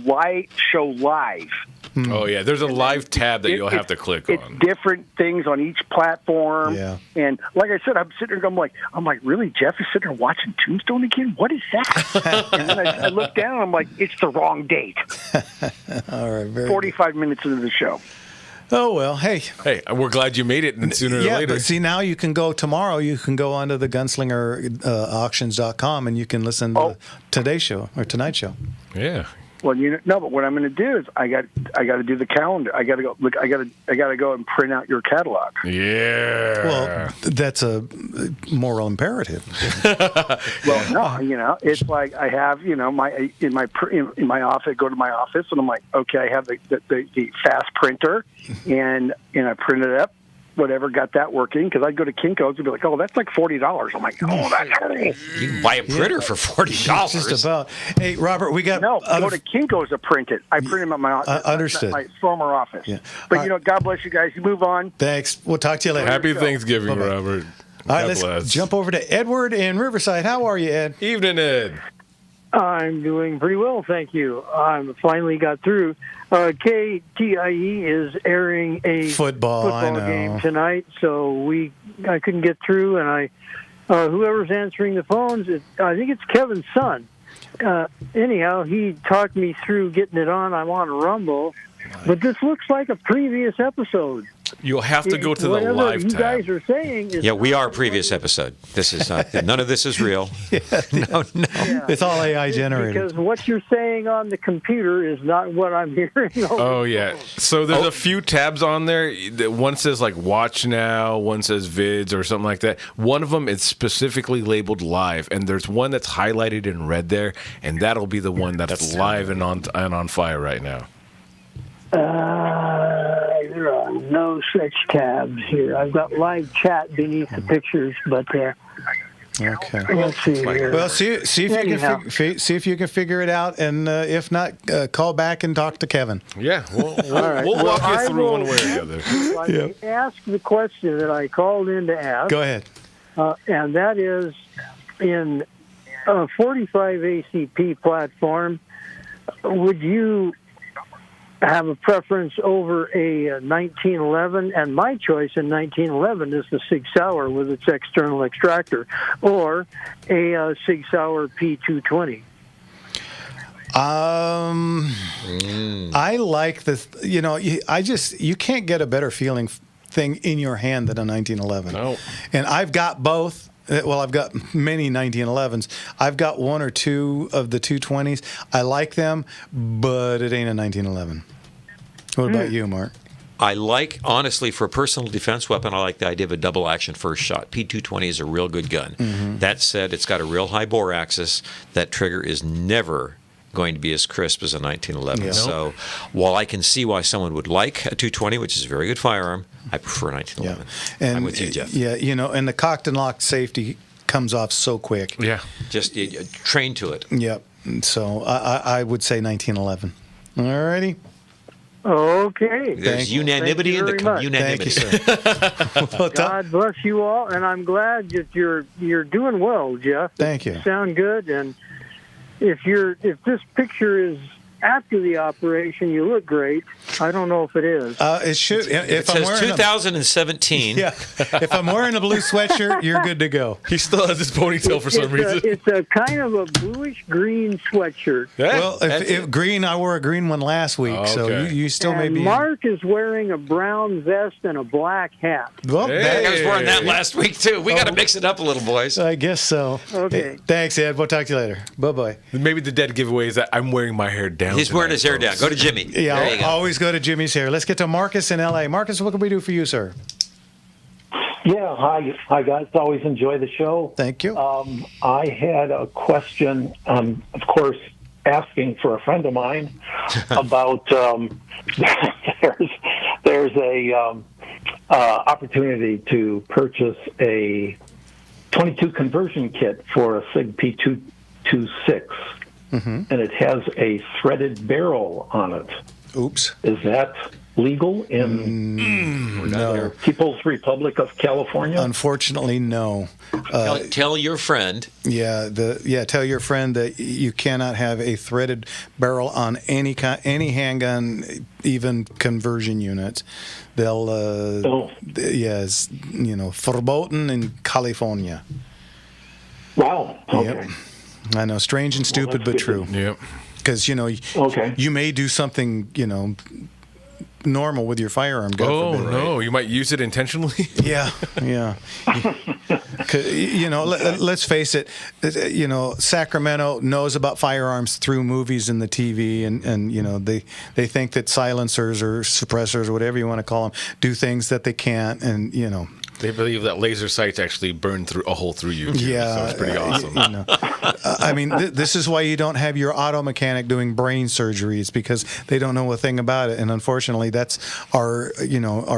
R: Show live.
M: Oh yeah, there's a live tab that you'll have to click on.
R: It's different things on each platform.
B: Yeah.
R: And like I said, I'm sitting there. I'm like, really? Jeff is sitting there watching Tombstone again? What is that? And then I look down. I'm like, it's the wrong date.
B: All right.
R: 45 minutes into the show.
B: Oh, well, hey,
M: we're glad you made it sooner or later.
B: But see, now you can go tomorrow. You can go onto the gunslingerauctions.com and you can listen to today's show or tonight's show.
M: Yeah.
R: Well, but what I'm going to do is I got to do the calendar. I got to go. Look, I got to go and print out your catalog.
M: Yeah.
B: Well, that's a moral imperative.
R: Well, no, it's like I have, in my office. Go to my office, and I'm like, okay, I have the fast printer, and I print it up. Whatever, got that working, because I'd go to Kinko's and be like, oh, that's like $40. I'm like, oh, that's
A: you can buy a printer for $40.
B: Just about. Hey, Robert, we got...
R: No, go to Kinko's to print it. I print them at my
B: understood.
R: My former office.
B: Yeah.
R: But, God bless you guys. You move on.
B: Thanks. We'll talk to you later.
M: Happy Thanksgiving,
B: Bye-bye.
M: Robert.
B: All right, let's jump over to Edward in Riverside. How are you, Ed?
M: Evening, Ed.
S: I'm doing pretty well, thank you. I finally got through. KTIE is airing a
B: football
S: game tonight, so I couldn't get through, and whoever's answering the phones, I think it's Kevin's son. Anyhow, he talked me through getting it on. I'm on Rumble, but this looks like a previous episode.
M: You'll have to go to the
S: whatever
M: live
S: you
M: tab.
S: guys are saying is
A: Yeah, we are a previous episode. This is not, none of this is real. No.
B: It's all AI generated.
S: because what you're saying on the computer is not what I'm hearing.
M: Oh yeah. So there's a few tabs on there. One says like watch now, one says vids or something like that. One of them is specifically labeled live, and there's one that's highlighted in red there, and that'll be the one that's live and on fire right now.
S: There are no such tabs here. I've got live chat beneath the pictures, but
B: Okay.
S: let's see here.
B: Well, see if you can figure it out, and if not, call back and talk to Kevin.
M: Yeah, we'll
S: right.
M: walk
S: Well,
M: you
S: I
M: through
S: will-
M: one way or the other.
S: Let me ask the question that I called in to ask.
B: Go ahead.
S: And that is, in a 45 ACP platform, would you have a preference over a 1911? And my choice in 1911 is the Sig Sauer with its external extractor, or a Sig Sauer P220.
B: I like this. You know, you can't get a better feeling thing in your hand than a 1911.
M: No.
B: And I've got both. Well, I've got many 1911s. I've got one or two of the 220s. I like them, but it ain't a 1911. What about you, Mark?
A: I like, honestly, for a personal defense weapon, I like the idea of a double action first shot. P220 is a real good gun.
B: Mm-hmm.
A: That said, it's got a real high bore axis. That trigger is never going to be as crisp as a 1911.
B: Yeah.
A: So while I can see why someone would like a 220, which is a very good firearm, I prefer 1911.
B: And
A: I'm with you, Jeff.
B: Yeah, and the cocked and locked safety comes off so quick.
M: Yeah.
A: Just train to it.
B: Yep. So I would say 1911. All righty.
S: Okay.
A: There's unanimity in the unanimity.
B: Thank you, sir.
S: God bless you all, and I'm glad that you're doing well, Jeff.
B: Thank you.
S: You sound good, and if this picture is after the operation, you look great. I don't know if it is.
B: It should.
A: It says 2017.
B: Yeah. If I'm wearing a blue sweatshirt, you're good to go.
M: He still has his ponytail for some reason.
S: It's a kind of a bluish-green sweatshirt.
B: Well, if green, I wore a green one last week, so you still may be.
S: Mark is wearing a brown vest and a black hat.
B: Well,
A: I was wearing that last week, too. We got to mix it up a little, boys.
B: I guess so.
S: Okay.
B: Hey, thanks, Ed. We'll talk to you later. Bye-bye.
M: Maybe the dead giveaway is that I'm wearing my hair down.
A: He's wearing his hair down. Go to Jimmy.
B: Yeah,
A: There you go.
B: always go to Jimmy's hair. Let's get to Marcus in L.A. Marcus, what can we do for you, sir?
T: Yeah, hi guys. Always enjoy the show.
B: Thank you.
T: I had a question, of course, asking for a friend of mine about there's a opportunity to purchase a 22 conversion kit for a SIG P226, and it has a threaded barrel on it.
B: Oops.
T: Is that legal in
B: no.
T: People's Republic of California?
B: Unfortunately, no.
A: Tell your friend.
B: Tell your friend that you cannot have a threaded barrel on any handgun, even conversion units. They'll yes, verboten in California.
T: Wow. Okay.
B: Yep. I know, strange and stupid, but true.
M: Yep.
B: Because you may do something normal with your firearm. God forbid.
M: No, you might use it intentionally.
B: Yeah. Let's face it. Sacramento knows about firearms through movies and the TV, and they think that silencers or suppressors or whatever you want to call them do things that they can't, and
M: They believe that laser sights actually burn through a hole through you. Too,
B: yeah,
M: so it's pretty awesome.
B: I mean, this is why you don't have your auto mechanic doing brain surgery. It's because they don't know a thing about it, and unfortunately, that's our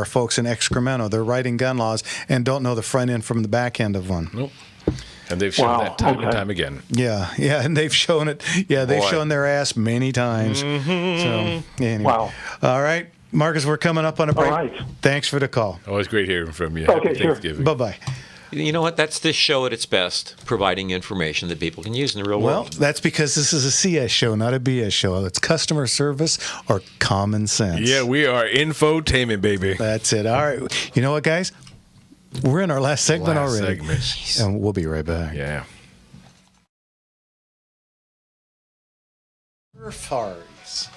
B: folks in Sacramento. They're writing gun laws and don't know the front end from the back end of one.
M: Nope. And they've shown that time and time again.
B: Yeah, and they've shown it. Yeah, they've shown their ass many times.
M: Mm-hmm.
B: So, anyway.
T: Wow.
B: All right, Marcus, we're coming up on a break.
T: All right.
B: Thanks for the call.
M: Always great hearing from you.
T: Okay,
M: Happy
T: sure.
M: Thanksgiving.
B: Bye-bye.
A: You know what? That's this show at its best, providing information that people can use in the real
B: Well,
A: world.
B: that's because this is a CS show, not a BS show. It's customer service or common sense.
M: Yeah, we are infotainment, baby.
B: That's it. All right. You know what, guys? We're in our last segment already. And we'll be right back.
M: Yeah.
B: Fars.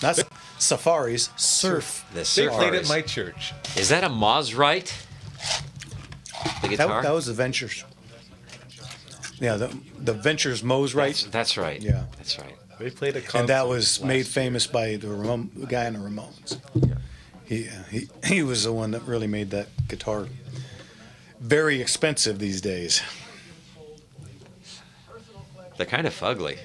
B: That's safaris, surf.
A: The
M: They played at
A: Safaris.
M: my church.
A: Is that a Maserite? The guitar?
B: That was the Ventures. Yeah, the Ventures Mosrite.
A: That's right.
B: Yeah.
A: That's right.
M: They played a concert.
B: And that was
M: last
B: made famous by the guy in the Ramones. He was the one that really made that guitar very expensive these days.
A: They're kind of fugly.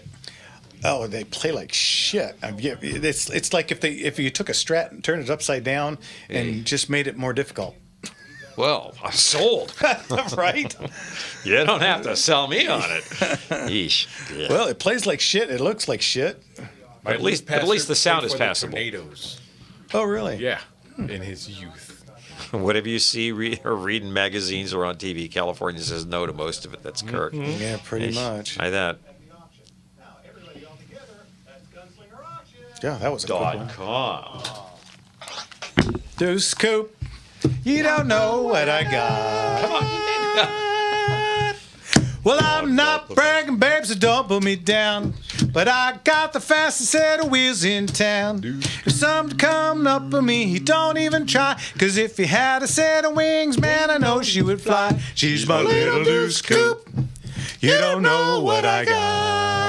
B: Oh, they play like shit. It's like if you took a Strat and turned it upside down and just made it more difficult.
A: Well, I'm sold.
B: Right?
A: You don't have to sell me on it. Yeesh. Yeah.
B: Well, it plays like shit. It looks like shit.
A: But at least the sound is passable.
D: Tornadoes.
B: Oh, really?
D: Yeah, in his youth.
A: Whatever you see or read in magazines or on TV, California says no to most of it. That's Kirk.
B: Yeah, pretty much.
A: Try that.
B: Yeah, that was a quick one.
A: .com.
B: Deuce Coop, you don't know what I got.
A: Come on, you did.
B: Well, I'm not bragging, babe, so don't put me down. But I got the fastest set of wheels in town. If something come up with me, he don't even try. 'Cause if he had a set of wings, man, I know she would fly. She's my little Deuce Coop. You don't know what I got.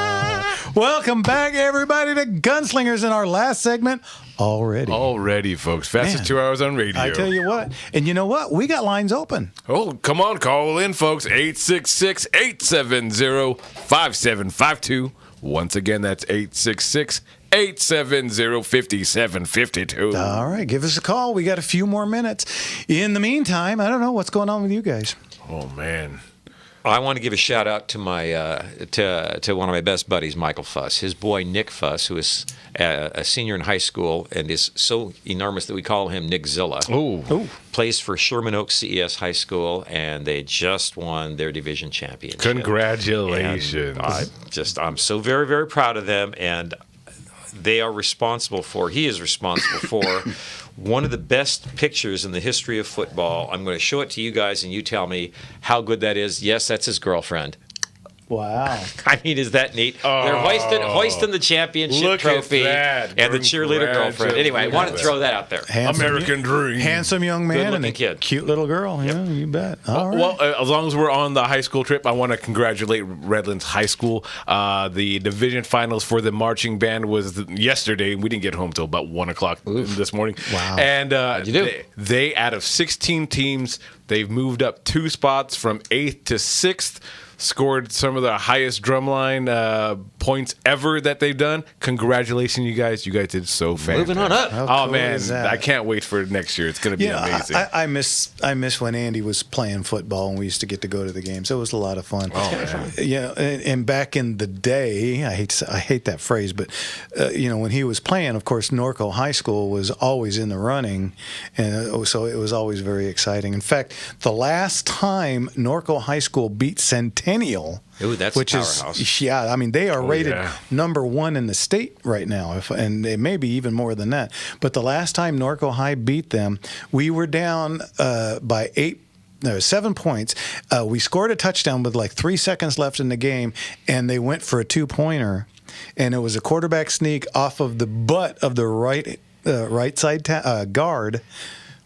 B: Welcome back, everybody, to Gunslingers in our last segment already.
M: Already, folks. Fastest 2 hours on radio.
B: I tell you what. And you know what? We got lines open.
M: Oh, come on. Call in, folks. 866-870-5752. Once again, that's 866-870-5752.
B: All right. Give us a call. We got a few more minutes. In the meantime, I don't know what's going on with you guys.
M: Oh, man.
A: I want to give a shout out to my to one of my best buddies, Michael Fuss. His boy Nick Fuss, who is a senior in high school and is so enormous that we call him Nickzilla.
M: Oh,
A: plays for Sherman Oaks CES High School, and they just won their division championship.
M: Congratulations!
A: And I'm so very, very proud of them, and he is responsible for one of the best pictures in the history of football. I'm going to show it to you guys, and you tell me how good that is. Yes, that's his girlfriend.
B: Wow.
A: I mean, is that neat? They're hoisting the championship trophy and the cheerleader girlfriend. Anyway, I wanted to throw that out there.
M: American dream.
B: Handsome young man and a
A: kid.
B: Cute little girl. Yeah, you bet. All right.
M: Well, as long as we're on the high school trip, I want to congratulate Redlands High School. The division finals for the marching band was yesterday. We didn't get home till about 1 o'clock this morning.
B: Wow.
M: And they, out of 16 teams, they've moved up 2 spots from 8th to 6th. Scored some of the highest drumline points ever that they've done. Congratulations, you guys! You guys did so fantastic.
A: Moving on up.
B: How
M: Oh
B: cool
M: man,
B: is that?
M: I can't wait for next year. It's going to be amazing.
B: I miss when Andy was playing football and we used to get to go to the games. It was a lot of fun.
M: Oh man.
B: Yeah, and back in the day, I hate that phrase, but when he was playing, of course, Norco High School was always in the running, and so it was always very exciting. In fact, the last time Norco High School beat Centennial,
A: Ooh, that's
B: which
A: a powerhouse.
B: I mean, they are rated
M: yeah.
B: number 1 in the state right now, and it may be even more than that. But the last time Norco High beat them, we were down by 7 points. We scored a touchdown with like 3 seconds left in the game, and they went for a 2-pointer, and it was a quarterback sneak off of the butt of the right side guard,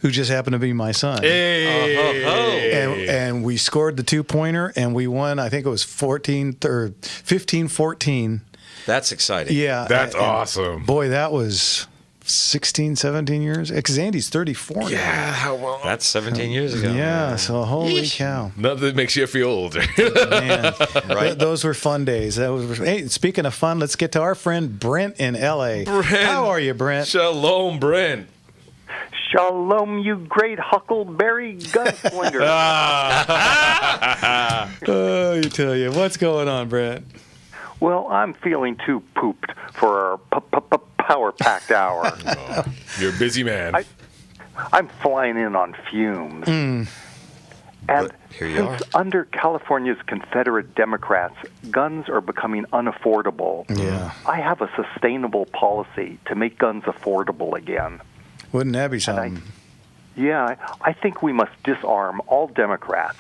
B: who just happened to be my son.
M: Hey.
B: And we scored the 2-pointer, and we won. I think it was 15-14.
A: That's exciting.
B: Yeah.
M: That's awesome.
B: Boy, that was 16, 17 years. Because Andy's 34 now.
M: Yeah, how well?
A: That's 17 years ago.
B: Yeah, so holy cow.
M: Nothing makes you feel older.
B: Man,
A: Right.
B: those were fun days. Hey, speaking of fun, let's get to our friend Brent in L.A.
M: Brent.
B: How are you, Brent?
M: Shalom, Brent.
U: Shalom, you great huckleberry gunslinger.
B: Oh, you tell you. What's going on, Brent?
U: Well, I'm feeling too pooped for our power-packed hour.
M: Oh, you're a busy man.
U: I'm flying in on fumes. And
A: here you are.
U: since under California's Confederate Democrats, guns are becoming unaffordable.
B: Yeah.
U: I have a sustainable policy to make guns affordable again.
B: Wouldn't that be something?
U: I think we must disarm all Democrats,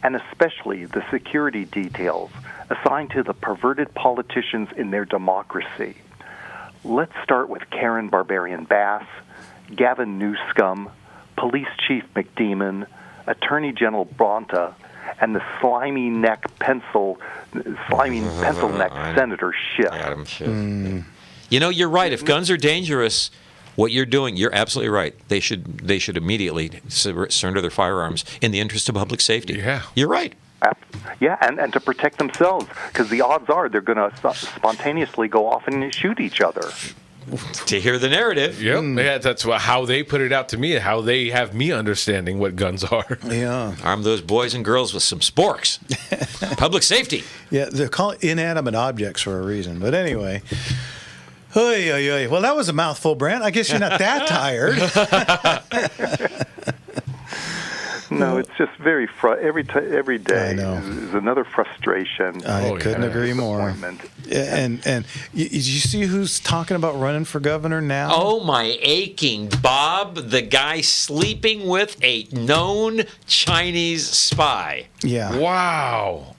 U: and especially the security details assigned to the perverted politicians in their democracy. let's start with Karen Barbarian Bass, Gavin Newscomb, Police Chief McDemon, Attorney General Bronta, and the slimy pencil neck Senator Schiff.
A: Adam Schiff. You know, you're right. If guns are dangerous, what you're doing, you're absolutely right. They should immediately surrender their firearms in the interest of public safety.
M: Yeah,
A: you're right.
U: Yeah, and to protect themselves, because the odds are they're going to spontaneously go off and shoot each other.
A: To hear the narrative.
M: Yep. Yeah, that's how they put it out to me, how they have me understanding what guns are.
B: Yeah.
A: Arm those boys and girls with some sporks. Public safety.
B: Yeah, they're called inanimate objects for a reason. But anyway. Oy, oy, oy. Well, that was a mouthful, Brent. I guess you're not that tired.
U: No, it's just very every day is another frustration.
B: I couldn't agree more. And did you see who's talking about running for governor now?
A: Oh, my aching Bob, the guy sleeping with a known Chinese spy.
B: Yeah.
M: Wow.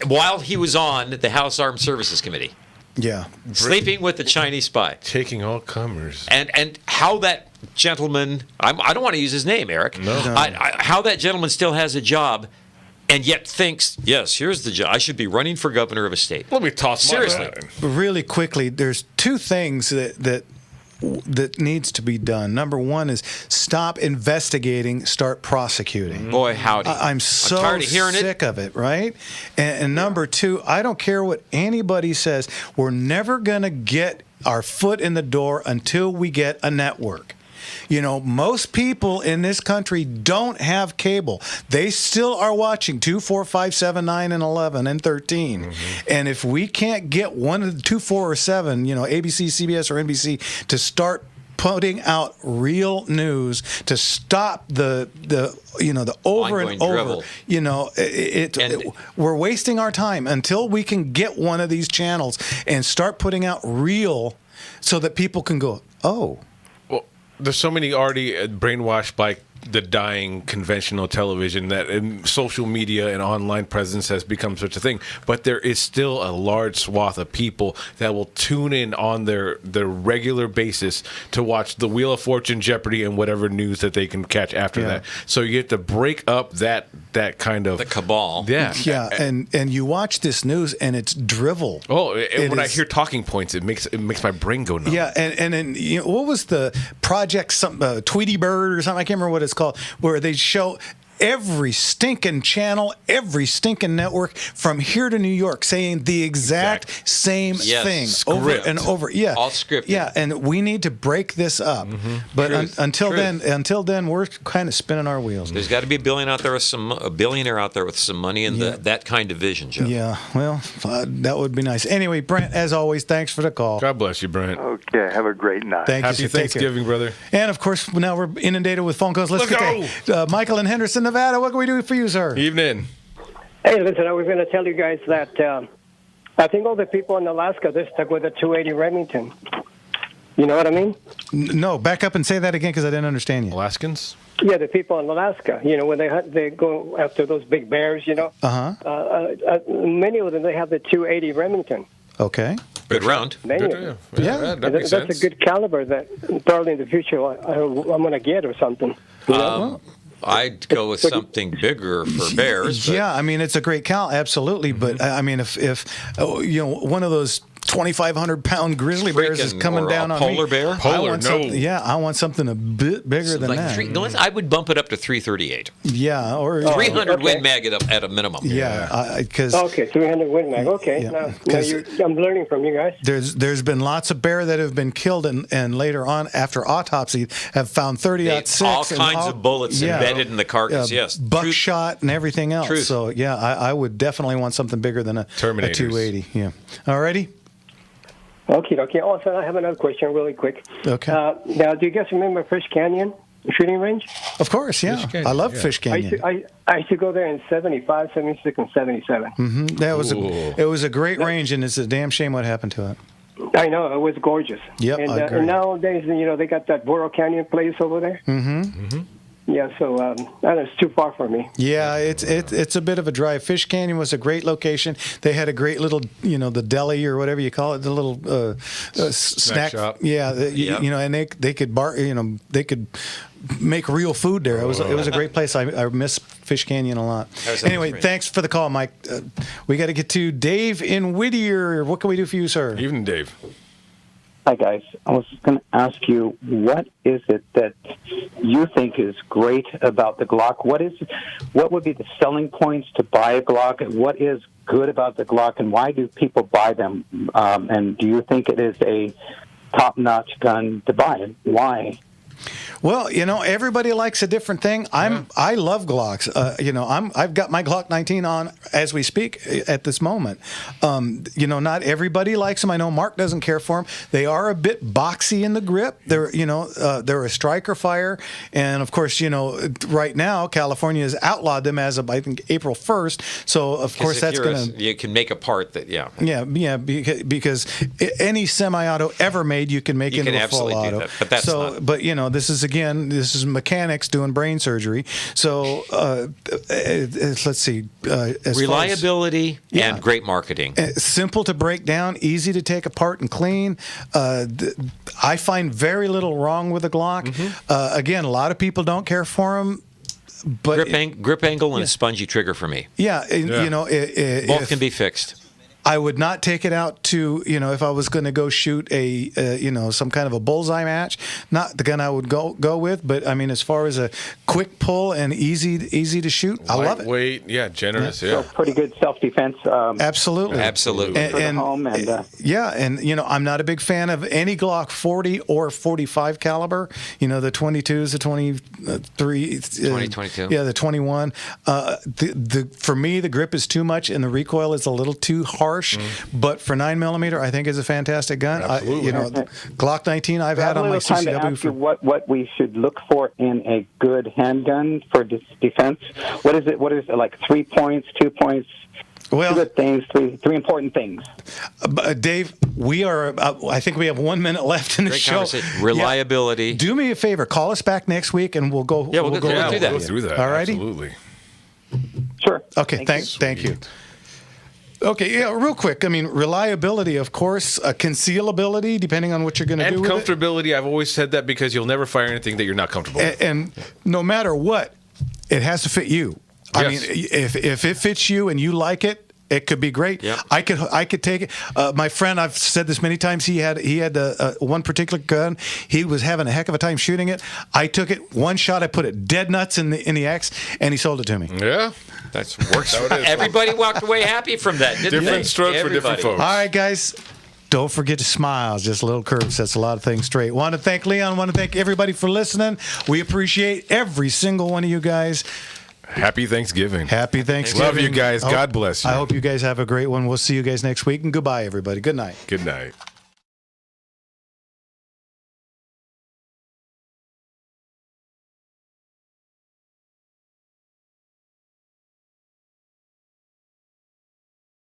A: While he was on the House Armed Services Committee.
B: Yeah.
A: Sleeping with the Chinese spy.
M: Taking all comers.
A: And how that gentleman, I don't want to use his name, Eric.
M: No.
A: How that gentleman still has a job and yet thinks, yes, here's the job. I should be running for governor of a state.
M: Let me toss
A: seriously.
B: Really quickly, there's two things that needs to be done. Number one is stop investigating, start prosecuting.
A: Boy, howdy.
B: I'm so
A: tired of hearing
B: sick of it, right? And number two, I don't care what anybody says. We're never going to get our foot in the door until we get a network. You know, most people in this country don't have cable. They still are watching 2, 4, 5, 7, 9, and 11, and 13. Mm-hmm. And if we can't get one of the 2, 4, or 7, you know, ABC, CBS, or NBC, to start putting out real news, to stop the over
A: ongoing
B: and over,
A: drivel.
B: you know, we're wasting our time until we can get one of these channels and start putting out real, so that people can go, oh.
M: There's so many already brainwashed by the dying conventional television that social media and online presence has become such a thing. But there is still a large swath of people that will tune in on their regular basis to watch the Wheel of Fortune, Jeopardy, and whatever news that they can catch after that. So you have to break up that kind of...
A: the cabal.
M: Yeah.
B: Yeah, and you watch this news and it's drivel.
M: Oh, when I hear talking points, it makes my brain go numb.
B: Yeah, and then, you know, what was the project, Tweety Bird or something, I can't remember what it's called, where they show every stinking channel, every stinking network from here to New York saying the exact same thing over and over. Yeah,
A: all scripted.
B: Yeah, and we need to break this up. Mm-hmm. But until then, we're kind of spinning our wheels.
A: There's got to be a billionaire out there with some money and that kind of vision, Joe.
B: Yeah, well, that would be nice. Anyway, Brent, as always, thanks for the call.
M: God bless you, Brent.
U: Okay, have a great night.
B: Thank you.
M: Happy Thanksgiving, brother.
B: And of course, now we're inundated with phone calls. Let's go. Michael in Henderson, Nevada. What can we do for you, sir?
M: Evening.
C: Hey, listen, I was going to tell you guys that I think all the people in Alaska, they're stuck with a 280 Remington. You know what I mean?
B: No, back up and say that again because I didn't understand you.
M: Alaskans?
C: Yeah, the people in Alaska, you know, when they go after those big bears, you know. Many of them, they have the 280 Remington.
B: Okay.
A: Good round.
C: Many.
M: Yeah, that makes sense.
C: That's a good caliber that probably in the future I'm going to get or something. You know?
A: I'd go with something bigger for bears. But.
B: Yeah, I mean, it's a great cal, absolutely. But, I mean, if you know, one of those 2,500-pound grizzly bears is coming down on me.
A: Polar bear?
B: I want something a bit bigger than that.
A: I would bump it up to 338.
B: Yeah, or
A: 300 Win Mag at a minimum.
B: Yeah, because
C: 300 Win Mag. Okay, now I'm learning from you guys.
B: There's been lots of bear that have been killed and later on after autopsy have found 30-06
A: all kinds of bullets embedded in the carcass. Yes,
B: buckshot and everything else.
A: Truth.
B: So yeah, I would definitely want something bigger than a 280. Yeah. Alrighty.
C: Okay. Also, I have another question really quick.
B: Okay.
C: Now, do you guys remember Fish Canyon shooting range?
B: Of course, yeah. Canyon, I love Fish Canyon.
C: I used to go there in 75, 76, and 77.
B: Mm-hmm. It was a great range, and it's a damn shame what happened to it.
C: I know. It was gorgeous.
B: Yep, I agree.
C: And nowadays, you know, they got that Borough Canyon place over there.
B: Mm-hmm.
C: Yeah, so that is too far for me.
B: Yeah, it's a bit of a drive. Fish Canyon was a great location. They had a great little, the deli or whatever you call it, the little snack
M: shop.
B: Yeah, and they could they could make real food there. It was a great place. I miss Fish Canyon a lot. Anyway, thanks for the call, Mike. We got to get to Dave in Whittier. What can we do for you, sir?
M: Evening, Dave.
F: Hi, guys. I was going to ask you, what is it that you think is great about the Glock? What would be the selling points to buy a Glock? What is good about the Glock, and why do people buy them? And do you think it is a top-notch gun to buy? Why?
B: Well, everybody likes a different thing. I love Glocks. I've got my Glock 19 on as we speak at this moment. Not everybody likes them. I know Mark doesn't care for them. They are a bit boxy in the grip. They're a striker fire, and of course, right now California has outlawed them as of I think April 1st. So of course that's going to
A: you can make a part that
B: because any semi-auto ever made you can make into a full auto.
A: That, but that's not.
B: But this is mechanics doing brain surgery. So let's see.
A: Reliability and great marketing.
B: Simple to break down, easy to take apart and clean. I find very little wrong with a Glock. Again, a lot of people don't care for them. But
A: grip angle and a spongy trigger for me.
B: Yeah.
A: Both can be fixed.
B: I would not take it out to, if I was going to go shoot some kind of a bullseye match, not the gun I would go with, but I mean, as far as a quick pull and easy to shoot, I love it.
M: Lightweight, generous,
F: So pretty good self-defense.
B: Absolutely. And I'm not a big fan of any Glock 40 or 45 caliber, the 22s, the 23,
A: 2022.
B: Yeah, the 21. For me, the grip is too much and the recoil is a little too harsh. But for 9mm, I think is a fantastic gun. Glock 19 I've had on my
F: CCW. To ask you what we should look for in a good handgun for defense. What is it? Like 3 points, 2 points?
B: Well,
F: 2 good things, three important things.
B: Dave, we are. I think we have 1 minute left in the show.
A: Reliability.
B: Yeah. Do me a favor. Call us back next week, and we'll go.
A: Yeah, we'll go
M: through that.
B: All righty.
M: Absolutely.
F: Sure.
B: Okay. Thank you. Okay, yeah, real quick. I mean, reliability, of course, concealability, depending on what you're going to do with it.
M: And comfortability. I've always said that because you'll never fire anything that you're not comfortable with.
B: And no matter what, it has to fit you. Yes. I mean, if it fits you and you like it, it could be great.
A: Yep.
B: I could take it. My friend, I've said this many times. He had one particular gun. He was having a heck of a time shooting it. I took it one shot. I put it dead nuts in the X, and he sold it to me.
M: Yeah,
A: that works. Everybody walked away happy from that.
M: Different strokes for different folks.
B: All right, guys. Don't forget to smile. Just a little curve sets a lot of things straight. Want to thank Leon. Want to thank everybody for listening. We appreciate every single one of you guys.
M: Happy Thanksgiving.
B: Happy Thanksgiving.
M: Love you guys. God bless you.
B: I hope you guys have a great one. We'll see you guys next week. And goodbye, everybody. Good night.
M: Good night.